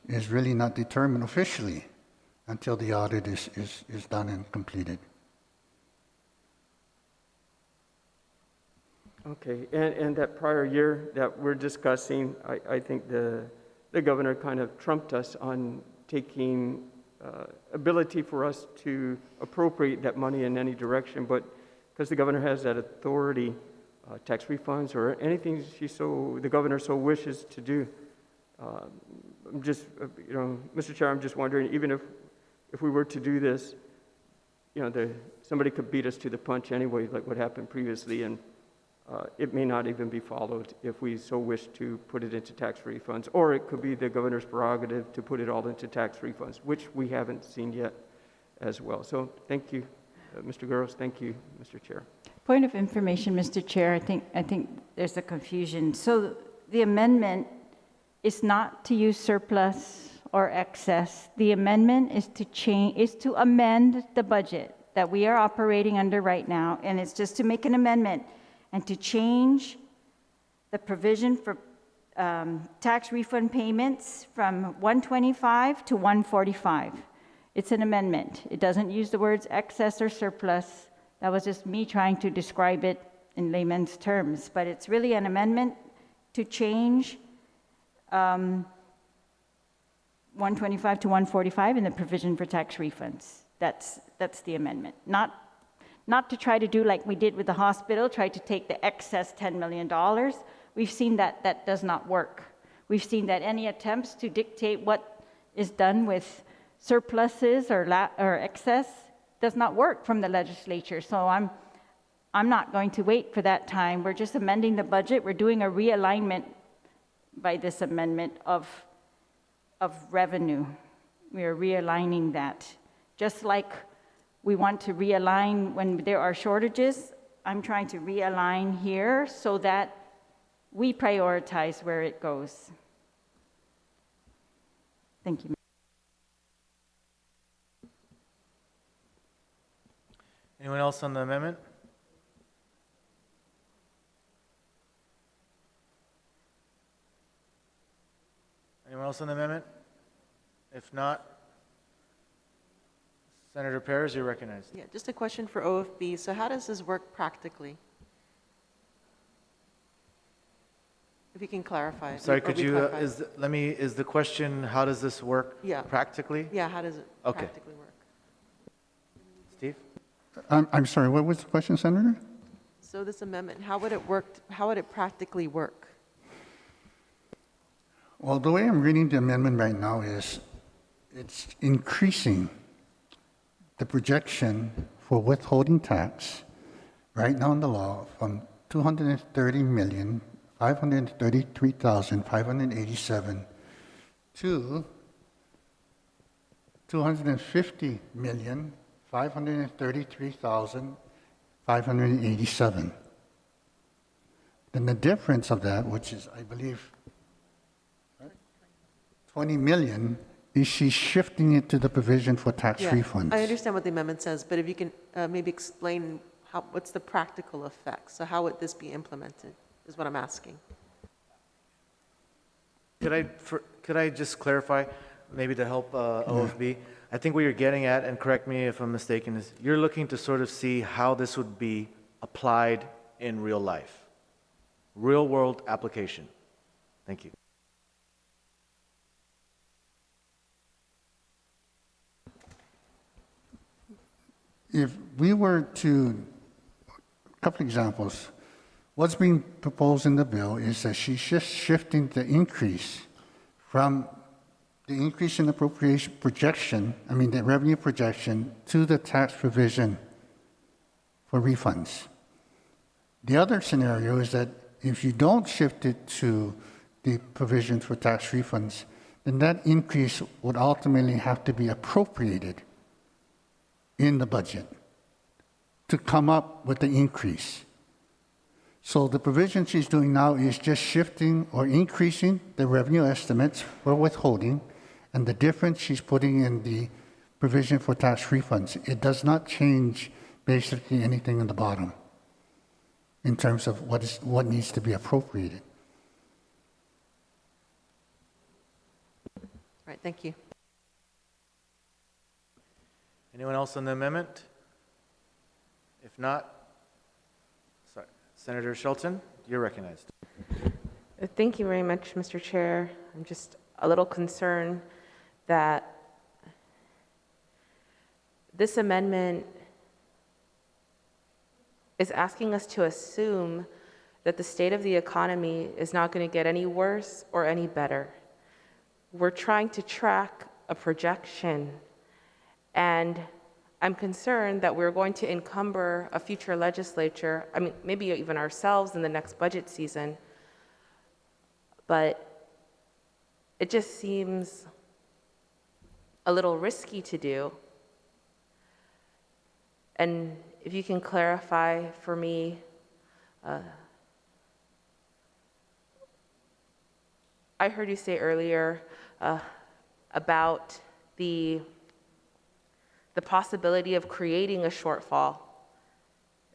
[SPEAKER 11] is really not determined officially until the audit is done and completed.
[SPEAKER 3] Okay, and that prior year that we're discussing, I think the governor kind of trumped us on taking ability for us to appropriate that money in any direction, but because the governor has that authority, tax refunds or anything the governor so wishes to do. I'm just, Mr. Chair, I'm just wondering, even if we were to do this, somebody could beat us to the punch anyway, like what happened previously, and it may not even be followed if we so wish to put it into tax refunds, or it could be the governor's prerogative to put it all into tax refunds, which we haven't seen yet as well. So thank you, Mr. Guerros. Thank you, Mr. Chair.
[SPEAKER 5] Point of information, Mr. Chair, I think there's a confusion. So the amendment is not to use surplus or excess. The amendment is to amend the budget that we are operating under right now, and it's just to make an amendment and to change the provision for tax refund payments from 125 to 145. It's an amendment. It doesn't use the words excess or surplus. That was just me trying to describe it in layman's terms, but it's really an amendment to change 125 to 145 in the provision for tax refunds. That's the amendment. Not to try to do like we did with the hospital, try to take the excess $10 million. We've seen that does not work. We've seen that any attempts to dictate what is done with surpluses or excess does not work from the legislature. So I'm not going to wait for that time. We're just amending the budget. We're doing a realignment by this amendment of revenue. We are realigning that. Just like we want to realign when there are shortages, I'm trying to realign here so that we prioritize where it goes. Thank you.
[SPEAKER 1] Anyone else on the amendment? Anyone else on the amendment? If not, Senator Perez, you're recognized.
[SPEAKER 13] Yeah, just a question for OFB. So how does this work practically? If you can clarify.
[SPEAKER 1] Sorry,
[SPEAKER 13] or
[SPEAKER 1] could you,
[SPEAKER 13] re-clarify.
[SPEAKER 1] is the question, how does this work
[SPEAKER 13] Yeah.
[SPEAKER 1] practically?
[SPEAKER 13] Yeah, how does it
[SPEAKER 1] Okay.
[SPEAKER 13] practically work?
[SPEAKER 1] Steve?
[SPEAKER 11] I'm sorry, what was the question, Senator?
[SPEAKER 13] So this amendment, how would it work, how would it practically work?
[SPEAKER 11] Well, the way I'm reading the amendment right now is it's increasing the projection for withholding tax right now in the law from $230,533,587 to $250,533,587. Then the difference of that, which is, I believe, 20 million, is she's shifting it to the provision for tax
[SPEAKER 13] Yeah,
[SPEAKER 11] refunds.
[SPEAKER 13] I understand what the amendment says, but if you can maybe explain what's the practical effect? So how would this be implemented, is what I'm asking.
[SPEAKER 1] Could I just clarify, maybe to help OFB? I think what you're getting at, and correct me if I'm mistaken, is you're looking to sort of see how this would be applied in real life. Real world application. Thank you.
[SPEAKER 11] If we were to, a couple examples, what's being proposed in the bill is that she's just shifting the increase from the increase in appropriation projection, the revenue projection, to the tax provision for refunds. The other scenario is that if you don't shift it to the provision for tax refunds, then that increase would ultimately have to be appropriated in the budget to come up with the increase. So the provision she's doing now is just shifting or increasing the revenue estimates for withholding, and the difference she's putting in the provision for tax refunds. It does not change basically anything in the bottom in terms of what needs to be appropriated.
[SPEAKER 13] All right, thank you.
[SPEAKER 1] Anyone else on the amendment? If not, sorry, Senator Shelton, you're recognized.
[SPEAKER 10] Thank you very much, Mr. Chair. I'm just a little concerned that this amendment is asking us to assume that the state of the economy is not going to get any worse or any better. We're trying to track a projection, and I'm concerned that we're going to encumber a future legislature, maybe even ourselves in the next budget season, but it just seems a little risky to do. And if you can clarify for me, I heard you say earlier about the possibility of creating a shortfall.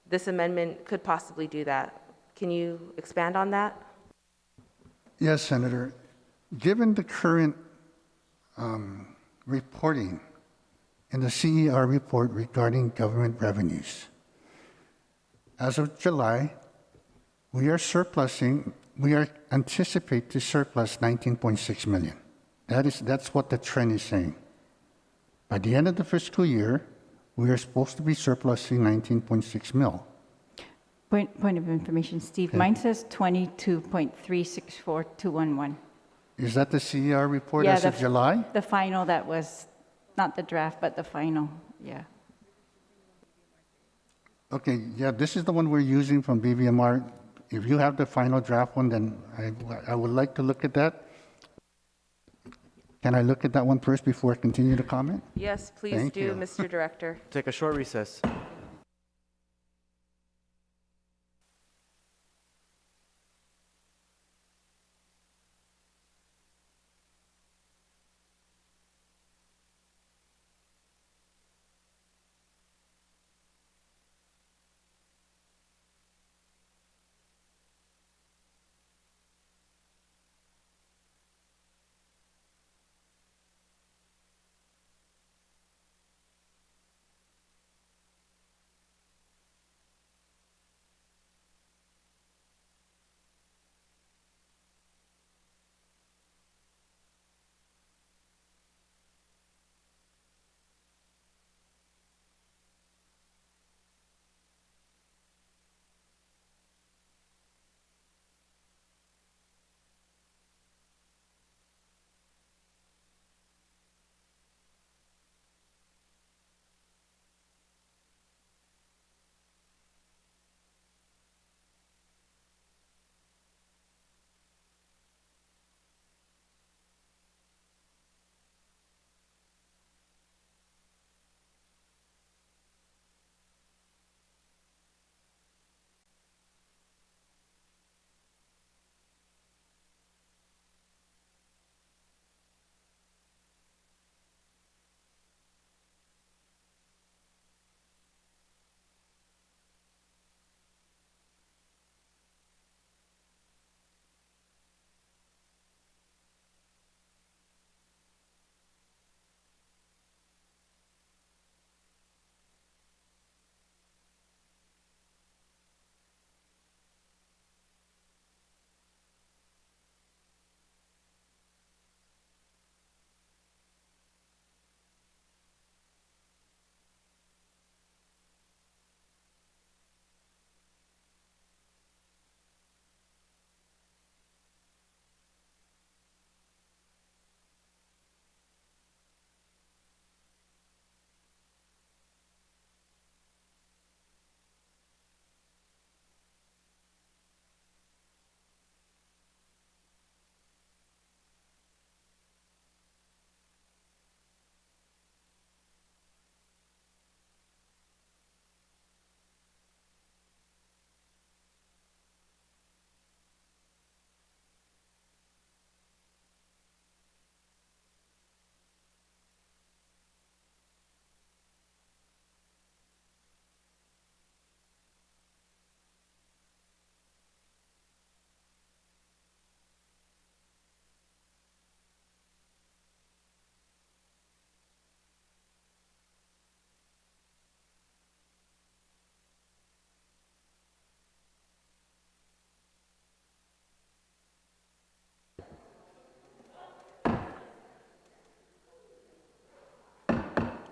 [SPEAKER 10] This amendment could possibly do that. Can you expand on that?
[SPEAKER 11] Yes, Senator. Given the current reporting in the CER report regarding government revenues, as of July, we are surplusing we are anticipate to surplus 19.6 million. That's what the trend is saying. By the end of the fiscal year, we are supposed to be surplusing 19.6 mil.
[SPEAKER 5] Point of information, Steve.
[SPEAKER 11] Okay.
[SPEAKER 5] Mine says 22.364211.
[SPEAKER 11] Is that the CER report
[SPEAKER 5] Yeah,
[SPEAKER 11] as of July?
[SPEAKER 5] The final that was, not the draft, but the final, yeah.
[SPEAKER 11] Okay, yeah, this is the one we're using from BVMR. If you have the final draft one, then I would like to look at that. Can I look at that one first before I continue to comment?
[SPEAKER 10] Yes, please
[SPEAKER 11] Thank
[SPEAKER 10] do,
[SPEAKER 11] you.
[SPEAKER 10] Mr. Director.
[SPEAKER 1] Take a short recess.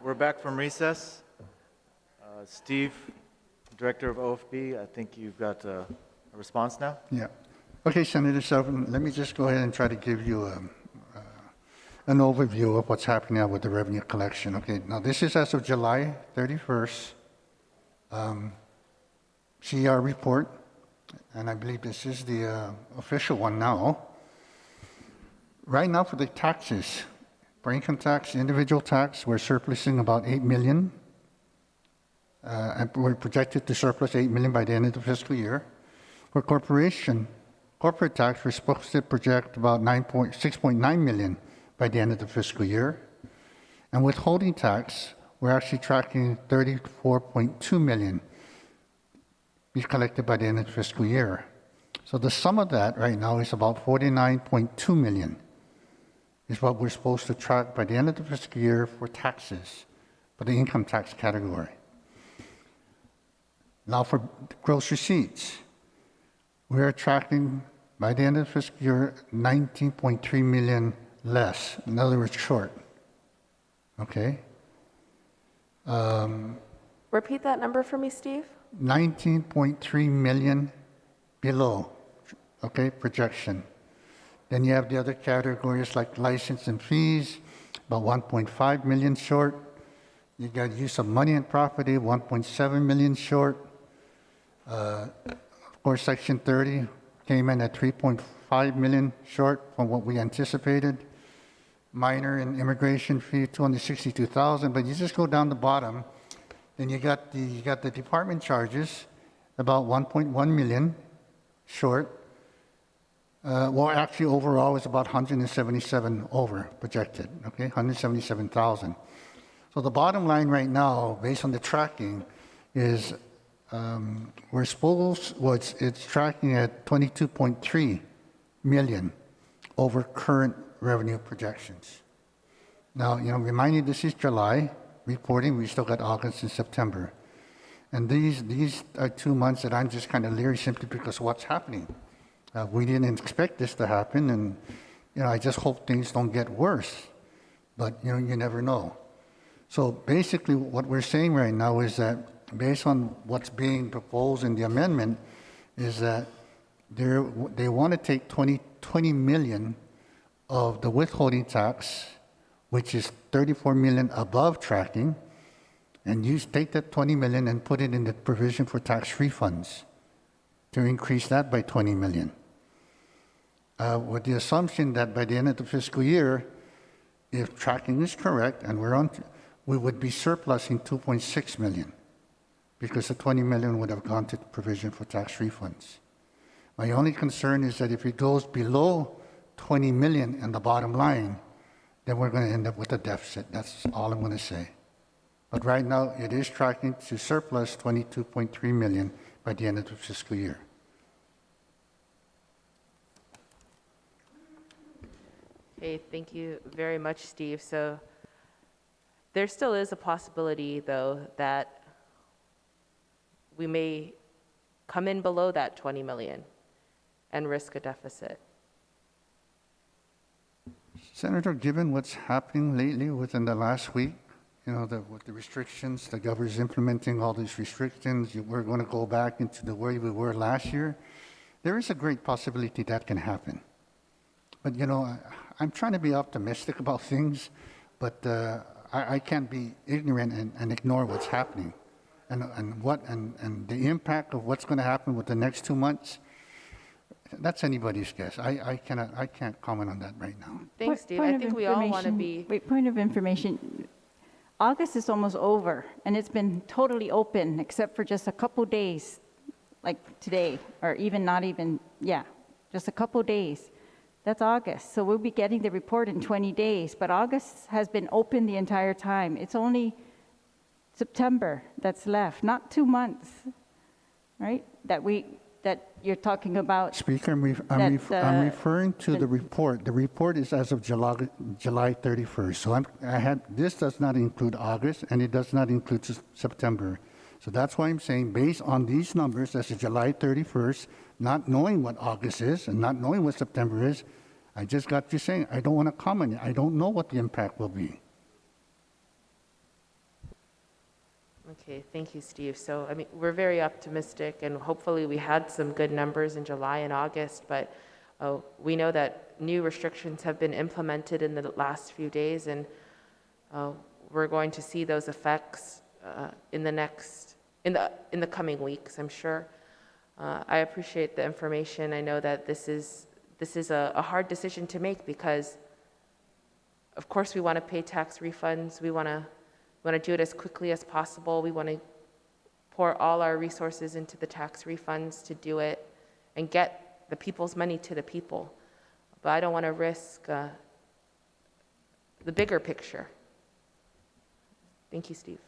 [SPEAKER 1] We're back from recess. Steve, Director of OFB, I think you've got a response now?
[SPEAKER 11] Yeah. Okay, Senator Sullivan, let me just go ahead and try to give you an overview of what's happening now with the revenue collection. Okay, now this is as of July 31st, CER report, and I believe this is the official one now. Right now for the taxes, for income tax, individual tax, we're surplusing about 8 million. And we're projected to surplus 8 million by the end of the fiscal year. For corporate tax, we're supposed to project about 6.9 million by the end of the fiscal year. And withholding tax, we're actually tracking 34.2 million be collected by the end of the fiscal year. So the sum of that right now is about 49.2 million is what we're supposed to track by the end of the fiscal year for taxes, for the income tax category. Now for gross receipts, we're tracking By the end of the fiscal year, 19.3 million less, in other words, short. Okay?
[SPEAKER 10] Repeat that number for me, Steve.
[SPEAKER 11] 19.3 million below, okay, projection. Then you have the other categories like license and fees, about 1.5 million short. You got use of money and property, 1.7 million short. Of course, Section 30 came in at 3.5 million short from what we anticipated. Minor and immigration fee, 262,000. But you just go down the bottom, then you got the department charges, about 1.1 million short. Well, actually, overall, it's about 177 over projected. Okay, 177,000. So the bottom line right now, based on the tracking, is we're supposed, it's tracking at 22.3 million over current revenue projections. Now, remind you, this is July reporting. We still got August and September. And these are 2 months that I'm just kind of leery simply because of what's happening. We didn't expect this to happen, and I just hope things don't get worse. But you never know. So basically, what we're saying right now is that based on what's being proposed in the amendment, is that they want to take 20 million of the withholding tax, which is 34 million above tracking, and take that 20 million and put it in the provision for tax refunds to increase that by 20 million. With the assumption that by the end of the fiscal year, if tracking is correct and we would be surplusing 2.6 million because the 20 million would have gone to the provision for tax refunds. My only concern is that if it goes below 20 million in the bottom line, then we're going to end up with a deficit. That's all I'm going to say. But right now, it is tracking to surplus 22.3 million by the end of the fiscal year.
[SPEAKER 10] Okay, thank you very much, Steve. So there still is a possibility, though, that we may come in below that 20 million and risk a deficit.
[SPEAKER 11] Senator, given what's happening lately within the last week, with the restrictions, the governor's implementing all these restrictions, we're going to go back into the way we were last year, there is a great possibility that can happen. But, I'm trying to be optimistic about things, but I can't be ignorant and ignore what's happening. And the impact of what's going to happen with the next 2 months, that's anybody's guess. I can't comment on that right now.
[SPEAKER 10] Thanks, Steve. I think we all want to be...
[SPEAKER 5] Wait, point of information. August is almost over, and it's been totally open except for just a couple days, like today, or just a couple days. That's August. So we'll be getting the report in 20 days, but August has been open the entire time. It's only September that's left, not 2 months, right? That you're talking about.
[SPEAKER 11] Speaker, I'm referring to the report. The report is as of July 31st. So this does not include August, and it does not include September. So that's why I'm saying, based on these numbers, as of July 31st, not knowing what August is and not knowing what September is, I just got you saying, I don't want to comment. I don't know what the impact will be.
[SPEAKER 10] Okay, thank you, Steve. So, we're very optimistic, and hopefully we had some good numbers in July and August, but we know that new restrictions have been implemented in the last few days, and we're going to see those effects in the coming weeks, I'm sure. I appreciate the information. I know that this is a hard decision to make because, of course, we want to pay tax refunds. We want to do it as quickly as possible. We want to pour all our resources into the tax refunds to do it and get the people's money to the people. But I don't want to risk the bigger picture. Thank you, Steve.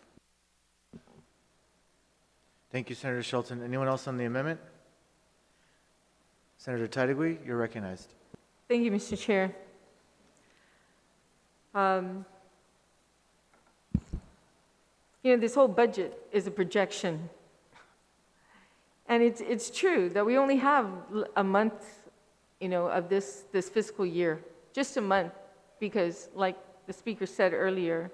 [SPEAKER 1] Thank you, Senator Shelton. Anyone else on the amendment? Senator Taitigui, you're recognized.
[SPEAKER 2] Thank you, Mr. Chair. This whole budget is a projection. And it's true that we only have a month of this fiscal year, just a month, because like the speaker said earlier,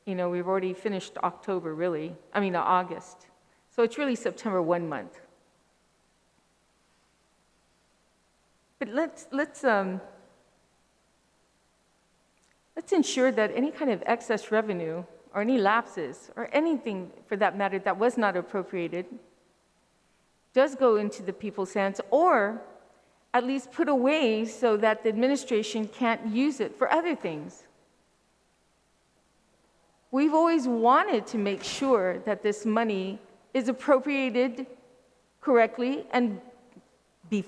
[SPEAKER 2] we've already finished October, really. August. So it's really September 1 month. But let's ensure that any kind of excess revenue or any lapses or anything for that matter that was not appropriated does go into the people's hands, or at least put away so that the administration can't use it for other things. We've always wanted to make sure that this money is appropriated correctly and be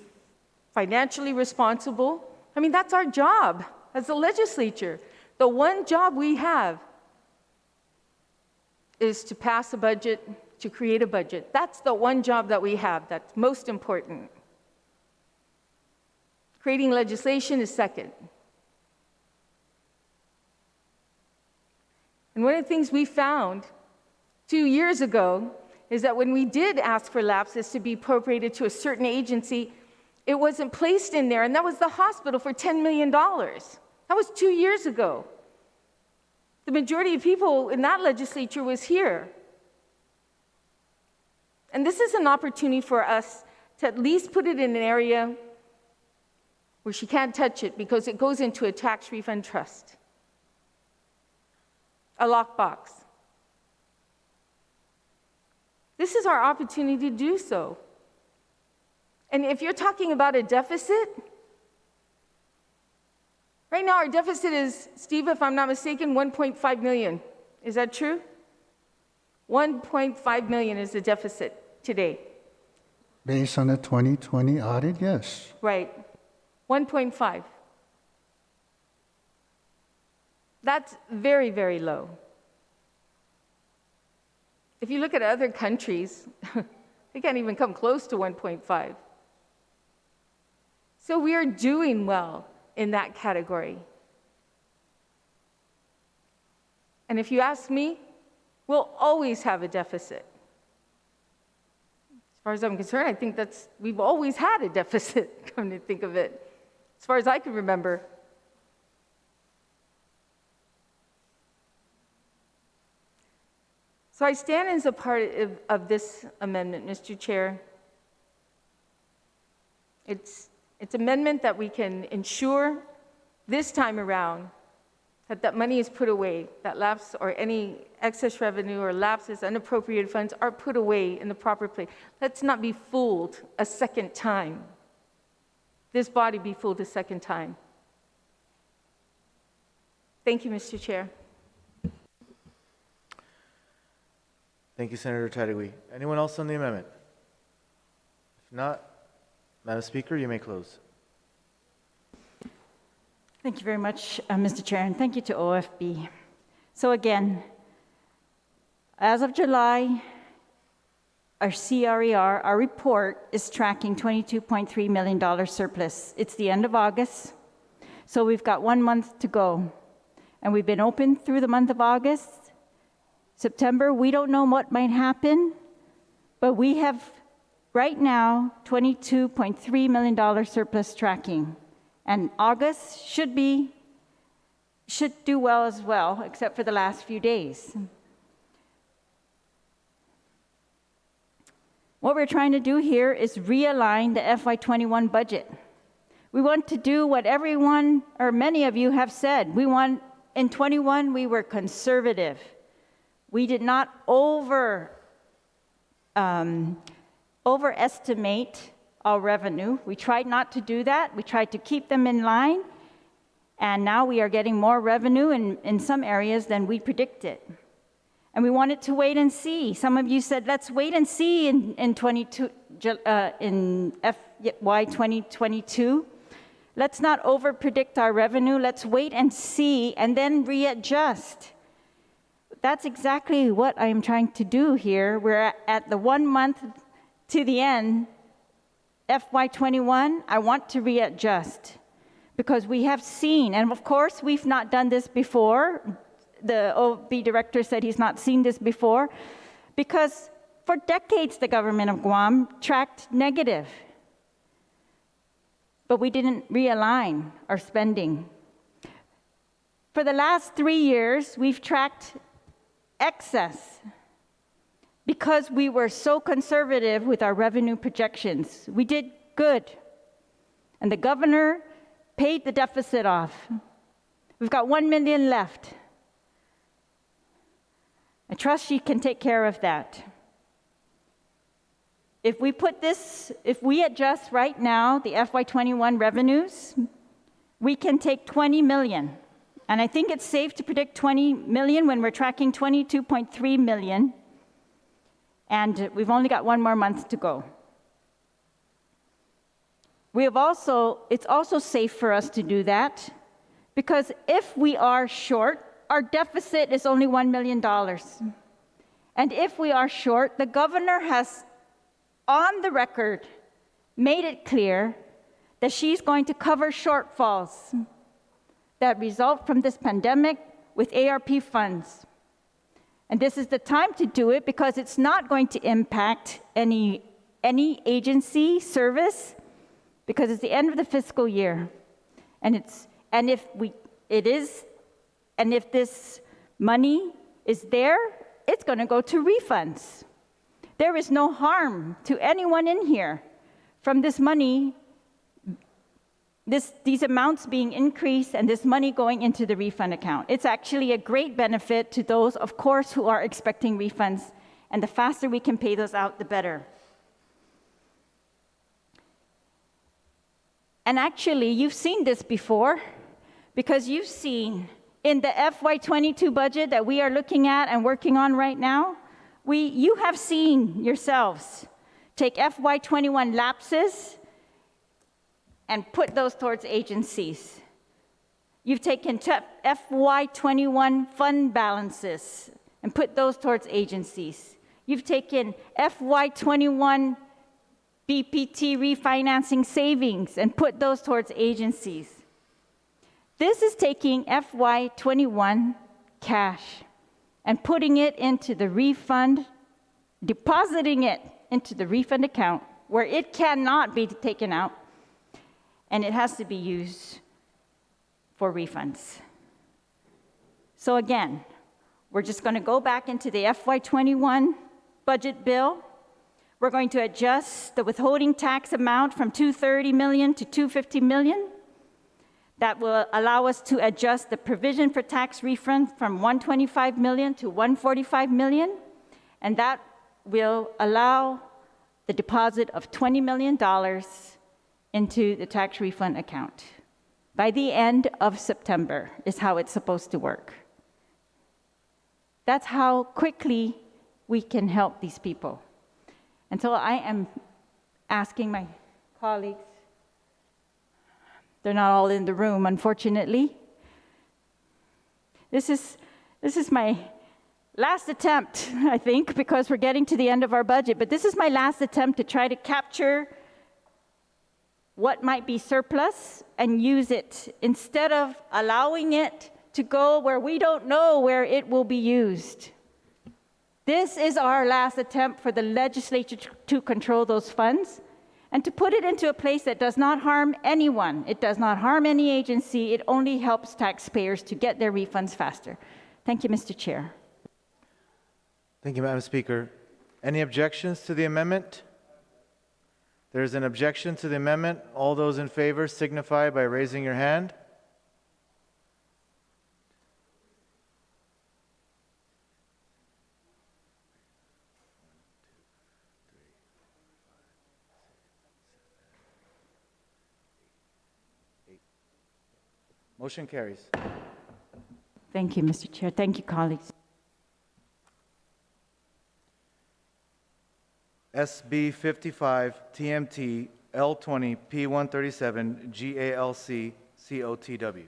[SPEAKER 2] financially responsible. That's our job as the legislature. The one job we have is to pass a budget, to create a budget. That's the one job that we have that's most important. Creating legislation is second. And one of the things we found 2 years ago is that when we did ask for lapses to be appropriated to a certain agency, it wasn't placed in there, and that was the hospital for $10 million. That was 2 years ago. The majority of people in that legislature was here. And this is an opportunity for us to at least put it in an area where she can't touch it because it goes into a tax refund trust, a lockbox. This is our opportunity to do so. And if you're talking about a deficit, right now our deficit is, Steve, if I'm not mistaken, 1.5 million. Is that true? 1.5 million is the deficit today.
[SPEAKER 11] Based on the 2020 audit, yes.
[SPEAKER 2] Right. 1.5. That's very, very low. If you look at other countries, they can't even come close to 1.5. So we are doing well in that category. And if you ask me, we'll always have a deficit. As far as I'm concerned, I think we've always had a deficit, come to think of it, as far as I can remember. So I stand as a part of this amendment, Mr. Chair. It's an amendment that we can ensure this time around that money is put away, that lapse or any excess revenue or lapses, unappropriated funds are put away in the proper place. Let's not be fooled a second time. This body be fooled a second time. Thank you, Mr. Chair.
[SPEAKER 1] Thank you, Senator Tadegui. Anyone else on the amendment? If not, Madam Speaker, you may close.
[SPEAKER 5] Thank you very much, Mr. Chair, and thank you to OFB. So again, as of July, our CRER, our report, is tracking $22.3 million surplus. It's the end of August, so we've got 1 month to go. And we've been open through the month of August. September, we don't know what might happen, but we have right now $22.3 million surplus tracking. And August should do well as well, except for the last few days. What we're trying to do here is realign the FY21 budget. We want to do what everyone, or many of you have said. In 21, we were conservative. We did not overestimate our revenue. We tried not to do that. We tried to keep them in line. And now we are getting more revenue in some areas than we predicted. And we wanted to wait and see. Some of you said, let's wait and see in FY2022. Let's not overpredict our revenue. Let's wait and see and then readjust. That's exactly what I am trying to do here. We're at the 1 month to the end, FY21, I want to readjust because we have seen, and of course, we've not done this before. The OB director said he's not seen this before because for decades, the government of Guam tracked negative. but we didn't realign our spending. For the last 3 years, we've tracked excess because we were so conservative with our revenue projections. We did good, and the governor paid the deficit off. We've got 1 million left. I trust she can take care of that. If we adjust right now the FY21 revenues, we can take 20 million. And I think it's safe to predict 20 million when we're tracking 22.3 million. And we've only got 1 more month to go. It's also safe for us to do that, because if we are short, our deficit is only $1 million. And if we are short, the governor has, on the record, made it clear that she's going to cover shortfalls that result from this pandemic with ARP funds. And this is the time to do it because it's not going to impact any agency service, because it's the end of the fiscal year. And if this money is there, it's going to go to refunds. There is no harm to anyone in here from this money, these amounts being increased and this money going into the refund account. It's actually a great benefit to those, of course, who are expecting refunds, and the faster we can pay those out, the better. And actually, you've seen this before, because you've seen in the FY22 budget that we are looking at and working on right now, you have seen yourselves take FY21 lapses and put those towards agencies. You've taken FY21 fund balances and put those towards agencies. You've taken FY21 BPT refinancing savings and put those towards agencies. This is taking FY21 cash and putting it into the refund, depositing it into the refund account where it cannot be taken out, and it has to be used for refunds. So again, we're just going to go back into the FY21 budget bill. We're going to adjust the withholding tax amount from $230 million to $250 million. That will allow us to adjust the provision for tax refund from $125 million to $145 million, and that will allow the deposit of $20 million into the tax refund account. By the end of September is how it's supposed to work. That's how quickly we can help these people. And so I am asking my colleagues, they're not all in the room, unfortunately. This is my last attempt, I think, because we're getting to the end of our budget, but this is my last attempt to try to capture what might be surplus and use it instead of allowing it to go where we don't know where it will be used. This is our last attempt for the legislature to control those funds and to put it into a place that does not harm anyone. It does not harm any agency. It only helps taxpayers to get their refunds faster. Thank you, Mr. Chair.
[SPEAKER 1] Thank you, Madam Speaker. Any objections to the amendment? There's an objection to the amendment. All those in favor signify by raising your hand. Motion carries.
[SPEAKER 5] Thank you, Mr. Chair. Thank you, colleagues.
[SPEAKER 1] SB 55 TMT L20 P137 GALC COTW.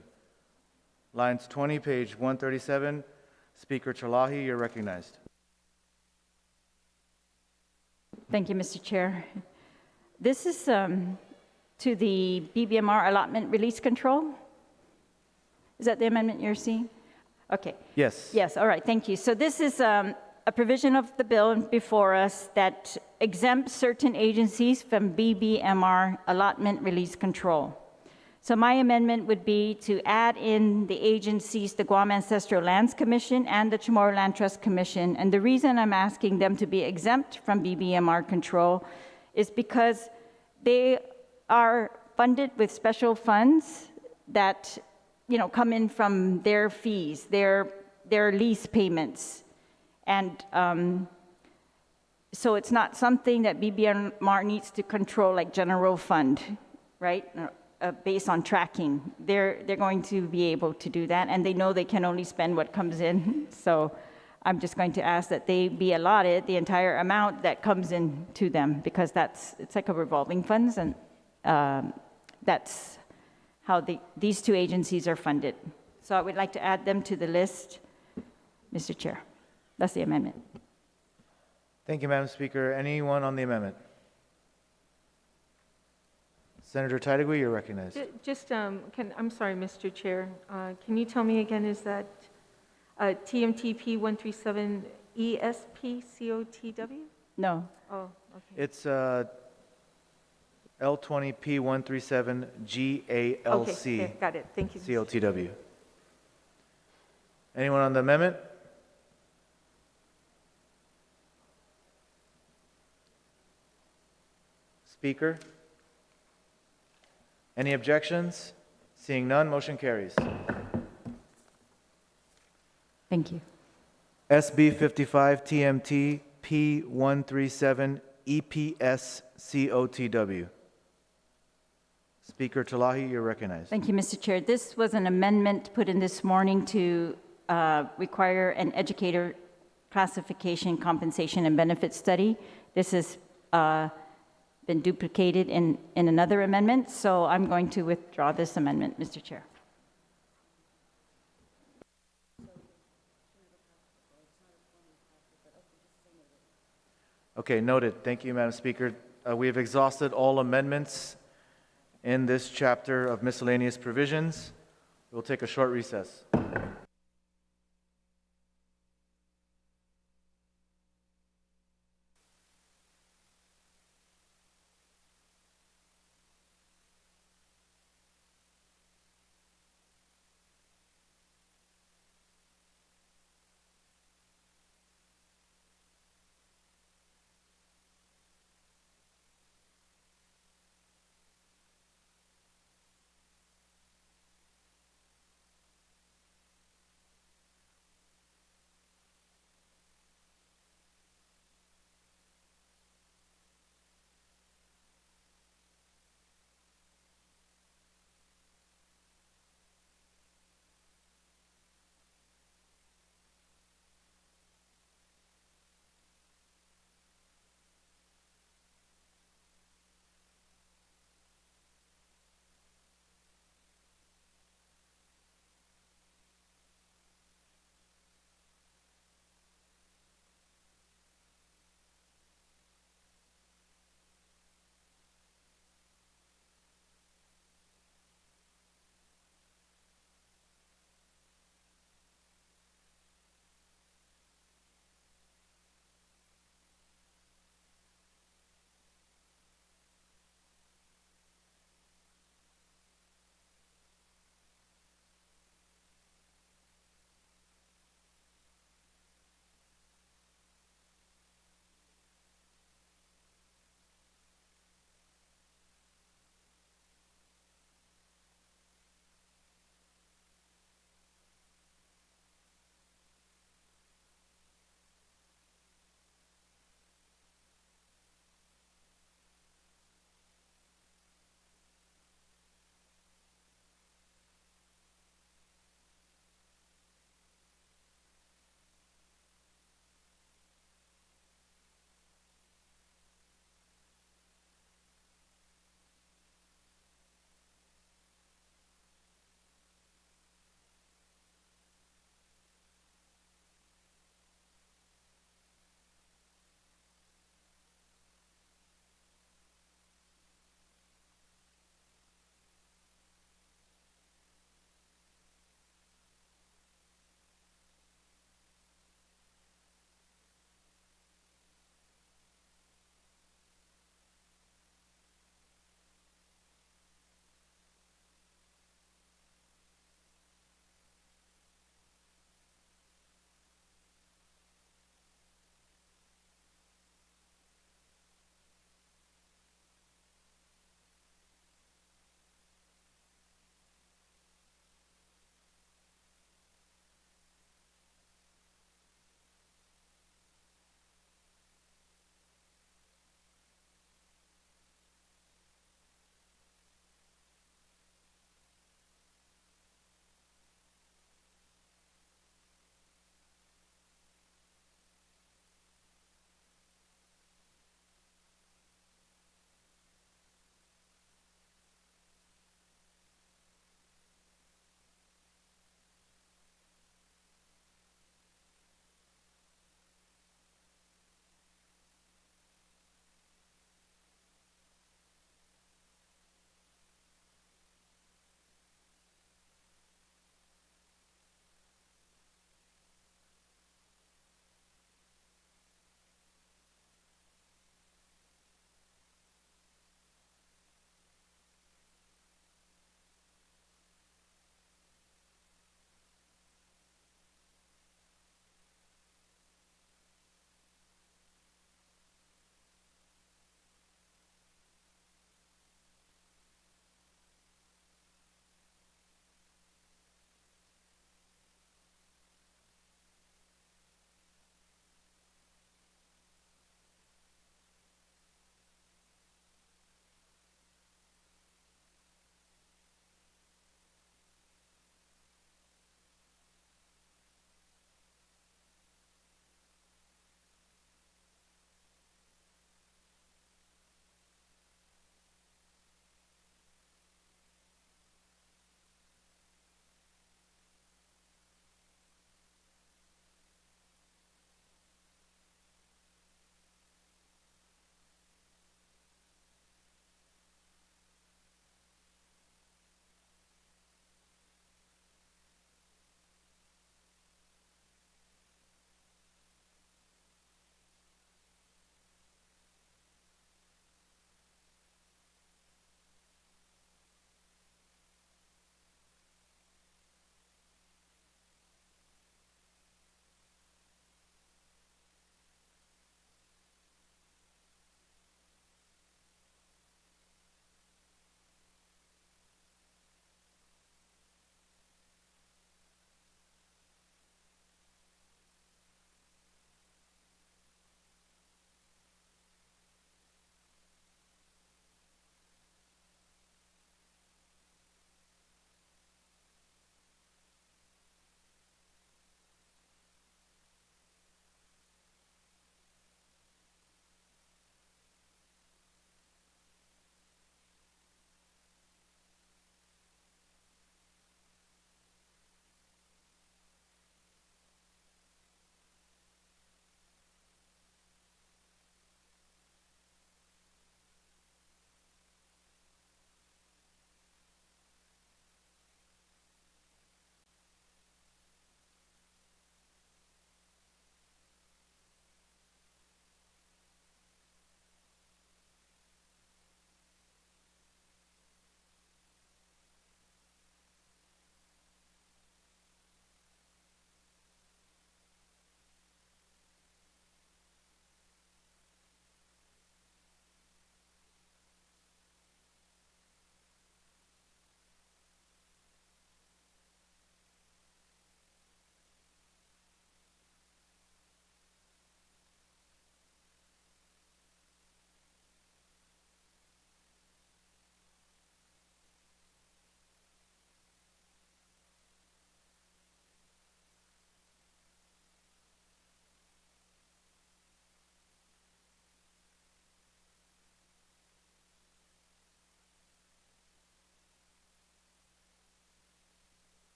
[SPEAKER 1] Lines 20, page 137. Speaker Chalahi, you're recognized.
[SPEAKER 5] Thank you, Mr. Chair. This is to the BBMR allotment release control. Is that the amendment you're seeing? Okay.
[SPEAKER 1] Yes.
[SPEAKER 5] Yes, all right, thank you. So this is a provision of the bill before us that exempts certain agencies from BBMR allotment release control. So my amendment would be to add in the agencies, the Guam Ancestral Lands Commission and the Chamorro Land Trust Commission. And the reason I'm asking them to be exempt from BBMR control is because they are funded with special funds that, come in from their fees, their lease payments. And so it's not something that BBMR needs to control like general fund, right? Based on tracking. They're going to be able to do that, and they know they can only spend what comes in. So I'm just going to ask that they be allotted the entire amount that comes in to them, because it's like a revolving funds, and that's how these two agencies are funded. So I would like to add them to the list, Mr. Chair. That's the amendment.
[SPEAKER 1] Thank you, Madam Speaker. Anyone on the amendment? Senator Titlegy, you're recognized.
[SPEAKER 2] I'm sorry, Mr. Chair. Can you tell me again, is that TMTP 137 ESPCOTW?
[SPEAKER 5] No.
[SPEAKER 2] Oh, okay.
[SPEAKER 1] It's L20P137 GALC.
[SPEAKER 2] Okay, got it. Thank you.
[SPEAKER 1] COTW. Anyone on the amendment? Speaker? Any objections? Seeing none, motion carries.
[SPEAKER 5] Thank you.
[SPEAKER 1] SB 55 TMT P137 EPS COTW. Speaker Talahi, you're recognized.
[SPEAKER 5] Thank you, Mr. Chair. This was an amendment put in this morning to require an educator classification, compensation, and benefit study. This has been duplicated in another amendment, so I'm going to withdraw this amendment, Mr. Chair.
[SPEAKER 1] Okay, noted. Thank you, Madam Speaker. We have exhausted all amendments in this chapter of miscellaneous provisions. We'll take a short recess.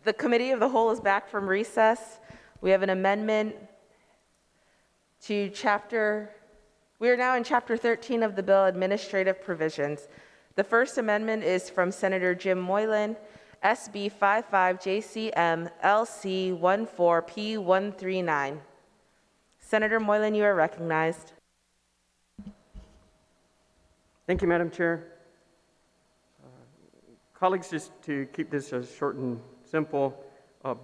[SPEAKER 10] The Committee of the Whole is back from recess. We have an amendment to we are now in Chapter 13 of the bill, Administrative Provisions. The first amendment is from Senator Jim Moylan, SB 55JCM LC 14P139. Senator Moylan, you are recognized.
[SPEAKER 3] Thank you, Madam Chair. Colleagues, just to keep this short and simple,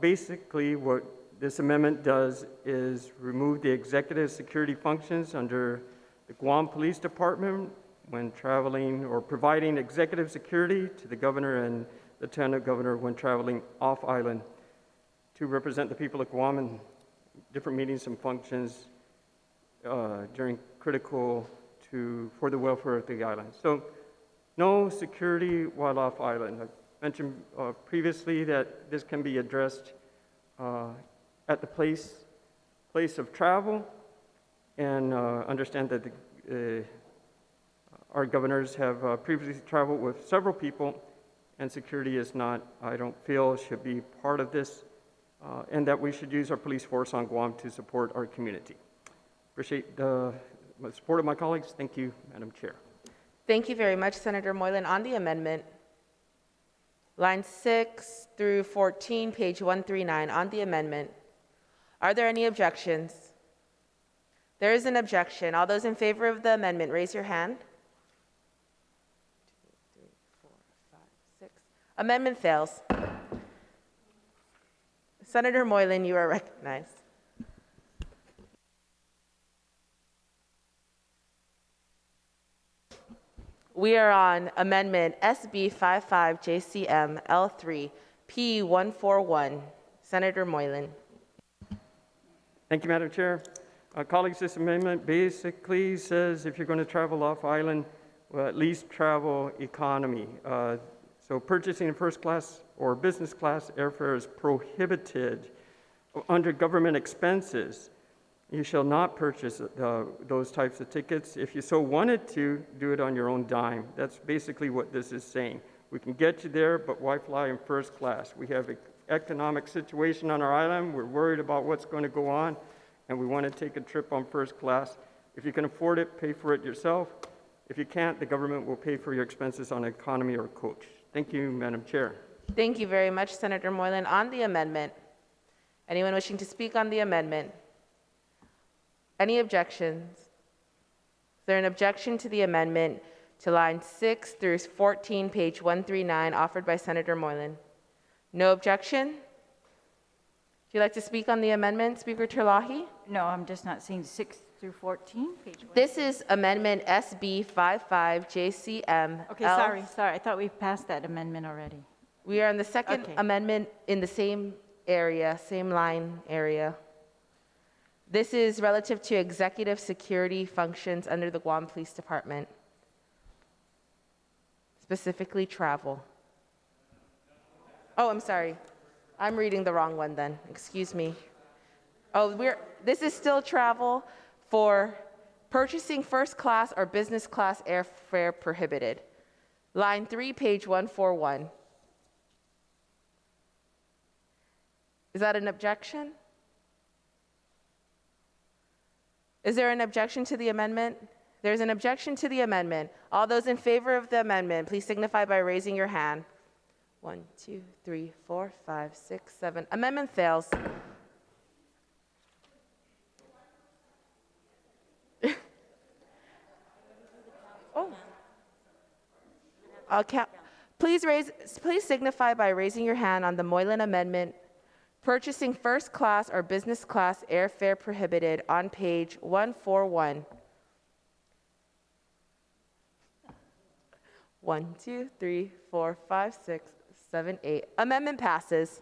[SPEAKER 3] basically what this amendment does is remove the executive security functions under the Guam Police Department when traveling or providing executive security to the governor and lieutenant governor when traveling off island to represent the people of Guam in different meetings and functions during critical for the welfare of the island. So no security while off island. I mentioned previously that this can be addressed at the place of travel, and understand that our governors have previously traveled with several people, and security is not, I don't feel, should be part of this, and that we should use our police force on Guam to support our community. Appreciate the support of my colleagues. Thank you, Madam Chair.
[SPEAKER 10] Thank you very much, Senator Moylan. On the amendment, line 6 through 14, page 139, on the amendment, are there any objections? There is an objection. All those in favor of the amendment, raise your hand. 2, 3, 4, 5, 6. Amendment fails. Senator Moylan, you are recognized. We are on Amendment SB 55JCM L3 P141. Senator Moylan.
[SPEAKER 3] Thank you, Madam Chair. Colleagues, this amendment basically says if you're going to travel off island, well, at least travel economy. So purchasing a first class or business class airfare is prohibited under government expenses. You shall not purchase those types of tickets. If you so wanted to, do it on your own dime. That's basically what this is saying. We can get you there, but why fly in first class? We have an economic situation on our island. We're worried about what's going to go on, and we want to take a trip on first class. If you can afford it, pay for it yourself. If you can't, the government will pay for your expenses on economy or coach. Thank you, Madam Chair.
[SPEAKER 10] Thank you very much, Senator Moylan. On the amendment, anyone wishing to speak on the amendment? Any objections? Is there an objection to the amendment to line 6 through 14, page 139, offered by Senator Moylan? No objection? Would you like to speak on the amendment, Speaker Terlahi?
[SPEAKER 5] No, I'm just not seeing 6 through 14, page 1.
[SPEAKER 10] This is Amendment SB 55JCM.
[SPEAKER 5] Okay, sorry. I thought we passed that amendment already.
[SPEAKER 10] We are on the second amendment in the same area, same line area. This is relative to executive security functions under the Guam Police Department, specifically travel. Oh, I'm sorry. I'm reading the wrong one then. Excuse me. Oh, this is still travel for purchasing first class or business class airfare prohibited. Line 3, page 141. Is that an objection? Is there an objection to the amendment? There's an objection to the amendment. All those in favor of the amendment, please signify by raising your hand. 1, 2, 3, 4, 5, 6, 7. Amendment fails. Oh. I'll count. Please signify by raising your hand on the Moylan amendment. Purchasing first class or business class airfare prohibited on page 141. 1, 2, 3, 4, 5, 6, 7, 8. Amendment passes.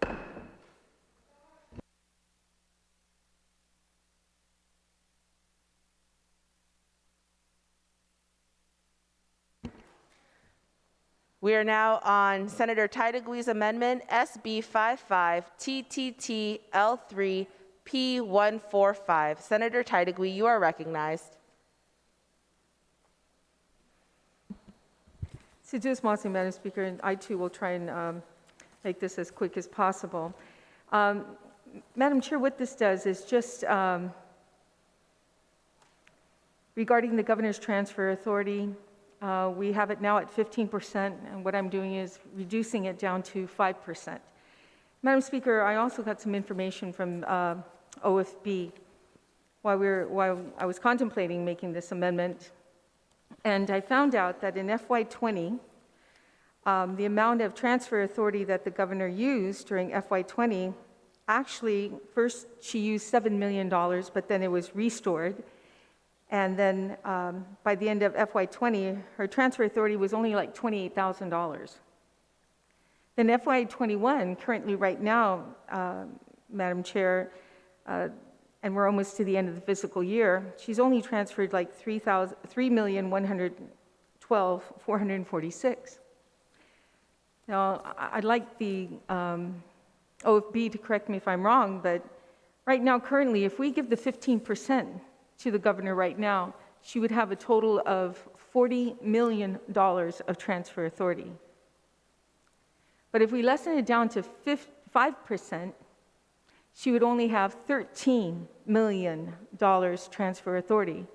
[SPEAKER 10] We are now on Senator Taitagui's amendment, SB 55 L3 P145. Senator Taitagui, you are recognized.
[SPEAKER 2] So just Madam Speaker, and I too will try and make this as quick as possible. Madam Chair, what this does is just regarding the governor's transfer authority, we have it now at 15%, and what I'm doing is reducing it down to 5%. Madam Speaker, I also got some information from OFB while I was contemplating making this amendment, and I found out that in FY20, the amount of transfer authority that the governor used during FY20, actually, first she used $7 million, but then it was restored. And then by the end of FY20, her transfer authority was only like $28,000. Then FY21, currently right now, Madam Chair, and we're almost to the end of the fiscal year, she's only transferred like $3,112,446. Now, I'd like the OFB to correct me if I'm wrong, but right now, currently, if we give the 15% to the governor right now, she would have a total of $40 million of transfer authority. But if we lessen it down to 5%, she would only have $13 million transfer authority.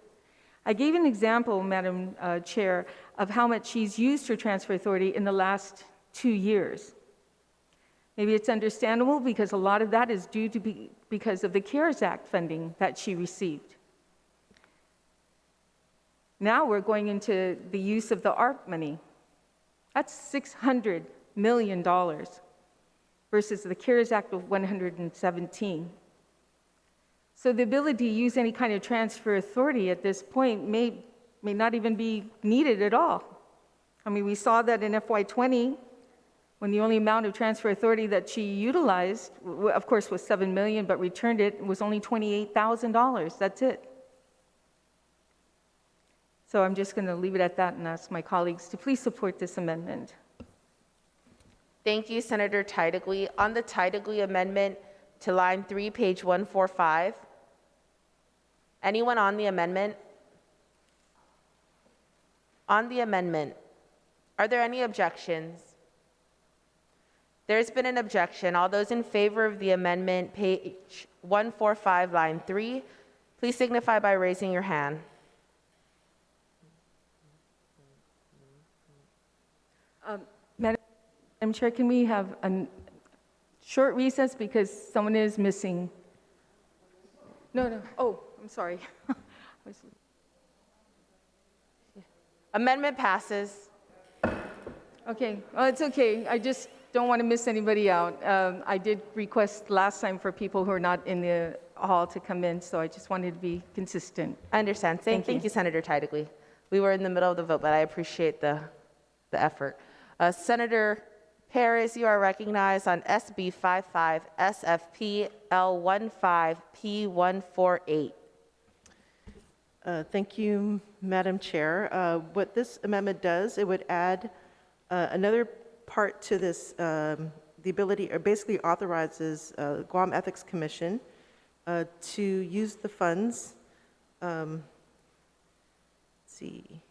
[SPEAKER 2] I gave an example, Madam Chair, of how much she's used her transfer authority in the last 2 years. Maybe it's understandable because a lot of that is due to because of the CARES Act funding that she received. Now we're going into the use of the ARP money. That's $600 million versus the CARES Act of 117. So the ability to use any kind of transfer authority at this point may not even be needed at all. I mean, we saw that in FY20, when the only amount of transfer authority that she utilized, of course, was $7 million, but returned it was only $28,000. That's it. So I'm just going to leave it at that and ask my colleagues to please support this amendment.
[SPEAKER 10] Thank you, Senator Titlegy. On the Titlegy amendment to line 3, page 145. Anyone on the amendment? On the amendment, are there any objections? There's been an objection. All those in favor of the amendment, page 145, line 3, please signify by raising your hand.
[SPEAKER 2] Madam Chair, can we have a short recess because someone is missing? No. Oh, I'm sorry.
[SPEAKER 10] Amendment passes.
[SPEAKER 2] Okay, well, it's okay. I just don't want to miss anybody out. I did request last time for people who are not in the hall to come in, so I just wanted to be consistent.
[SPEAKER 10] I understand. Thank you, Senator Titlegy. We were in the middle of the vote, but I appreciate the effort. Senator Perez, you are recognized on SB 55 SFP L15 P148.
[SPEAKER 13] Thank you, Madam Chair. What this amendment does, it would add another part to this, the ability, or basically authorizes Guam Ethics Commission to use the funds, let's see,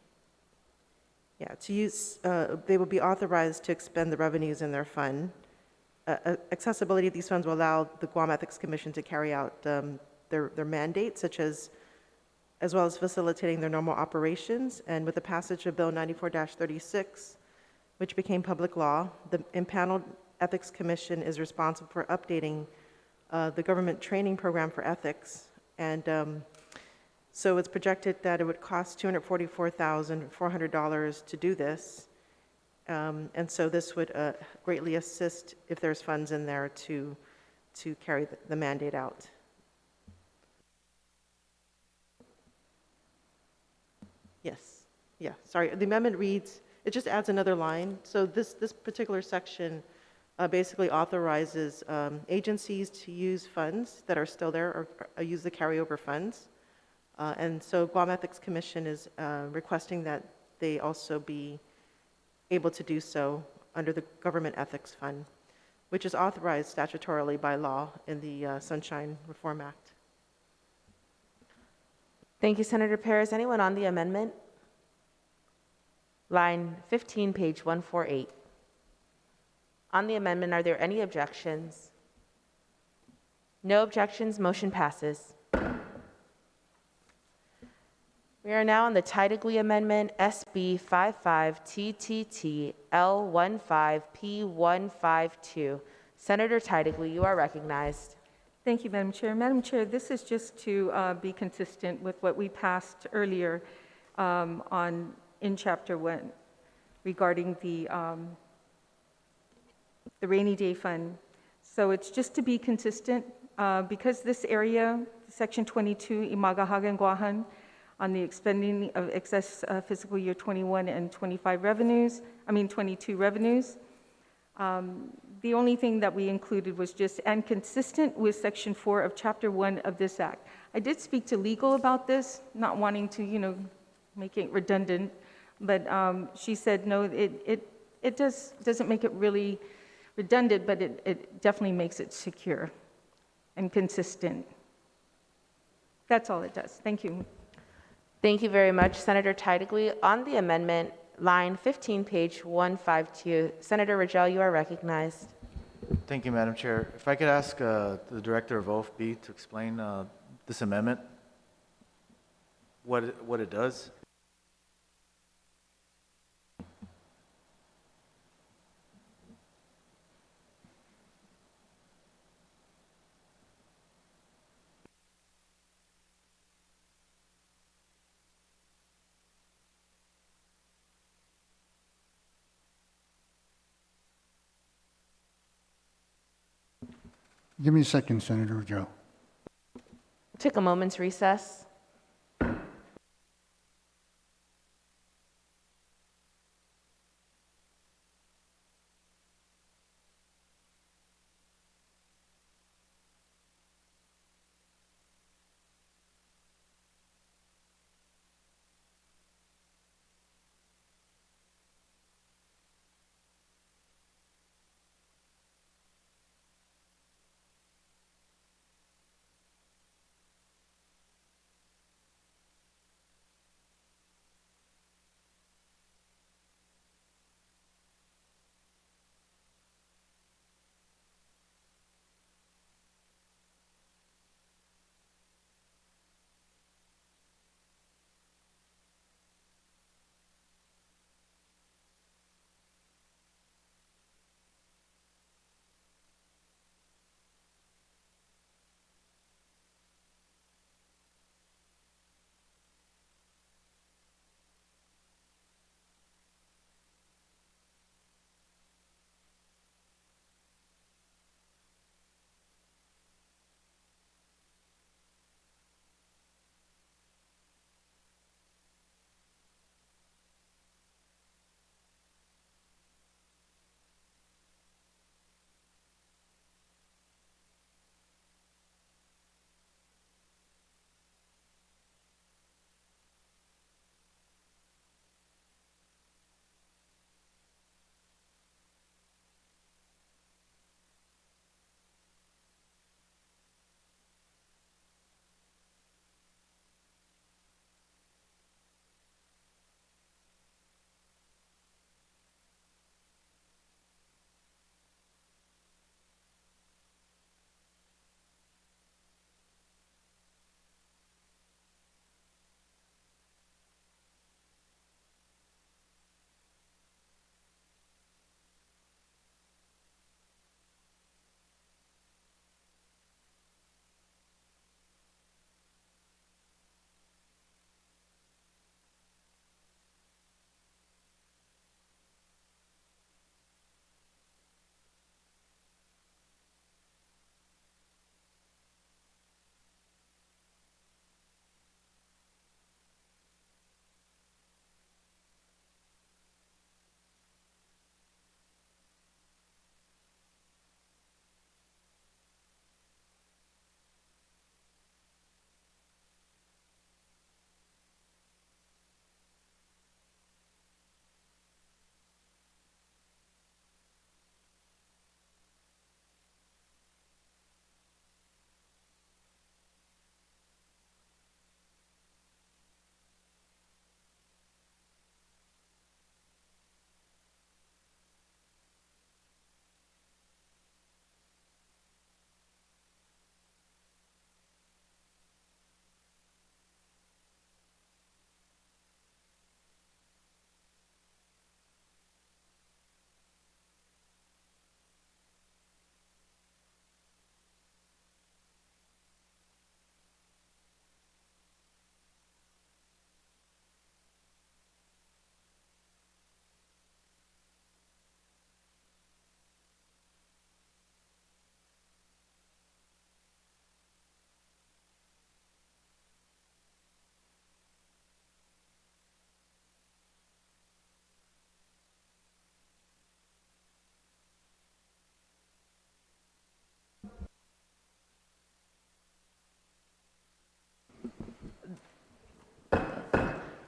[SPEAKER 13] yeah, to use, they will be authorized to expend the revenues in their fund. Accessibility of these funds will allow the Guam Ethics Commission to carry out their mandates, as well as facilitating their normal operations. And with the passage of Bill 94-36, which became public law, the impaneled Ethics Commission is responsible for updating the government training program for ethics. And so it's projected that it would cost $244,400 to do this. And so this would greatly assist if there's funds in there to carry the mandate out. Yes, yeah, sorry. The amendment reads, it just adds another line. So this particular section basically authorizes agencies to use funds that are still there or use the carryover funds. And so Guam Ethics Commission is requesting that they also be able to do so under the Government Ethics Fund, which is authorized statutorily by law in the Sunshine Reform Act.
[SPEAKER 10] Thank you, Senator Perez. Anyone on the amendment? Line 15, page 148. On the amendment, are there any objections? No objections, motion passes. We are now on the Titlegy Amendment, SB 55TTT L15P152. Senator Titlegy, you are recognized.
[SPEAKER 2] Thank you, Madam Chair. Madam Chair, this is just to be consistent with what we passed earlier in Chapter 1 regarding the rainy day fund. So it's just to be consistent because this area, Section 22, Imagahaga and Guahan, on the expending of excess fiscal year 21 and 22 revenues. The only thing that we included was just, and consistent with Section 4 of Chapter 1 of this Act. I did speak to legal about this, not wanting to, make it redundant, but she said, no, it doesn't make it really redundant, but it definitely makes it secure and consistent. That's all it does. Thank you.
[SPEAKER 10] Thank you very much, Senator Titlegy. On the amendment, line 15, page 152, Senator Rangel, you are recognized.
[SPEAKER 1] Thank you, Madam Chair. If I could ask the Director of OFB to explain this amendment, what it does.
[SPEAKER 11] Give me a second, Senator Joe.
[SPEAKER 10] Take a moment's recess.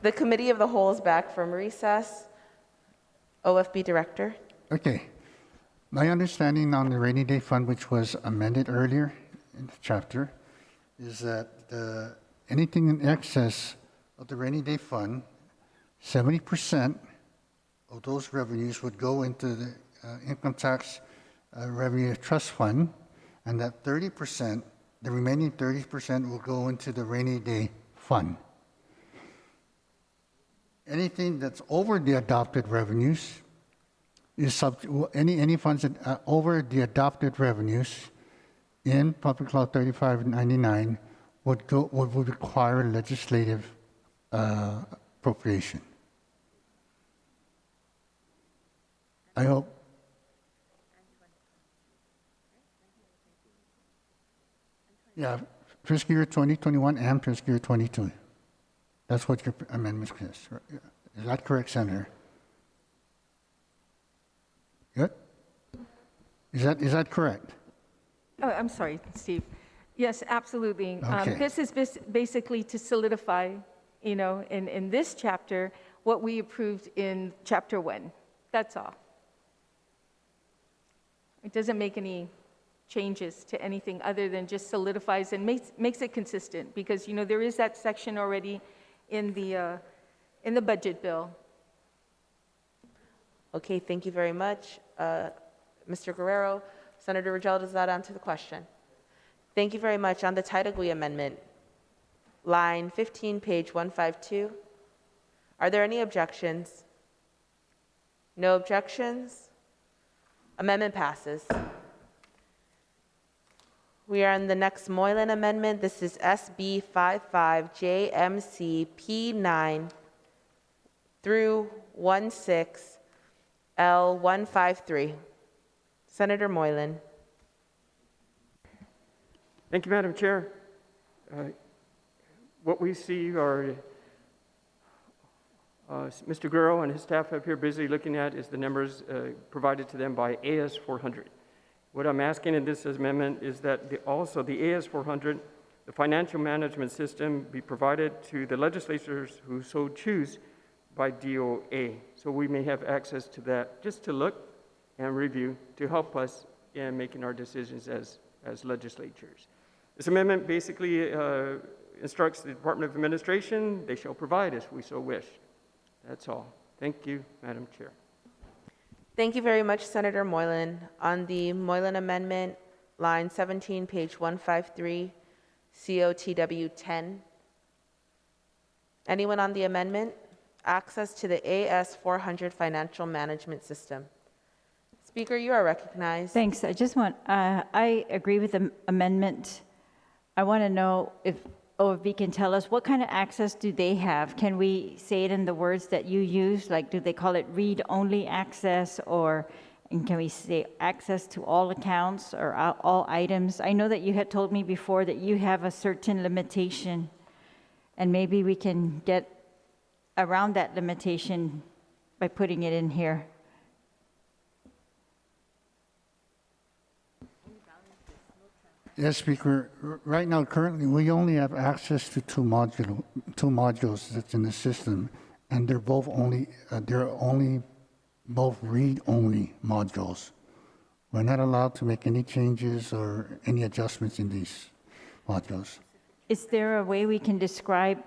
[SPEAKER 10] The Committee of the Whole is back from recess. OFB Director.
[SPEAKER 11] Okay. My understanding on the rainy day fund, which was amended earlier in the chapter, is that anything in excess of the rainy day fund, 70% of those revenues would go into the income tax revenue trust fund, and that 30%, the remaining 30% will go into the rainy day fund. Anything that's over the adopted revenues is any funds that over the adopted revenues in Public Law 3599 would require legislative appropriation. I hope. Yeah, fiscal year 2021 and fiscal year 22. That's what your amendment is. Is that correct, Senator? Good? Is that correct?
[SPEAKER 2] Oh, I'm sorry, Steve. Yes, absolutely.
[SPEAKER 11] Okay.
[SPEAKER 2] This is basically to solidify, in this chapter, what we approved in Chapter 1. That's all. It doesn't make any changes to anything other than just solidifies and makes it consistent, because, there is that section already in the budget bill.
[SPEAKER 10] Okay, thank you very much. Mr. Guerrero, Senator Rogel, does that answer the question? Thank you very much. On the Titagui Amendment, line 15, page 152, are there any objections? No objections? Amendment passes. We are on the next Moylan Amendment. This is SB 55JMC P9 through 16L153. Senator Moylan.
[SPEAKER 3] Thank you, Madam Chair. What we see are Mr. Guerrero and his staff up here busy looking at is the numbers provided to them by AS 400. What I'm asking in this amendment is that also the AS 400, the financial management system, be provided to the legislators who so choose by DOA. So we may have access to that just to look and review to help us in making our decisions as legislatures. This amendment basically instructs the Department of Administration, they shall provide as we so wish. That's all. Thank you, Madam Chair.
[SPEAKER 10] Thank you very much, Senator Moylan. On the Moylan Amendment, line 17, page 153, COTW 10. Anyone on the amendment? Access to the AS 400 financial management system. Speaker, you are recognized.
[SPEAKER 5] Thanks. I just want, I agree with the amendment. I want to know if OFB can tell us what kind of access do they have? Can we say it in the words that you use? Like, do they call it read-only access, and can we say access to all accounts or all items? I know that you had told me before that you have a certain limitation, and maybe we can get around that limitation by putting it in here.
[SPEAKER 11] Yes, Speaker. Right now, currently, we only have access to two modules that's in the system, and they're both both read-only modules. We're not allowed to make any changes or any adjustments in these modules.
[SPEAKER 5] Is there a way we can describe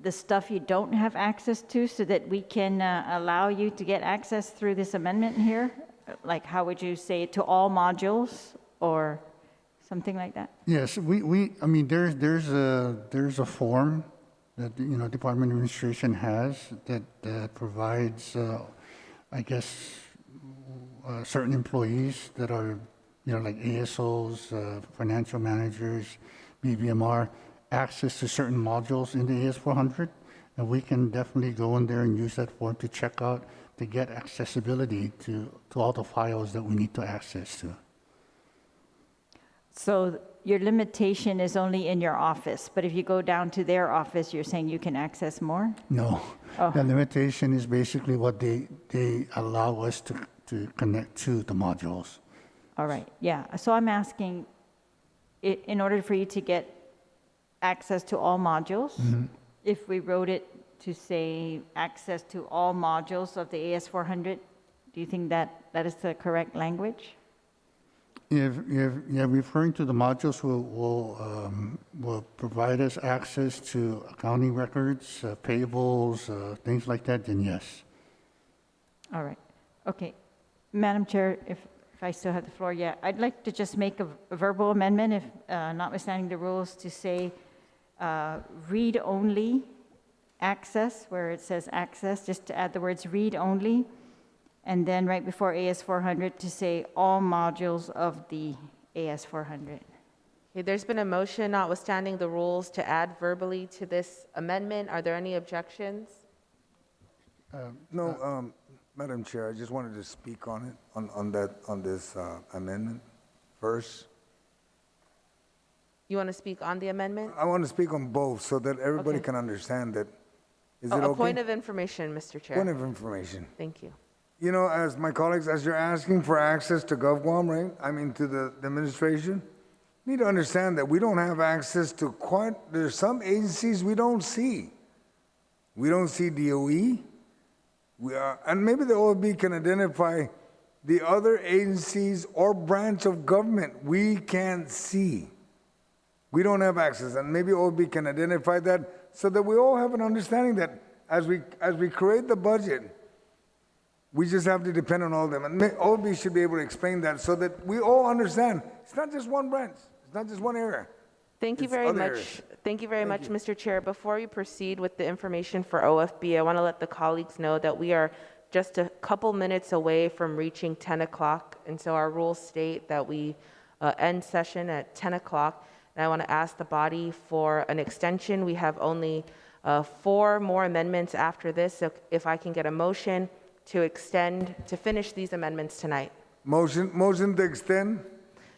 [SPEAKER 5] the stuff you don't have access to so that we can allow you to get access through this amendment here? Like, how would you say it, to all modules or something like that?
[SPEAKER 11] Yes, I mean, there's a form that Department of Administration has that provides, I guess, certain employees that are, like ASOs, financial managers, BVMR, access to certain modules in the AS 400, and we can definitely go in there and use that form to check out to get accessibility to all the files that we need to access to.
[SPEAKER 5] So your limitation is only in your office, but if you go down to their office, you're saying you can access more?
[SPEAKER 11] No, the limitation is basically what they allow us to connect to the modules.
[SPEAKER 5] All right, yeah. So I'm asking, in order for you to get access to all modules, if we wrote it to say access to all modules of the AS400? Do you think that is the correct language?
[SPEAKER 11] If you're referring to the modules will provide us access to accounting records, payables, things like that, then yes.
[SPEAKER 5] All right. Okay. Madam Chair, if I still have the floor, yeah, I'd like to just make a verbal amendment, if notwithstanding the rules, to say read-only access, where it says access, just to add the words read-only, and then right before AS400 to say all modules of the AS400.
[SPEAKER 10] Okay, there's been a motion notwithstanding the rules to add verbally to this amendment. Are there any objections?
[SPEAKER 6] No, Madam Chair, I just wanted to speak on it, on this amendment first.
[SPEAKER 10] You want to speak on the amendment?
[SPEAKER 6] I want to speak on both so that everybody can understand that. Is it
[SPEAKER 10] A
[SPEAKER 6] okay?
[SPEAKER 10] point of information, Mr. Chair.
[SPEAKER 6] Point of information.
[SPEAKER 10] Thank you.
[SPEAKER 6] You know, as my colleagues, as you're asking for access to GovGuam, right? I mean, to the administration, you need to understand that we don't have access to there's some agencies we don't see. We don't see DOE. And maybe the OFB can identify the other agencies or branch of government we can't see. We don't have access, and maybe OFB can identify that so that we all have an understanding that as we create the budget, we just have to depend on all of them. And OFB should be able to explain that so that we all understand it's not just one branch, it's not just one area.
[SPEAKER 10] Thank you
[SPEAKER 6] It's
[SPEAKER 10] very
[SPEAKER 6] other
[SPEAKER 10] much.
[SPEAKER 6] areas.
[SPEAKER 10] Thank you very much, Mr. Chair. Before we proceed with the information for OFB, I want to let the colleagues know that we are just a couple minutes away from reaching 10 o'clock. And so our rules state that we end session at 10 o'clock. And I want to ask the body for an extension. We have only 4 more amendments after this. So if I can get a motion to extend, to finish these amendments tonight.
[SPEAKER 6] Motion to extend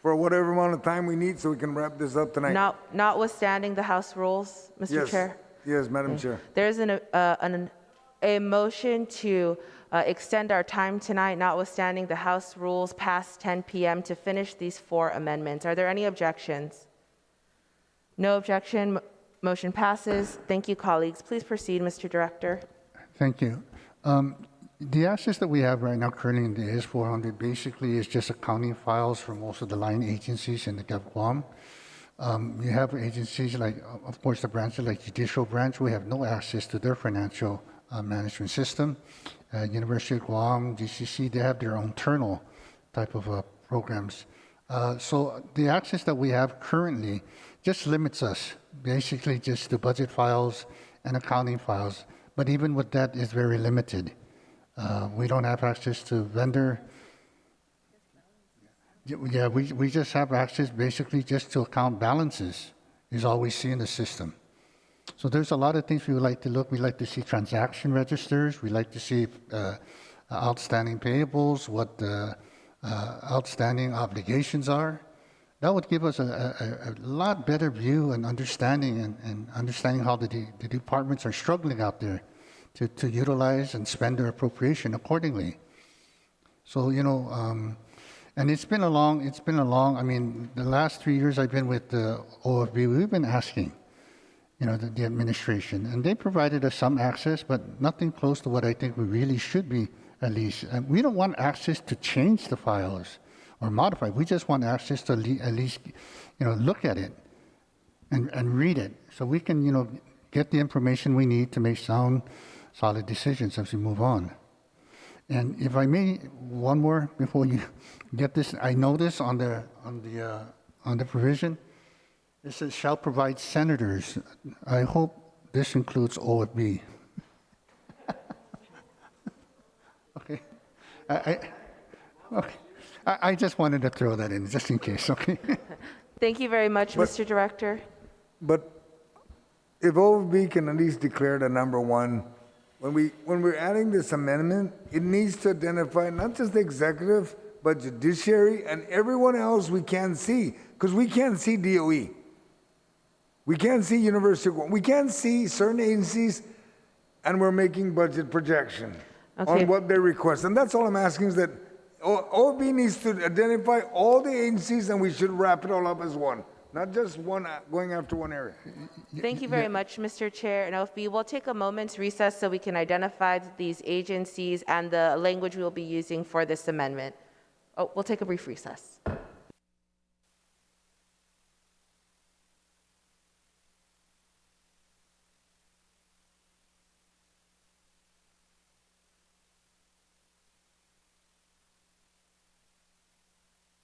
[SPEAKER 6] for whatever amount of time we need so we can wrap this up tonight.
[SPEAKER 10] Notwithstanding the House rules, Mr. Chair?
[SPEAKER 6] Yes, Madam Chair.
[SPEAKER 10] There's a motion to extend our time tonight, notwithstanding the House rules past 10 p.m. to finish these 4 amendments. Are there any objections? No objection. Motion passes. Thank you, colleagues. Please proceed, Mr. Director.
[SPEAKER 11] Thank you. The access that we have right now currently in the AS400 basically is just accounting files for most of the line agencies in the GovGuam. You have agencies like, of course, the branches like Judicial Branch. We have no access to their financial management system. University of Guam, GCC, they have their own internal type of programs. So the access that we have currently just limits us basically just to budget files and accounting files. But even with that, it's very limited. We don't have access to vendor. Yeah, we just have access basically just to account balances is all we see in the system. So there's a lot of things we would like to look. We like to see transaction registers. We like to see outstanding payables, what the outstanding obligations are. That would give us a lot better view and understanding and understanding how the departments are struggling out there to utilize and spend their appropriation accordingly. So, you know, and it's been a long, I mean, the last 3 years I've been with the OFB, we've been asking, you know, the administration, and they provided us some access, but nothing close to what I think we really should be at least. And we don't want access to change the files or modify. We just want access to at least, you know, look at it and read it so we can, you know, get the information we need to make sound, solid decisions as we move on. And if I may, one more before you get this, I noticed on the provision, it says shall provide senators. I hope this includes OFB. Okay. Okay. I just wanted to throw that in just in case. Okay.
[SPEAKER 10] Thank you very much, Mr. Director.
[SPEAKER 6] But if OFB can at least declare the number one, when we're adding this amendment, it needs to identify not just the executive, but judiciary and everyone else we can't see, because we can't see DOE. We can't see University of Guam. We can't see certain agencies, and we're making budget projection on what they request. And that's all I'm asking is that OFB needs to identify all the agencies, and we should wrap it all up as one. not just one, going after one area.
[SPEAKER 10] Thank you very much, Mr. Chair. And OFB, we'll take a moment's recess so we can identify these agencies and the language we'll be using for this amendment. Oh, we'll take a brief recess.